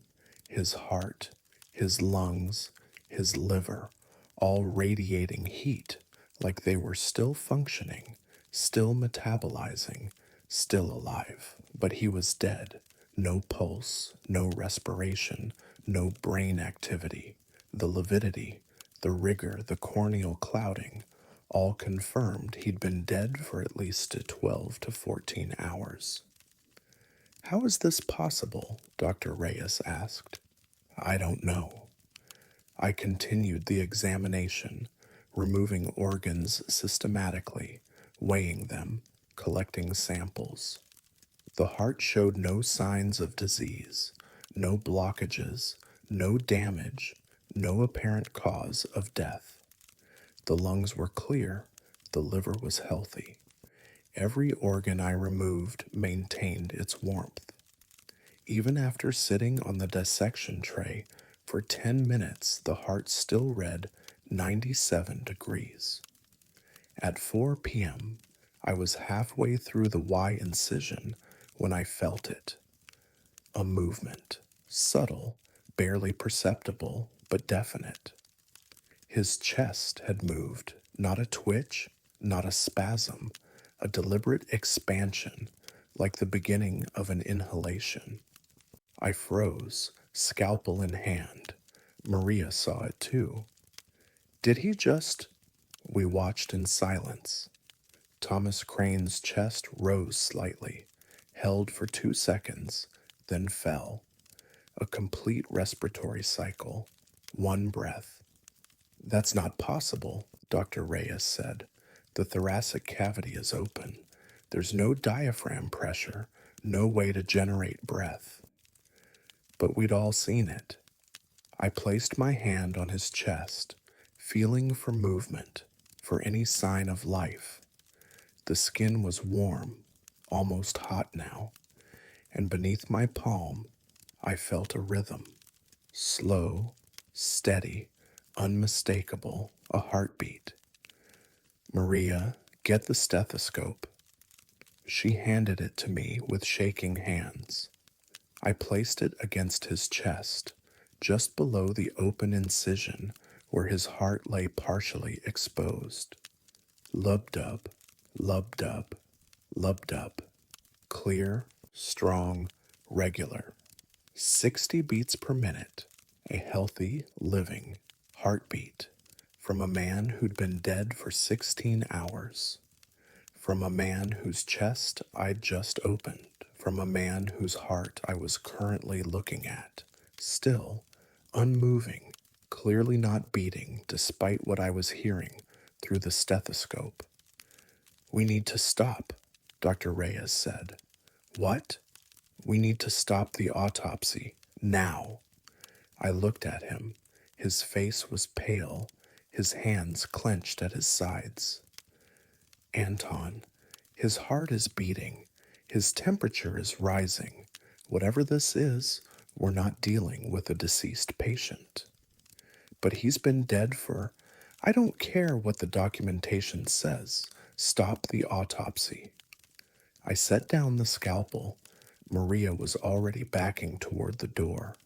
his heart, his lungs, his liver, all radiating heat like they were still functioning, still metabolizing, still alive. But he was dead. No pulse, no respiration, no brain activity. The lividity, the rigor, the corneal clouding, all confirmed he'd been dead for at least 12 to 14 hours. How is this possible? Dr. Reyes asked. I don't know. I continued the examination, removing organs systematically, weighing them, collecting samples. The heart showed no signs of disease, no blockages, no damage, no apparent cause of death. The lungs were clear, the liver was healthy. Every organ I removed maintained its warmth. Even after sitting on the dissection tray for 10 minutes, the heart still read 97 degrees. At 4 p.m., I was halfway through the Y incision when I felt it. A movement, subtle, barely perceptible, but definite. His chest had moved, not a twitch, not a spasm, a deliberate expansion, like the beginning of an inhalation. I froze, scalpel in hand. Maria saw it too. Did he just... We watched in silence. Thomas Crane's chest rose slightly, held for 2 seconds, then fell. A complete respiratory cycle. One breath. That's not possible, Dr. Reyes said. The thoracic cavity is open. There's no diaphragm pressure, no way to generate breath. But we'd all seen it. I placed my hand on his chest, feeling for movement, for any sign of life. The skin was warm, almost hot now, and beneath my palm, I felt a rhythm. Slow, steady, unmistakable, a heartbeat. Maria, get the stethoscope. She handed it to me with shaking hands. I placed it against his chest, just below the open incision where his heart lay partially exposed. Lub-dub, lub-dub, lub-dub. Clear, strong, regular. 60 beats per minute. A healthy, living heartbeat from a man who'd been dead for 16 hours. from a man whose chest I'd just opened, from a man whose heart I was currently looking at, still, unmoving, clearly not beating despite what I was hearing through the stethoscope. "We need to stop," Dr. Reyes said. "What?" "We need to stop the autopsy. Now." I looked at him. His face was pale, his hands clenched at his sides. "Anton, his heart is beating. His temperature is rising. Whatever this is, we're not dealing with a deceased patient." "But he's been dead for—" "I don't care what the documentation says. Stop the autopsy." I set down the scalpel. Maria was already backing toward the door.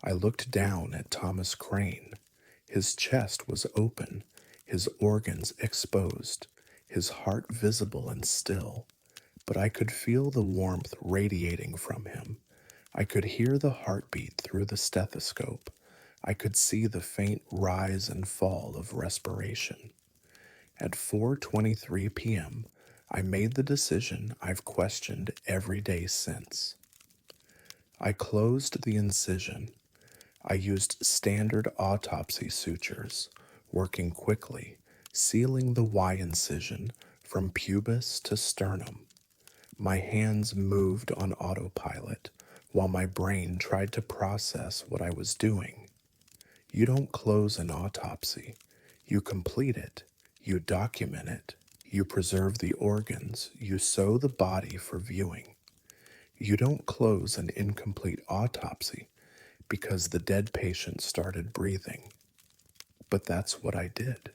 I looked down at Thomas Crane. His chest was open, his organs exposed, his heart visible and still, but I could feel the warmth radiating from him. I could hear the heartbeat through the stethoscope. I could see the faint rise and fall of respiration. At 4:23 p.m., I made the decision I've questioned every day since. I closed the incision. I used standard autopsy sutures, working quickly, sealing the Y incision from pubis to sternum. My hands moved on autopilot while my brain tried to process what I was doing. You don't close an autopsy. You complete it. You document it. You preserve the organs. You sew the body for viewing. You don't close an incomplete autopsy because the dead patient started breathing. But that's what I did.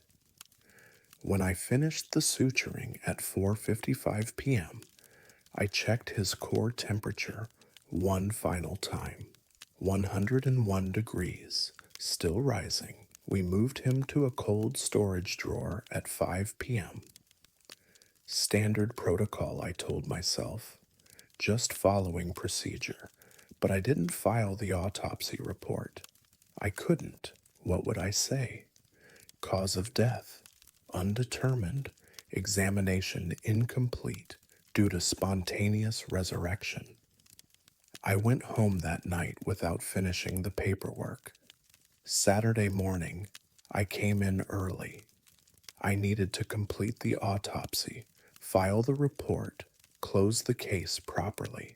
When I finished the suturing at 4:55 p.m., I checked his core temperature one final time. 101 degrees, still rising. We moved him to a cold storage drawer at 5 p.m. Standard protocol, I told myself. Just following procedure. But I didn't file the autopsy report. I couldn't. What would I say? Cause of death: undetermined. Examination incomplete due to spontaneous resurrection. I went home that night without finishing the paperwork. Saturday morning, I came in early. I needed to complete the autopsy, file the report, close the case properly.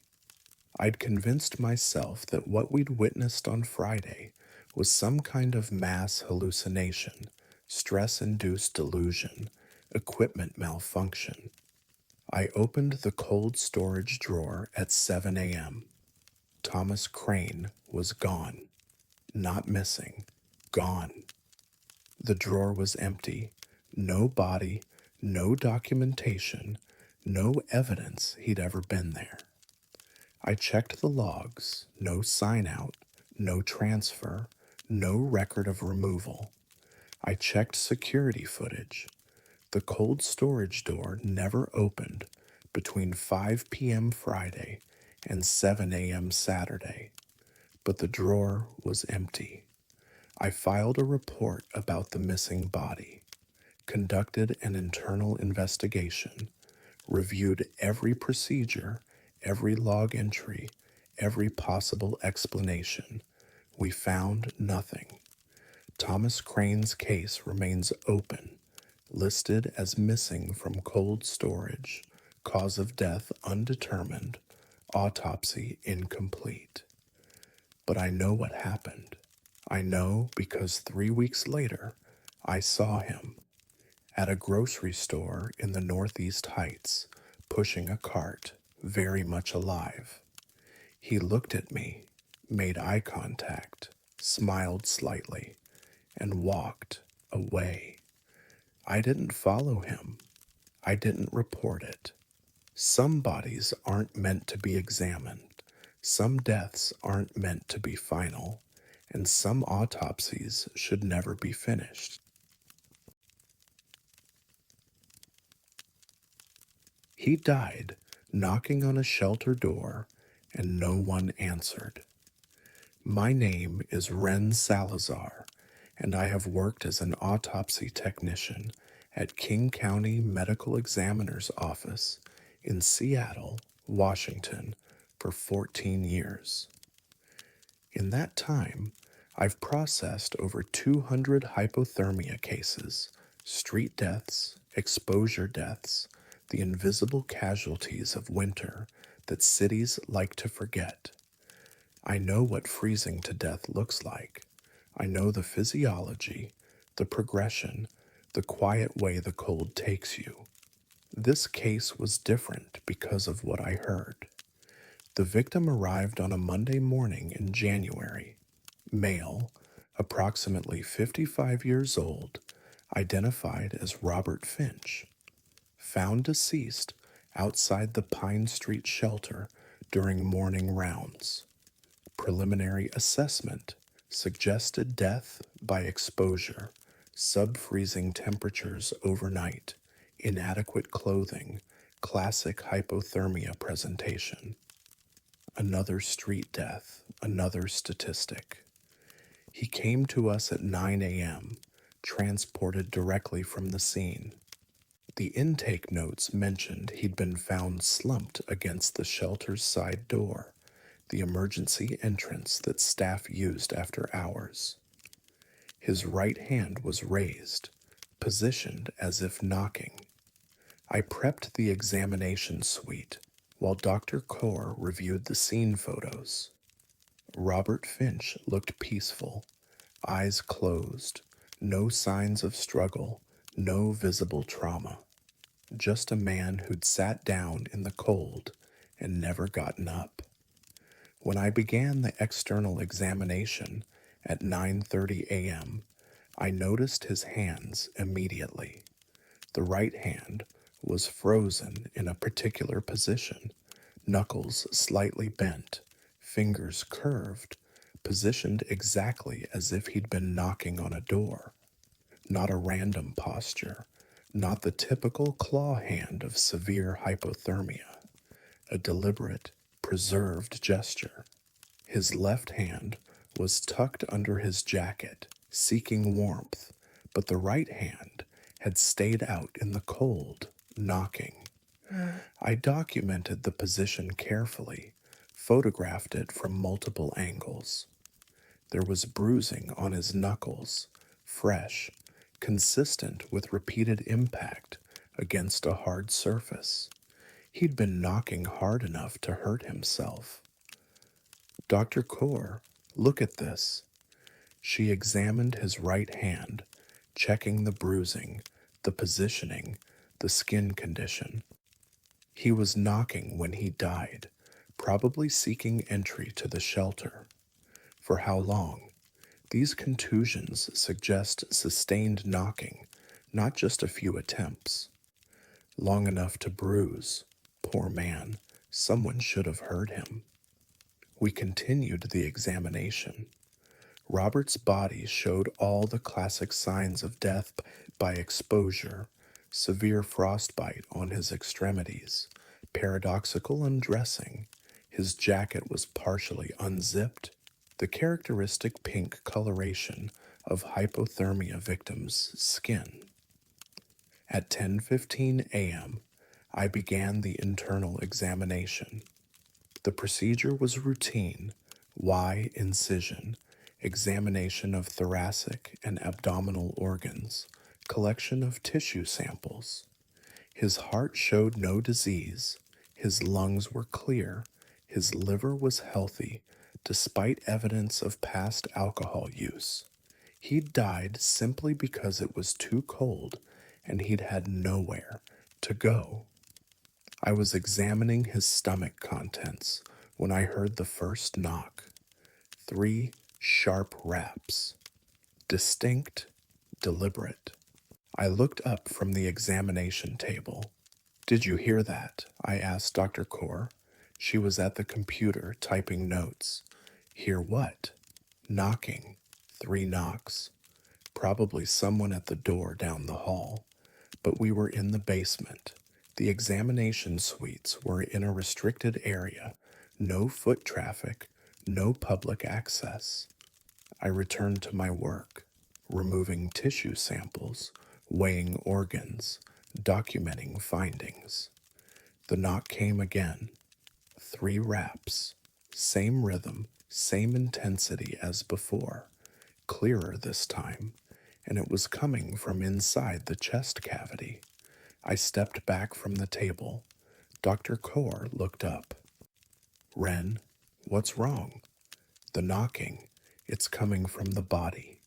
I'd convinced myself that what we'd witnessed on Friday was some kind of mass hallucination, stress-induced delusion, equipment malfunction. I opened the cold storage drawer at 7 a.m. Thomas Crane was gone. Not missing. Gone. The drawer was empty. No body, no documentation, no evidence he'd ever been there. I checked the logs. No sign out, no transfer, no record of removal. I checked security footage. The cold storage door never opened between 5 p.m. Friday and 7 a.m. Saturday, but the drawer was empty. I filed a report about the missing body, conducted an internal investigation, reviewed every procedure, every log entry, every possible explanation. We found nothing. Thomas Crane's case remains open, listed as missing from cold storage, cause of death undetermined, autopsy incomplete. But I know what happened. I know because 3 weeks later, I saw him at a grocery store in the Northeast Heights, pushing a cart, very much alive. He looked at me, made eye contact, smiled slightly, and walked away. I didn't follow him. I didn't report it. Some bodies aren't meant to be examined. Some deaths aren't meant to be final. And some autopsies should never be finished. He died knocking on a shelter door, and no one answered. My name is Ren Salazar, and I have worked as an autopsy technician at King County Medical Examiner's Office in Seattle, Washington, for 14 years. In that time, I've processed over 200 hypothermia cases, street deaths, exposure deaths, the invisible casualties of winter that cities like to forget. I know what freezing to death looks like. I know the physiology, the progression, the quiet way the cold takes you. This case was different because of what I heard. The victim arrived on a Monday morning in January. Male, approximately 55 years old, identified as Robert Finch, found deceased outside the Pine Street shelter during morning rounds. Preliminary assessment suggested death by exposure, sub-freezing temperatures overnight, inadequate clothing, classic hypothermia presentation. Another street death, another statistic. He came to us at 9 a.m., transported directly from the scene. The intake notes mentioned he'd been found slumped against the shelter's side door, the emergency entrance that staff used after hours. His right hand was raised, positioned as if knocking. I prepped the examination suite while Dr. Kaur reviewed the scene photos. Robert Finch looked peaceful, eyes closed, no signs of struggle, no visible trauma. Just a man who'd sat down in the cold and never gotten up. When I began the external examination at 9:30 a.m., I noticed his hands immediately. The right hand was frozen in a particular position, knuckles slightly bent, fingers curved, positioned exactly as if he'd been knocking on a door. Not a random posture, not the typical claw hand of severe hypothermia, a deliberate, preserved gesture. His left hand was tucked under his jacket, seeking warmth, but the right hand had stayed out in the cold, knocking. I documented the position carefully, photographed it from multiple angles. There was bruising on his knuckles, fresh, consistent with repeated impact against a hard surface. He'd been knocking hard enough to hurt himself. Dr. Kaur, look at this. She examined his right hand, checking the bruising, the positioning, the skin condition. He was knocking when he died, probably seeking entry to the shelter. For how long? These contusions suggest sustained knocking, not just a few attempts. Long enough to bruise. Poor man, someone should have heard him. We continued the examination. Robert's body showed all the classic signs of death by exposure: severe frostbite on his extremities, paradoxical undressing. His jacket was partially unzipped. The characteristic pink coloration of hypothermia victims' skin. At 10:15 a.m., I began the internal examination. The procedure was routine: Y incision, examination of thoracic and abdominal organs, collection of tissue samples. His heart showed no disease, his lungs were clear, his liver was healthy, despite evidence of past alcohol use. He'd died simply because it was too cold and he'd had nowhere to go. I was examining his stomach contents when I heard the first knock. 3 sharp raps. Distinct, deliberate. I looked up from the examination table. Did you hear that? I asked Dr. Kaur. She was at the computer typing notes. Hear what? Knocking. 3 knocks. Probably someone at the door down the hall. But we were in the basement. The examination suites were in a restricted area. No foot traffic, no public access. I returned to my work, removing tissue samples, weighing organs, documenting findings. The knock came again. 3 raps. Same rhythm, same intensity as before. Clearer this time, and it was coming from inside the chest cavity. I stepped back from the table. Dr. Kaur looked up. Ren, what's wrong? The knocking. It's coming from the body.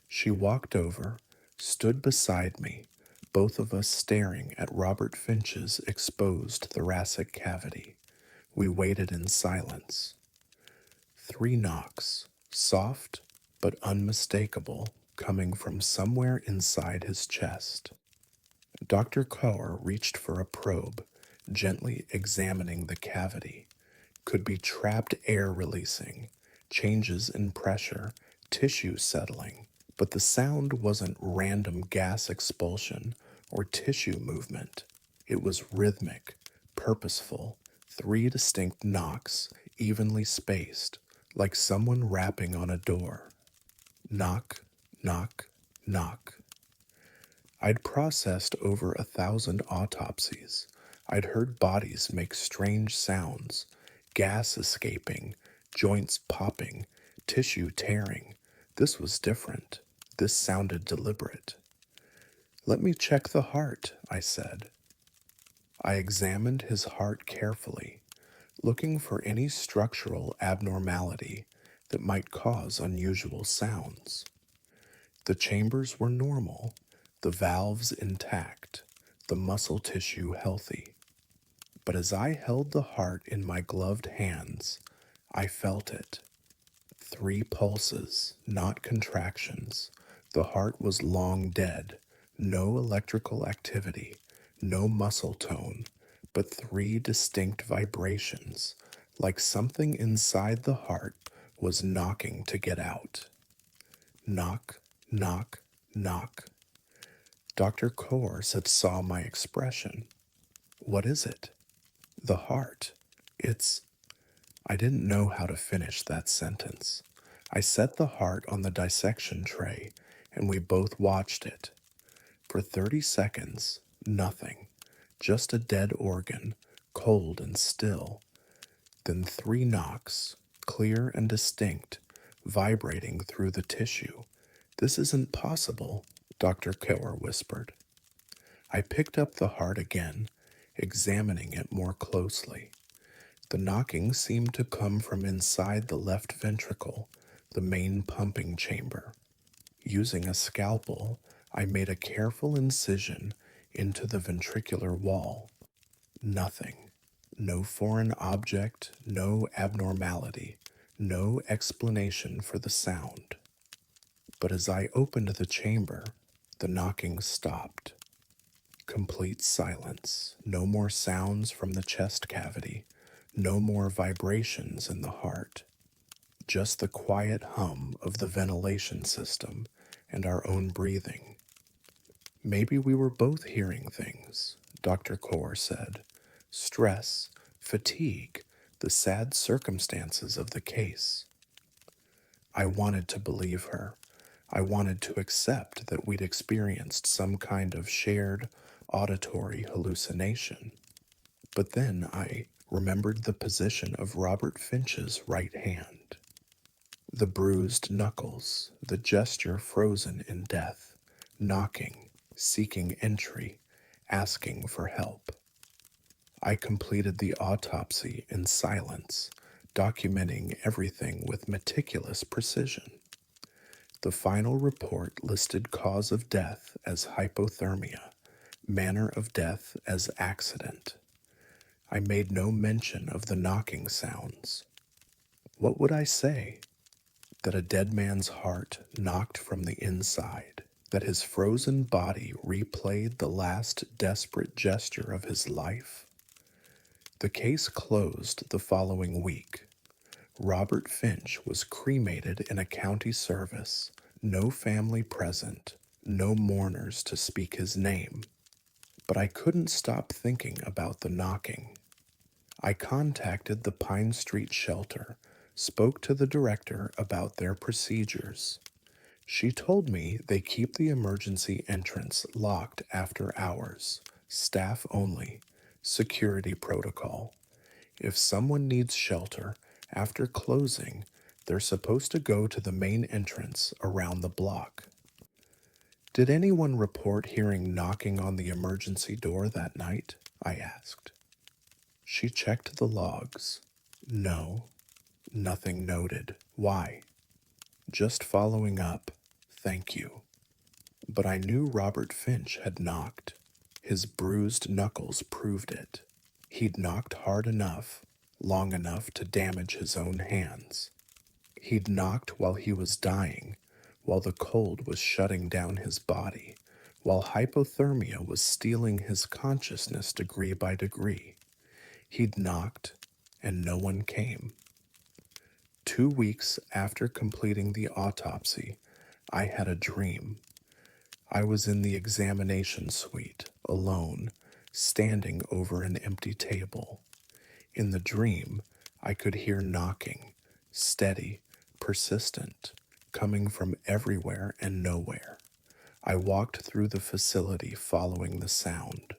She walked over, stood beside me, both of us staring at Robert Finch's exposed thoracic cavity. We waited in silence. 3 knocks, soft but unmistakable, coming from somewhere inside his chest. Dr. Kaur reached for a probe, gently examining the cavity. Could be trapped air releasing, changes in pressure, tissue settling, but the sound wasn't random gas expulsion or tissue movement. It was rhythmic, purposeful, 3 distinct knocks, evenly spaced, like someone rapping on a door. Knock, knock, knock. I'd processed over 1,000 autopsies. I'd heard bodies make strange sounds, gas escaping, joints popping, tissue tearing. This was different. This sounded deliberate. Let me check the heart, I said. I examined his heart carefully, looking for any structural abnormality that might cause unusual sounds. The chambers were normal, the valves intact, the muscle tissue healthy. But as I held the heart in my gloved hands, I felt it. 3 pulses, not contractions. The heart was long dead, no electrical activity, no muscle tone, but 3 distinct vibrations, like something inside the heart was knocking to get out. Knock, knock, knock. Dr. Kors had saw my expression. What is it? The heart. It's... I didn't know how to finish that sentence. I set the heart on the dissection tray, and we both watched it. For 30 seconds, nothing. Just a dead organ, cold and still. Then 3 knocks, clear and distinct, vibrating through the tissue. This isn't possible, Dr. Kaur whispered. I picked up the heart again, examining it more closely. The knocking seemed to come from inside the left ventricle, the main pumping chamber. Using a scalpel, I made a careful incision into the ventricular wall. Nothing. No foreign object, no abnormality, no explanation for the sound. But as I opened the chamber, the knocking stopped. Complete silence. No more sounds from the chest cavity. No more vibrations in the heart. Just the quiet hum of the ventilation system and our own breathing. Maybe we were both hearing things, Dr. Kaur said. Stress, fatigue, the sad circumstances of the case. I wanted to believe her. I wanted to accept that we'd experienced some kind of shared auditory hallucination. But then I remembered the position of Robert Finch's right hand. The bruised knuckles, the gesture frozen in death, knocking, seeking entry, asking for help. I completed the autopsy in silence, documenting everything with meticulous precision. The final report listed cause of death as hypothermia, manner of death as accident. I made no mention of the knocking sounds. What would I say? That a dead man's heart knocked from the inside, that his frozen body replayed the last desperate gesture of his life? The case closed the following week. Robert Finch was cremated in a county service, no family present, no mourners to speak his name. But I couldn't stop thinking about the knocking. I contacted the Pine Street shelter, spoke to the director about their procedures. She told me they keep the emergency entrance locked after hours, staff only, security protocol. If someone needs shelter after closing, they're supposed to go to the main entrance around the block. Did anyone report hearing knocking on the emergency door that night? I asked. She checked the logs. No, nothing noted. Why? Just following up. Thank you. But I knew Robert Finch had knocked. His bruised knuckles proved it. He'd knocked hard enough, long enough to damage his own hands. He'd knocked while he was dying, while the cold was shutting down his body, while hypothermia was stealing his consciousness degree by degree. He'd knocked, and no one came. 2 weeks after completing the autopsy, I had a dream. I was in the examination suite, alone, standing over an empty table. In the dream, I could hear knocking, steady, persistent, coming from everywhere and nowhere. I walked through the facility following the sound,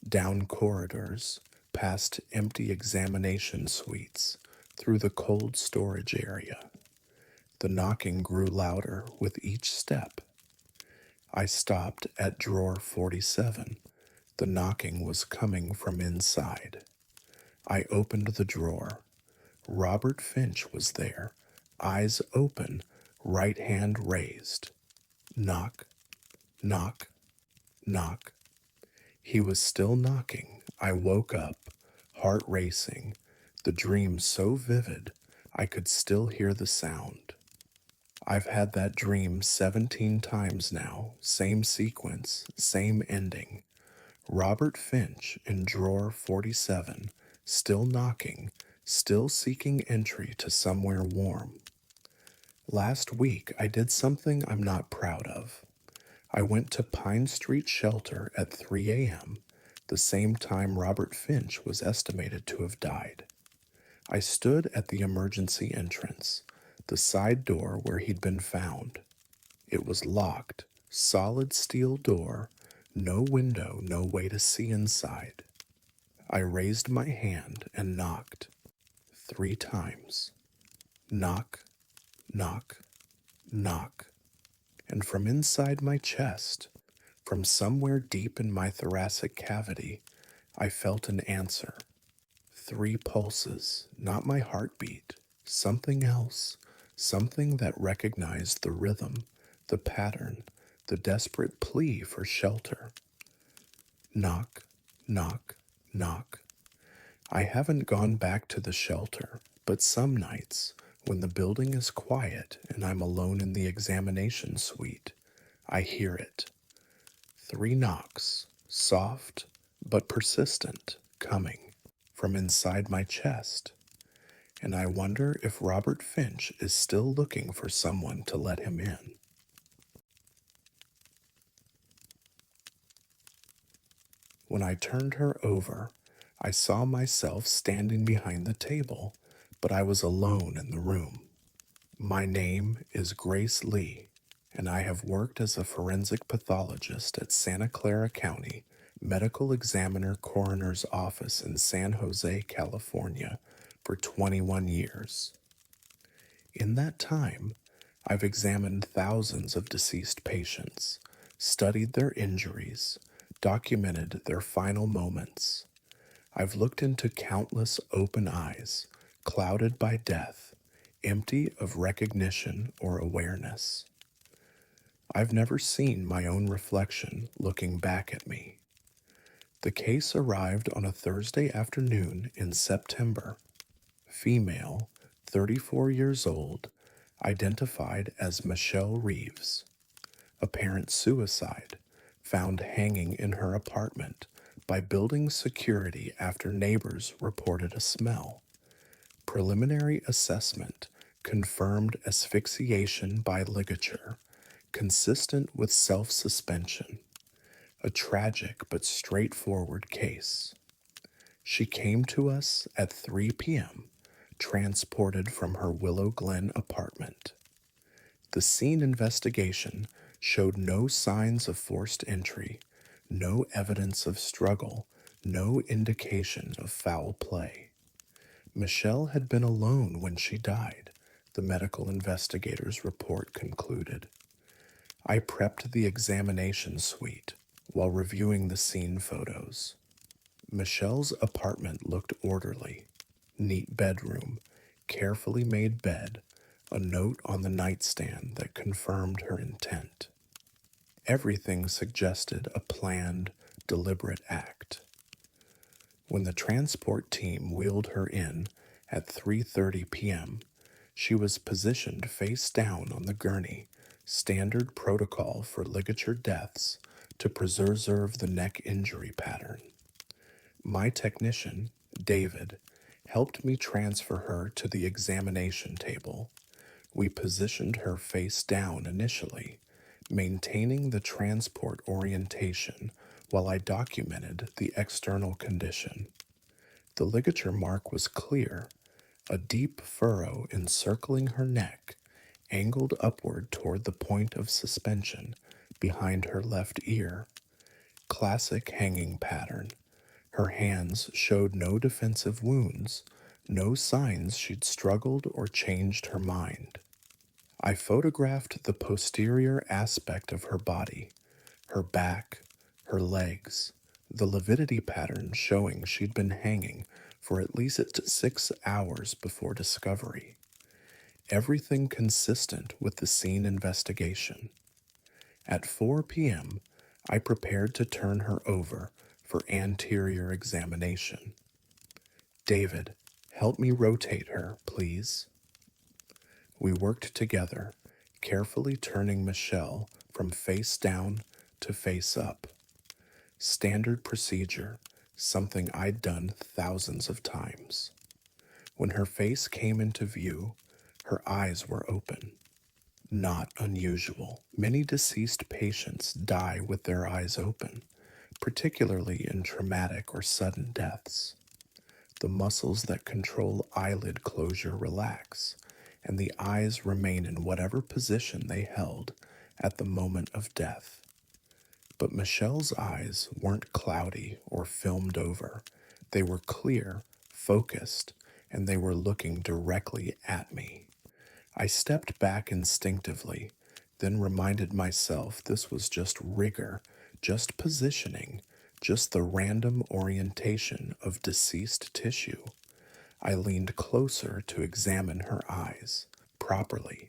down corridors, past empty examination suites, through the cold storage area. The knocking grew louder with each step. I stopped at drawer 47. The knocking was coming from inside. I opened the drawer. Robert Finch was there, eyes open, right hand raised. Knock, knock, knock. He was still knocking. I woke up, heart racing, the dream so vivid I could still hear the sound. I've had that dream 17 times now, same sequence, same ending. Robert Finch in drawer 47, still knocking, still seeking entry to somewhere warm. Last week I did something I'm not proud of. I went to Pine Street Shelter at 3 a.m., the same time Robert Finch was estimated to have died. I stood at the emergency entrance, the side door where he'd been found. It was locked, solid steel door, no window, no way to see inside. I raised my hand and knocked 3 times. Knock, knock, knock. And from inside my chest, from somewhere deep in my thoracic cavity, I felt an answer. 3 pulses, not my heartbeat, something else, something that recognized the rhythm, the pattern, the desperate plea for shelter. Knock, knock, knock. I haven't gone back to the shelter, but some nights, when the building is quiet and I'm alone in the examination suite, I hear it. 3 knocks, soft but persistent, coming from inside my chest, and I wonder if Robert Finch is still looking for someone to let him in. When I turned her over, I saw myself standing behind the table, but I was alone in the room. My name is Grace Lee, and I have worked as a forensic pathologist at Santa Clara County Medical Examiner Coroner's Office in San Jose, California, for 21 years. In that time, I've examined thousands of deceased patients, studied their injuries, documented their final moments. I've looked into countless open eyes, clouded by death, empty of recognition or awareness. I've never seen my own reflection looking back at me. The case arrived on a Thursday afternoon in September. Female, 34 years old, identified as Michelle Reeves. Apparent suicide, found hanging in her apartment by building security after neighbors reported a smell. Preliminary assessment confirmed asphyxiation by ligature, consistent with self-suspension. A tragic but straightforward case. She came to us at 3 p.m., transported from her Willow Glen apartment. The scene investigation showed no signs of forced entry, no evidence of struggle, no indication of foul play. Michelle had been alone when she died, the medical investigator's report concluded. I prepped the examination suite while reviewing the scene photos. Michelle's apartment looked orderly. Neat bedroom, carefully made bed, a note on the nightstand that confirmed her intent. Everything suggested a planned, deliberate act. When the transport team wheeled her in at 3:30 p.m., she was positioned face down on the gurney, standard protocol for ligature deaths to preserve the neck injury pattern. My technician, David, helped me transfer her to the examination table. We positioned her face down initially, maintaining the transport orientation while I documented the external condition. The ligature mark was clear, a deep furrow encircling her neck, angled upward toward the point of suspension behind her left ear. Classic hanging pattern. Her hands showed no defensive wounds, no signs she'd struggled or changed her mind. I photographed the posterior aspect of her body, her back, her legs, the lividity pattern showing she'd been hanging for at least 6 hours before discovery. Everything consistent with the scene investigation. At 4 p.m., I prepared to turn her over for anterior examination. David, help me rotate her, please. We worked together, carefully turning Michelle from face down to face up. Standard procedure, something I'd done thousands of times. When her face came into view, her eyes were open. Not unusual. Many deceased patients die with their eyes open, particularly in traumatic or sudden deaths. The muscles that control eyelid closure relax, and the eyes remain in whatever position they held at the moment of death. But Michelle's eyes weren't cloudy or filmed over. They were clear, focused, and they were looking directly at me. I stepped back instinctively, then reminded myself this was just rigor, just positioning, just the random orientation of deceased tissue. I leaned closer to examine her eyes, properly,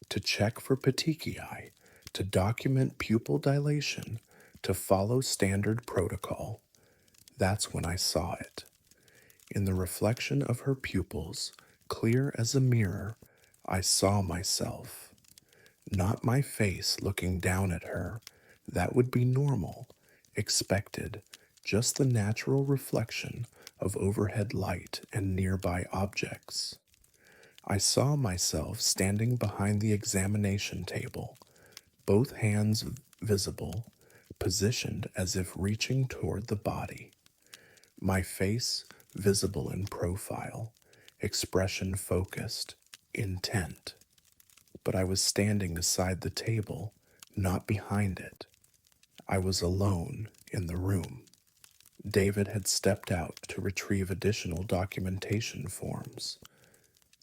to check for petechiae, to document pupil dilation, to follow standard protocol. That's when I saw it. In the reflection of her pupils, clear as a mirror, I saw myself. Not my face looking down at her. That would be normal, expected, just the natural reflection of overhead light and nearby objects. I saw myself standing behind the examination table, both hands visible, positioned as if reaching toward the body. My face visible in profile, expression focused, intent. But I was standing beside the table, not behind it. I was alone in the room. David had stepped out to retrieve additional documentation forms.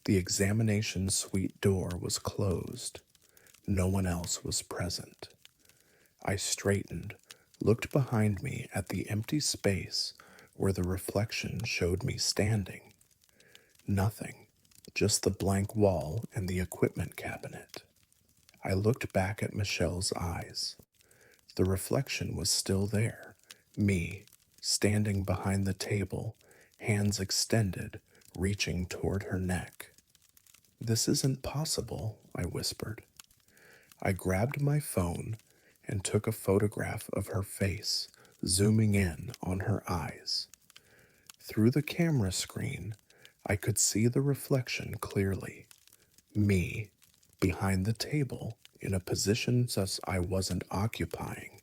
The examination suite door was closed. No one else was present. I straightened, looked behind me at the empty space where the reflection showed me standing. Nothing, just the blank wall and the equipment cabinet. I looked back at Michelle's eyes. The reflection was still there, me, standing behind the table, hands extended, reaching toward her neck. "This isn't possible," I whispered. I grabbed my phone and took a photograph of her face, zooming in on her eyes. Through the camera screen, I could see the reflection clearly. Me, behind the table, in a position such I wasn't occupying.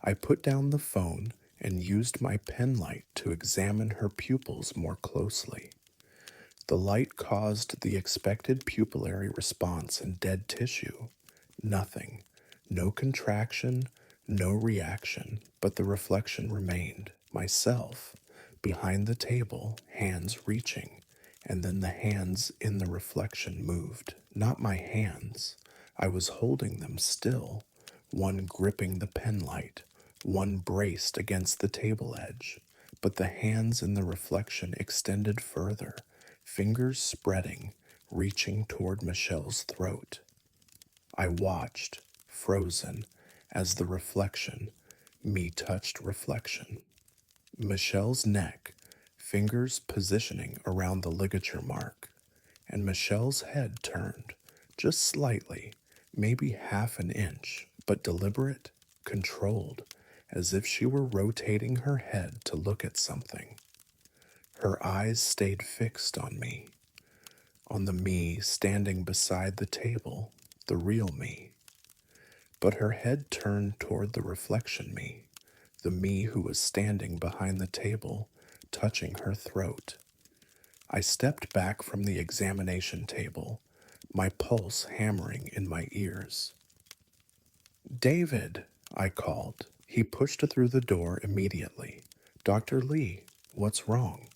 I put down the phone and used my pen light to examine her pupils more closely. The light caused the expected pupillary response in dead tissue. Nothing. No contraction, no reaction, but the reflection remained. Myself, behind the table, hands reaching, and then the hands in the reflection moved. Not my hands. I was holding them still, one gripping the pen light, one braced against the table edge. But the hands in the reflection extended further, fingers spreading, reaching toward Michelle's throat. I watched, frozen, as the reflection, me touched reflection. Michelle's neck, fingers positioning around the ligature mark, and Michelle's head turned, just slightly, maybe half an inch, but deliberate, controlled, as if she were rotating her head to look at something. Her eyes stayed fixed on the me standing beside the table, the real me. But her head turned toward the reflection me, the me who was standing behind the table, touching her throat. I stepped back from the examination table, my pulse hammering in my ears. "David," I called. He pushed through the door immediately. "Dr. Lee, what's wrong?"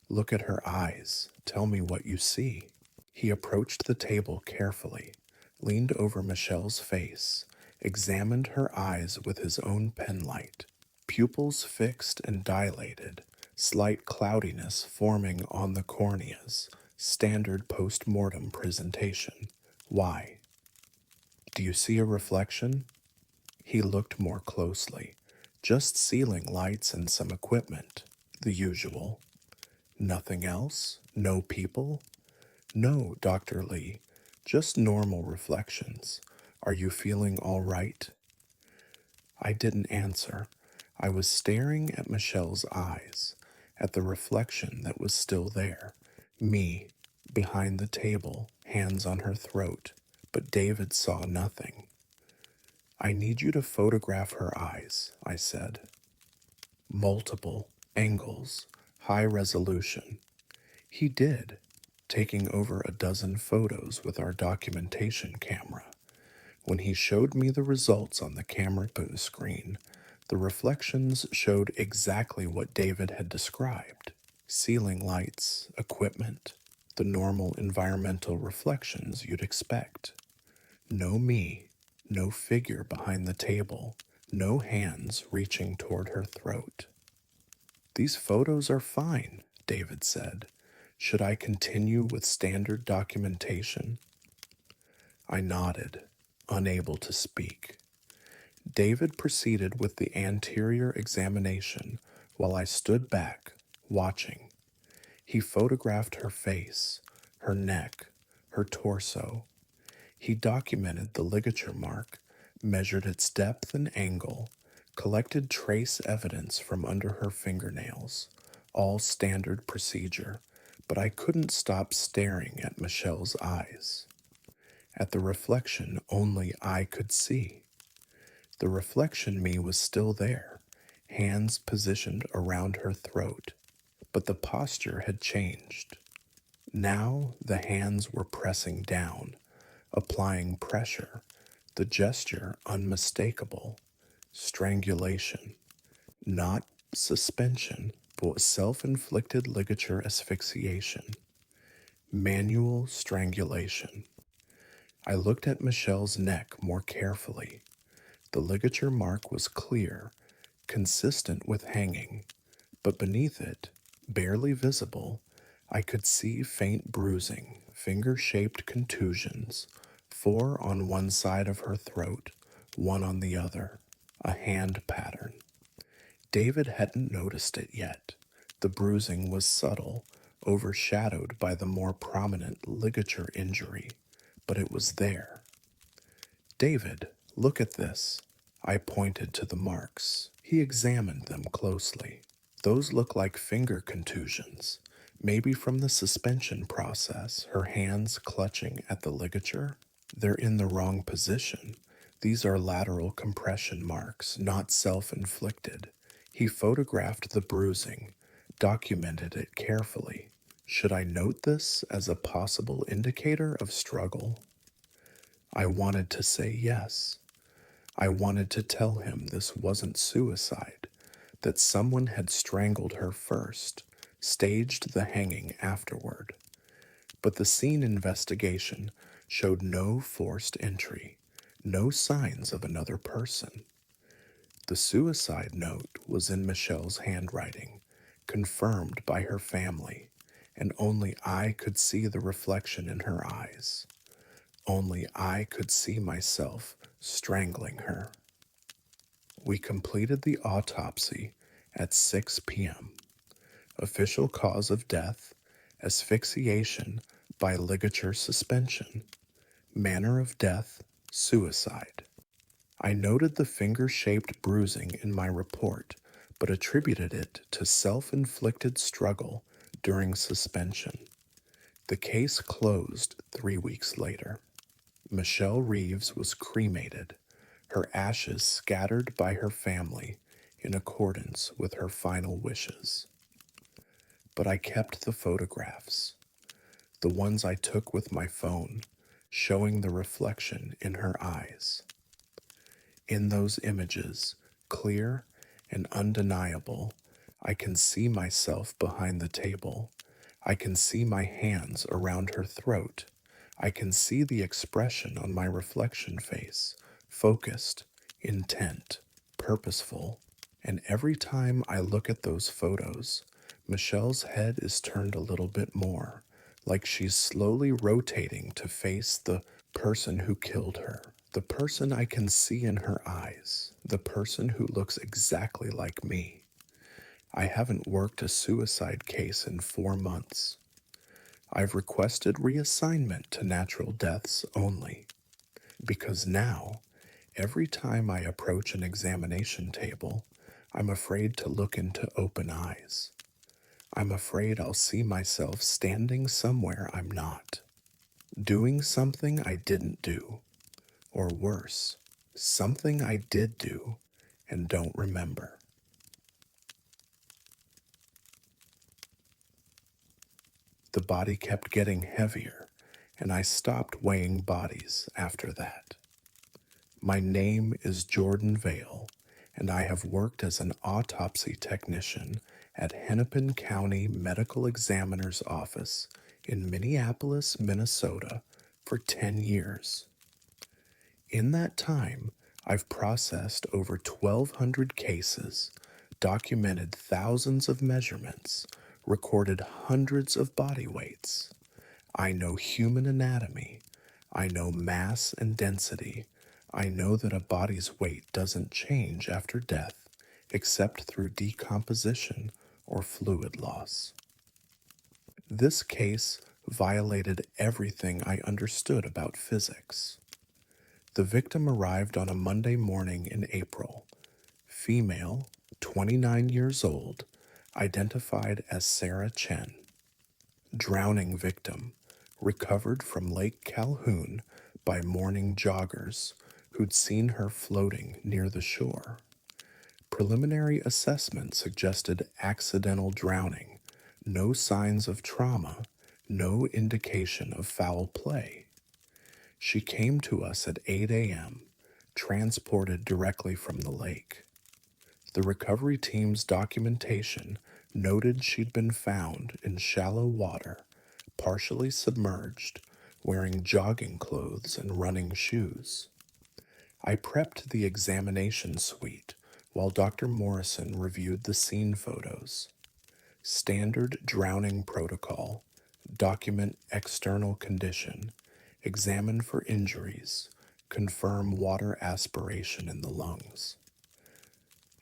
"Look at her eyes. Tell me what you see." He approached the table carefully, leaned over Michelle's face, examined her eyes with his own penlight. Pupils fixed and dilated, slight cloudiness forming on the corneas, standard post-mortem presentation. "Why? Do you see a reflection?" He looked more closely. "Just ceiling lights and some equipment. The usual." "Nothing else? No people?" "No, Dr. Lee. Just normal reflections. Are you feeling all right?" I didn't answer. I was staring at Michelle's eyes, at the reflection that was still there. Me, behind the table, hands on her throat. But David saw nothing. "I need you to photograph her eyes," I said. "Multiple angles, high resolution." He did, taking over a dozen photos with our documentation camera. When he showed me the results on the camera screen, the reflections showed exactly what David had described: ceiling lights, equipment, the normal environmental reflections you'd expect. No me, no figure behind the table, no hands reaching toward her throat. "These photos are fine," David said. "Should I continue with standard documentation?" I nodded, unable to speak. David proceeded with the anterior examination while I stood back, watching. He photographed her face, her neck, her torso. He documented the ligature mark, measured its depth and angle, collected trace evidence from under her fingernails, all standard procedure, but I couldn't stop staring at Michelle's eyes, at the reflection only I could see. The reflection me was still there, hands positioned around her throat, but the posture had changed. Now the hands were pressing down, applying pressure, the gesture unmistakable. Strangulation. Not suspension, but self-inflicted ligature asphyxiation. Manual strangulation. I looked at Michelle's neck more carefully. The ligature mark was clear, consistent with hanging, but beneath it, barely visible, I could see faint bruising, finger-shaped contusions, 4 on one side of her throat, 1 on the other, a hand pattern. David hadn't noticed it yet. The bruising was subtle, overshadowed by the more prominent ligature injury, but it was there. "David, look at this." I pointed to the marks. He examined them closely. "Those look like finger contusions, maybe from the suspension process, her hands clutching at the ligature. They're in the wrong position. These are lateral compression marks, not self-inflicted." He photographed the bruising, documented it carefully. Should I note this as a possible indicator of struggle? I wanted to say yes. I wanted to tell him this wasn't suicide, that someone had strangled her first, staged the hanging afterward. But the scene investigation showed no forced entry, no signs of another person. The suicide note was in Michelle's handwriting, confirmed by her family, and only I could see the reflection in her eyes. Only I could see myself strangling her. We completed the autopsy at 6 p.m. Official cause of death, asphyxiation by ligature suspension. Manner of death, suicide. I noted the finger-shaped bruising in my report, but attributed it to self-inflicted struggle during suspension. The case closed 3 weeks later. Michelle Reeves was cremated, her ashes scattered by her family in accordance with her final wishes. But I kept the photographs, the ones I took with my phone, showing the reflection in her eyes. In those images, clear and undeniable, I can see myself behind the table. I can see my hands around her throat. I can see the expression on my reflection face, focused, intent, purposeful. And every time I look at those photos, Michelle's head is turned a little bit more, like she's slowly rotating to face the person who killed her, the person I can see in her eyes, the person who looks exactly like me. I haven't worked a suicide case in 4 months. I've requested reassignment to natural deaths only, because now, every time I approach an examination table, I'm afraid to look into open eyes. I'm afraid I'll see myself standing somewhere I'm not, doing something I didn't do, or worse, something I did do and don't remember. The body kept getting heavier, and I stopped weighing bodies after that. My name is Jordan Vale, and I have worked as an autopsy technician at Hennepin County Medical Examiner's Office in Minneapolis, Minnesota for 10 years. In that time, I've processed over 1,200 cases, documented thousands of measurements, recorded hundreds of body weights. I know human anatomy. I know mass and density. I know that a body's weight doesn't change after death except through decomposition or fluid loss. This case violated everything I understood about physics. The victim arrived on a Monday morning in April. Female, 29 years old, identified as Sarah Chen. Drowning victim, recovered from Lake Calhoun by morning joggers who'd seen her floating near the shore. Preliminary assessment suggested accidental drowning, no signs of trauma, no indication of foul play. She came to us at 8 a.m., transported directly from the lake. The recovery team's documentation noted she'd been found in shallow water, partially submerged, wearing jogging clothes and running shoes. I prepped the examination suite while Dr. Morrison reviewed the scene photos. Standard drowning protocol, document external condition, examine for injuries, confirm water aspiration in the lungs.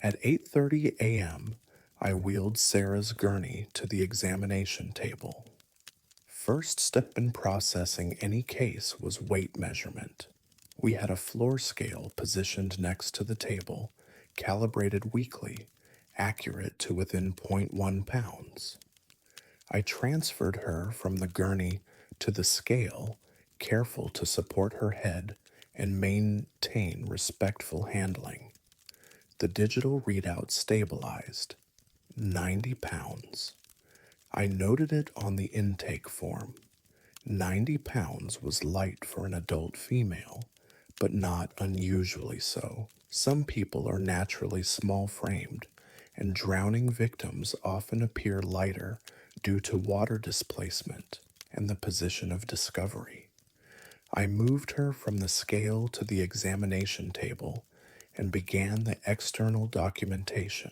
At 8:30 a.m., I wheeled Sarah's gurney to the examination table. First step in processing any case was weight measurement. We had a floor scale positioned next to the table, calibrated weekly, accurate to within .1 pounds. I transferred her from the gurney to the scale, careful to support her head and maintain respectful handling. The digital readout stabilized, 90 pounds. I noted it on the intake form. 90 pounds was light for an adult female, but not unusually so. Some people are naturally small framed, and drowning victims often appear lighter due to water displacement and the position of discovery. I moved her from the scale to the examination table and began the external documentation.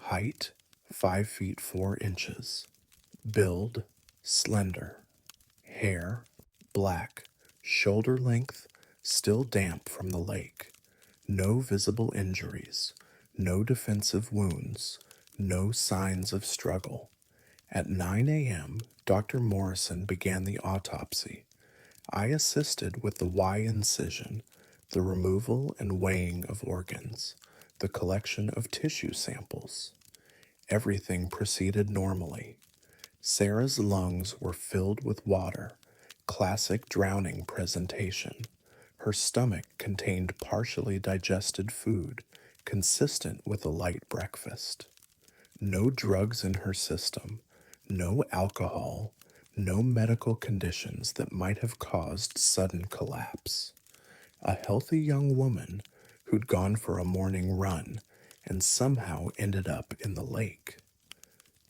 Height, 5 feet 4 inches. Build, slender. Hair, black. Shoulder length, still damp from the lake. No visible injuries. No defensive wounds. No signs of struggle. At 9 a.m., Dr. Morrison began the autopsy. I assisted with the Y incision, the removal and weighing of organs, the collection of tissue samples. Everything proceeded normally. Sarah's lungs were filled with water, classic drowning presentation. Her stomach contained partially digested food, consistent with a light breakfast. No drugs in her system, no alcohol, no medical conditions that might have caused sudden collapse. A healthy young woman who'd gone for a morning run and somehow ended up in the lake.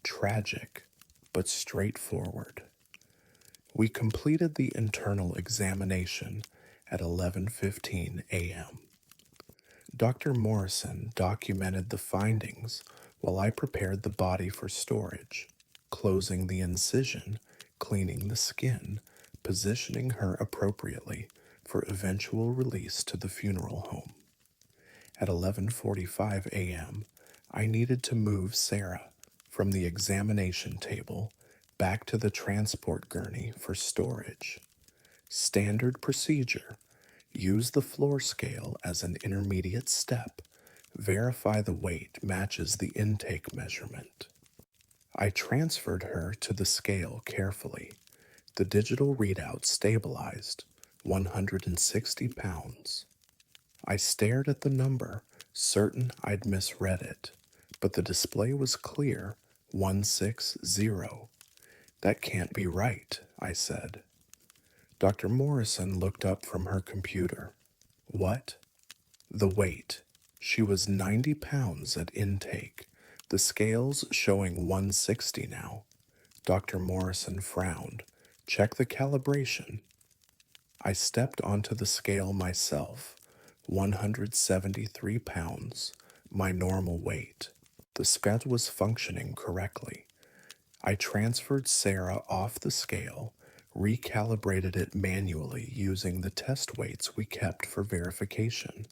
Tragic, but straightforward. We completed the internal examination at 11:15 a.m. Dr. Morrison documented the findings while I prepared the body for storage, closing the incision, cleaning the skin, positioning her appropriately for eventual release to the funeral home. At 11:45 a.m., I needed to move Sarah from the examination table back to the transport gurney for storage. Standard procedure. Use the floor scale as an intermediate step. Verify the weight matches the intake measurement. I transferred her to the scale carefully. The digital readout stabilized, 160 pounds. I stared at the number, certain I'd misread it, but the display was clear, 160. That can't be right, I said. Dr. Morrison looked up from her computer. What? The weight. She was 90 pounds at intake. The scale's showing 160 now. Dr. Morrison frowned. Check the calibration. I stepped onto the scale myself. 173 pounds, my normal weight. The scale was functioning correctly. I transferred Sarah off the scale, recalibrated it manually using the test weights we kept for verification.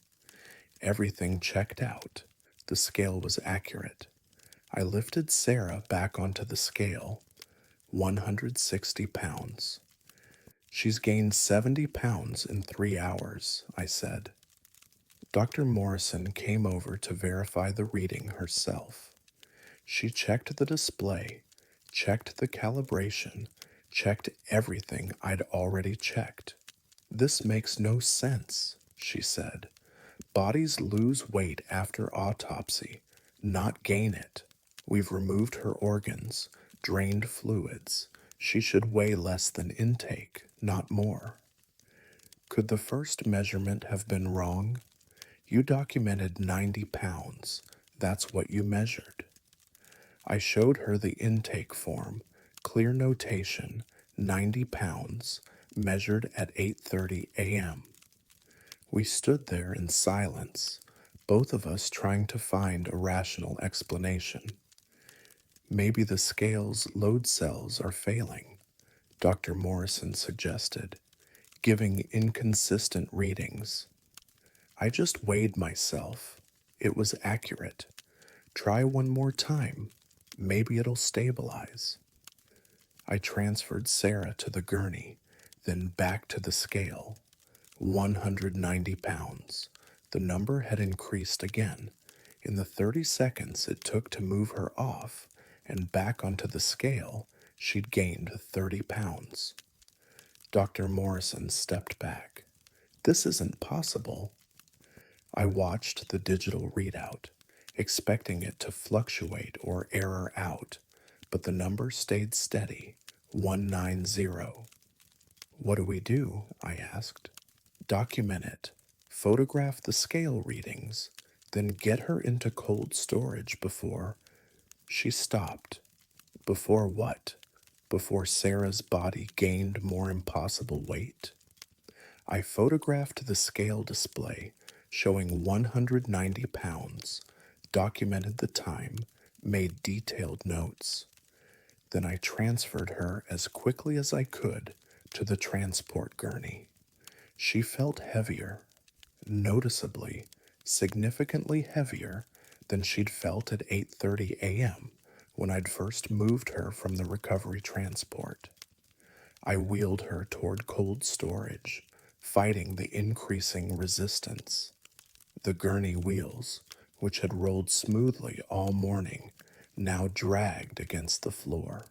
Everything checked out. The scale was accurate. I lifted Sarah back onto the scale. 160 pounds. She's gained 70 pounds in 3 hours, I said. Dr. Morrison came over to verify the reading herself. She checked the display, checked the calibration, checked everything I'd already checked. This makes no sense, she said. Bodies lose weight after autopsy, not gain it. We've removed her organs, drained fluids. She should weigh less than intake, not more. Could the first measurement have been wrong? You documented 90 pounds. That's what you measured. I showed her the intake form, clear notation, 90 pounds, measured at 8:30 a.m. We stood there in silence, both of us trying to find a rational explanation. Maybe the scale's load cells are failing, Dr. Morrison suggested, giving inconsistent readings. I just weighed myself. It was accurate. Try one more time. Maybe it'll stabilize. I transferred Sarah to the gurney, then back to the scale. 190 pounds. The number had increased again. In the 30 seconds it took to move her off and back onto the scale, she'd gained 30 pounds. Dr. Morrison stepped back. This isn't possible. I watched the digital readout, expecting it to fluctuate or error out, but the number stayed steady, 190. What do we do? I asked. Document it, photograph the scale readings, then get her into cold storage before. She stopped. Before what? Before Sarah's body gained more impossible weight? I photographed the scale display showing 190 pounds, documented the time, made detailed notes. Then I transferred her as quickly as I could to the transport gurney. She felt heavier, noticeably, significantly heavier than she'd felt at 8:30 a.m. when I'd first moved her from the recovery transport. I wheeled her toward cold storage, fighting the increasing resistance. The gurney wheels, which had rolled smoothly all morning, now dragged against the floor.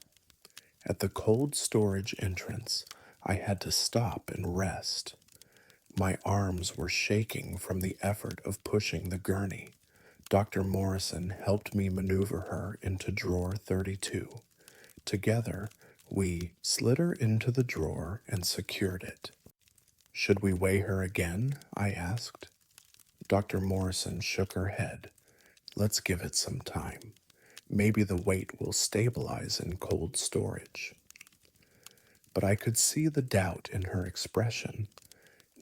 At the cold storage entrance, I had to stop and rest. My arms were shaking from the effort of pushing the gurney. Dr. Morrison helped me maneuver her into drawer 32. Together, we slid her into the drawer and secured it. Should we weigh her again? I asked. Dr. Morrison shook her head. Let's give it some time. Maybe the weight will stabilize in cold storage. But I could see the doubt in her expression.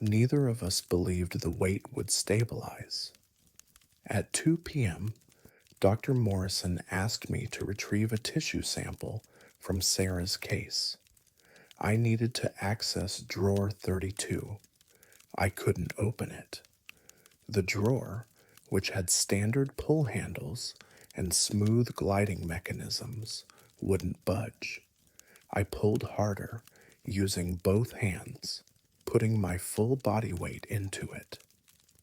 Neither of us believed the weight would stabilize. At 2 p.m., Dr. Morrison asked me to retrieve a tissue sample from Sarah's case. I needed to access drawer 32. I couldn't open it. The drawer, which had standard pull handles and smooth gliding mechanisms, wouldn't budge. I pulled harder, using both hands, putting my full body weight into it.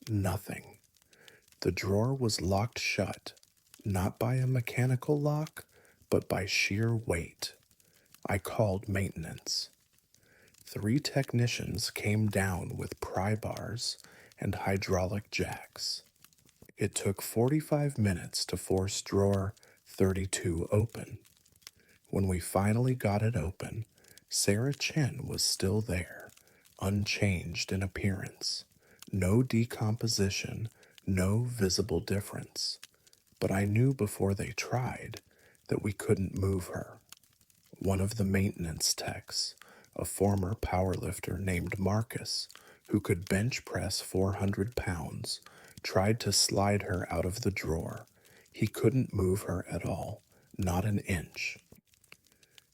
Nothing. The drawer was locked shut, not by a mechanical lock, but by sheer weight. I called maintenance. 3 technicians came down with pry bars and hydraulic jacks. It took 45 minutes to force drawer 32 open. When we finally got it open, Sarah Chen was still there, unchanged in appearance. No decomposition, no visible difference. But I knew before they tried that we couldn't move her. One of the maintenance techs, a former powerlifter named Marcus, who could bench press 400 pounds, tried to slide her out of the drawer. He couldn't move her at all, not an inch.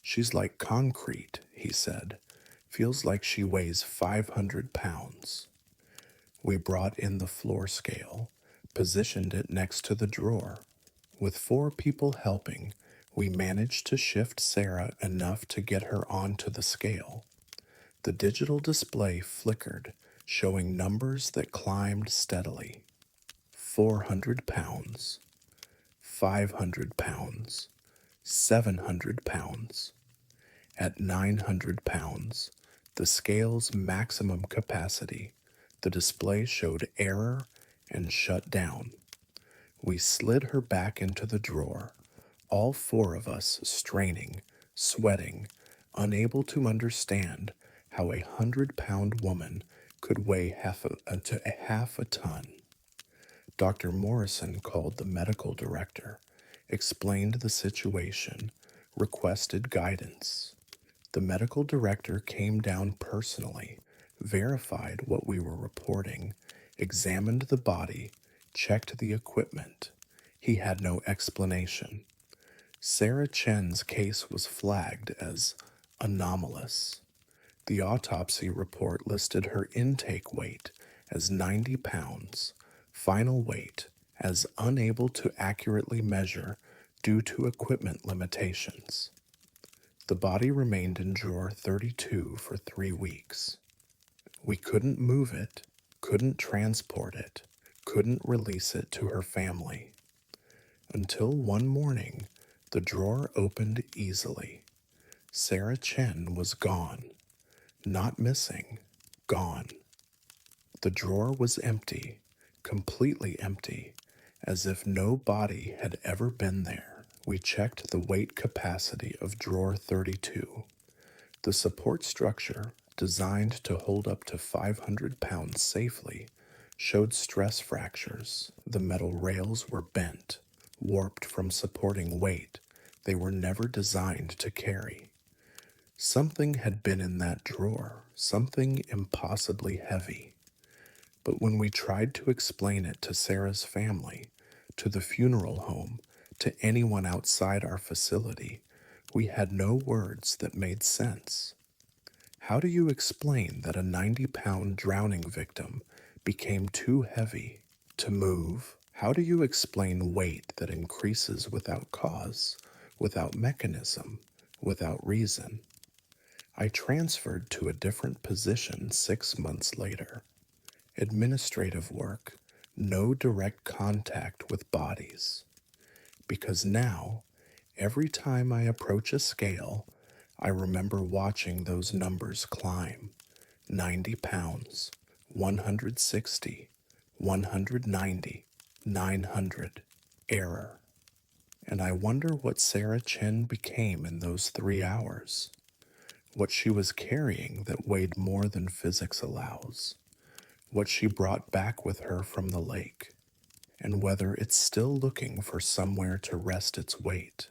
She's like concrete, he said. Feels like she weighs 500 pounds. We brought in the floor scale, positioned it next to the drawer. With 4 people helping, we managed to shift Sarah enough to get her onto the scale. The digital display flickered, showing numbers that climbed steadily. 400 pounds, 500 pounds, 700 pounds. At 900 pounds, the scale's maximum capacity, the display showed error and shut down. We slid her back into the drawer, all 4 of us straining, sweating, unable to understand how a 100-pound woman could weigh half a ton. Dr. Morrison called the medical director, explained the situation, requested guidance. The medical director came down personally, verified what we were reporting, examined the body, checked the equipment. He had no explanation. Sarah Chen's case was flagged as anomalous. The autopsy report listed her intake weight as 90 pounds, final weight as unable to accurately measure due to equipment limitations. The body remained in drawer 32 for 3 weeks. We couldn't move it, couldn't transport it, couldn't release it to her family. Until one morning, the drawer opened easily. Sarah Chen was gone. Not missing, gone. The drawer was empty, completely empty, as if no body had ever been there We checked the weight capacity of drawer 32. The support structure, designed to hold up to 500 pounds safely, showed stress fractures. The metal rails were bent, warped from supporting weight they were never designed to carry. Something had been in that drawer, something impossibly heavy. But when we tried to explain it to Sarah's family, to the funeral home, to anyone outside our facility, we had no words that made sense. How do you explain that a 90-pound drowning victim became too heavy to move? How do you explain weight that increases without cause, without mechanism, without reason? I transferred to a different position 6 months later. Administrative work, no direct contact with bodies. Because now, every time I approach a scale, I remember watching those numbers climb. 90 pounds, 160, 190, 900, error. And I wonder what Sarah Chen became in those 3 hours. What she was carrying that weighed more than physics allows. What she brought back with her from the lake. And whether it's still looking for somewhere to rest its weight.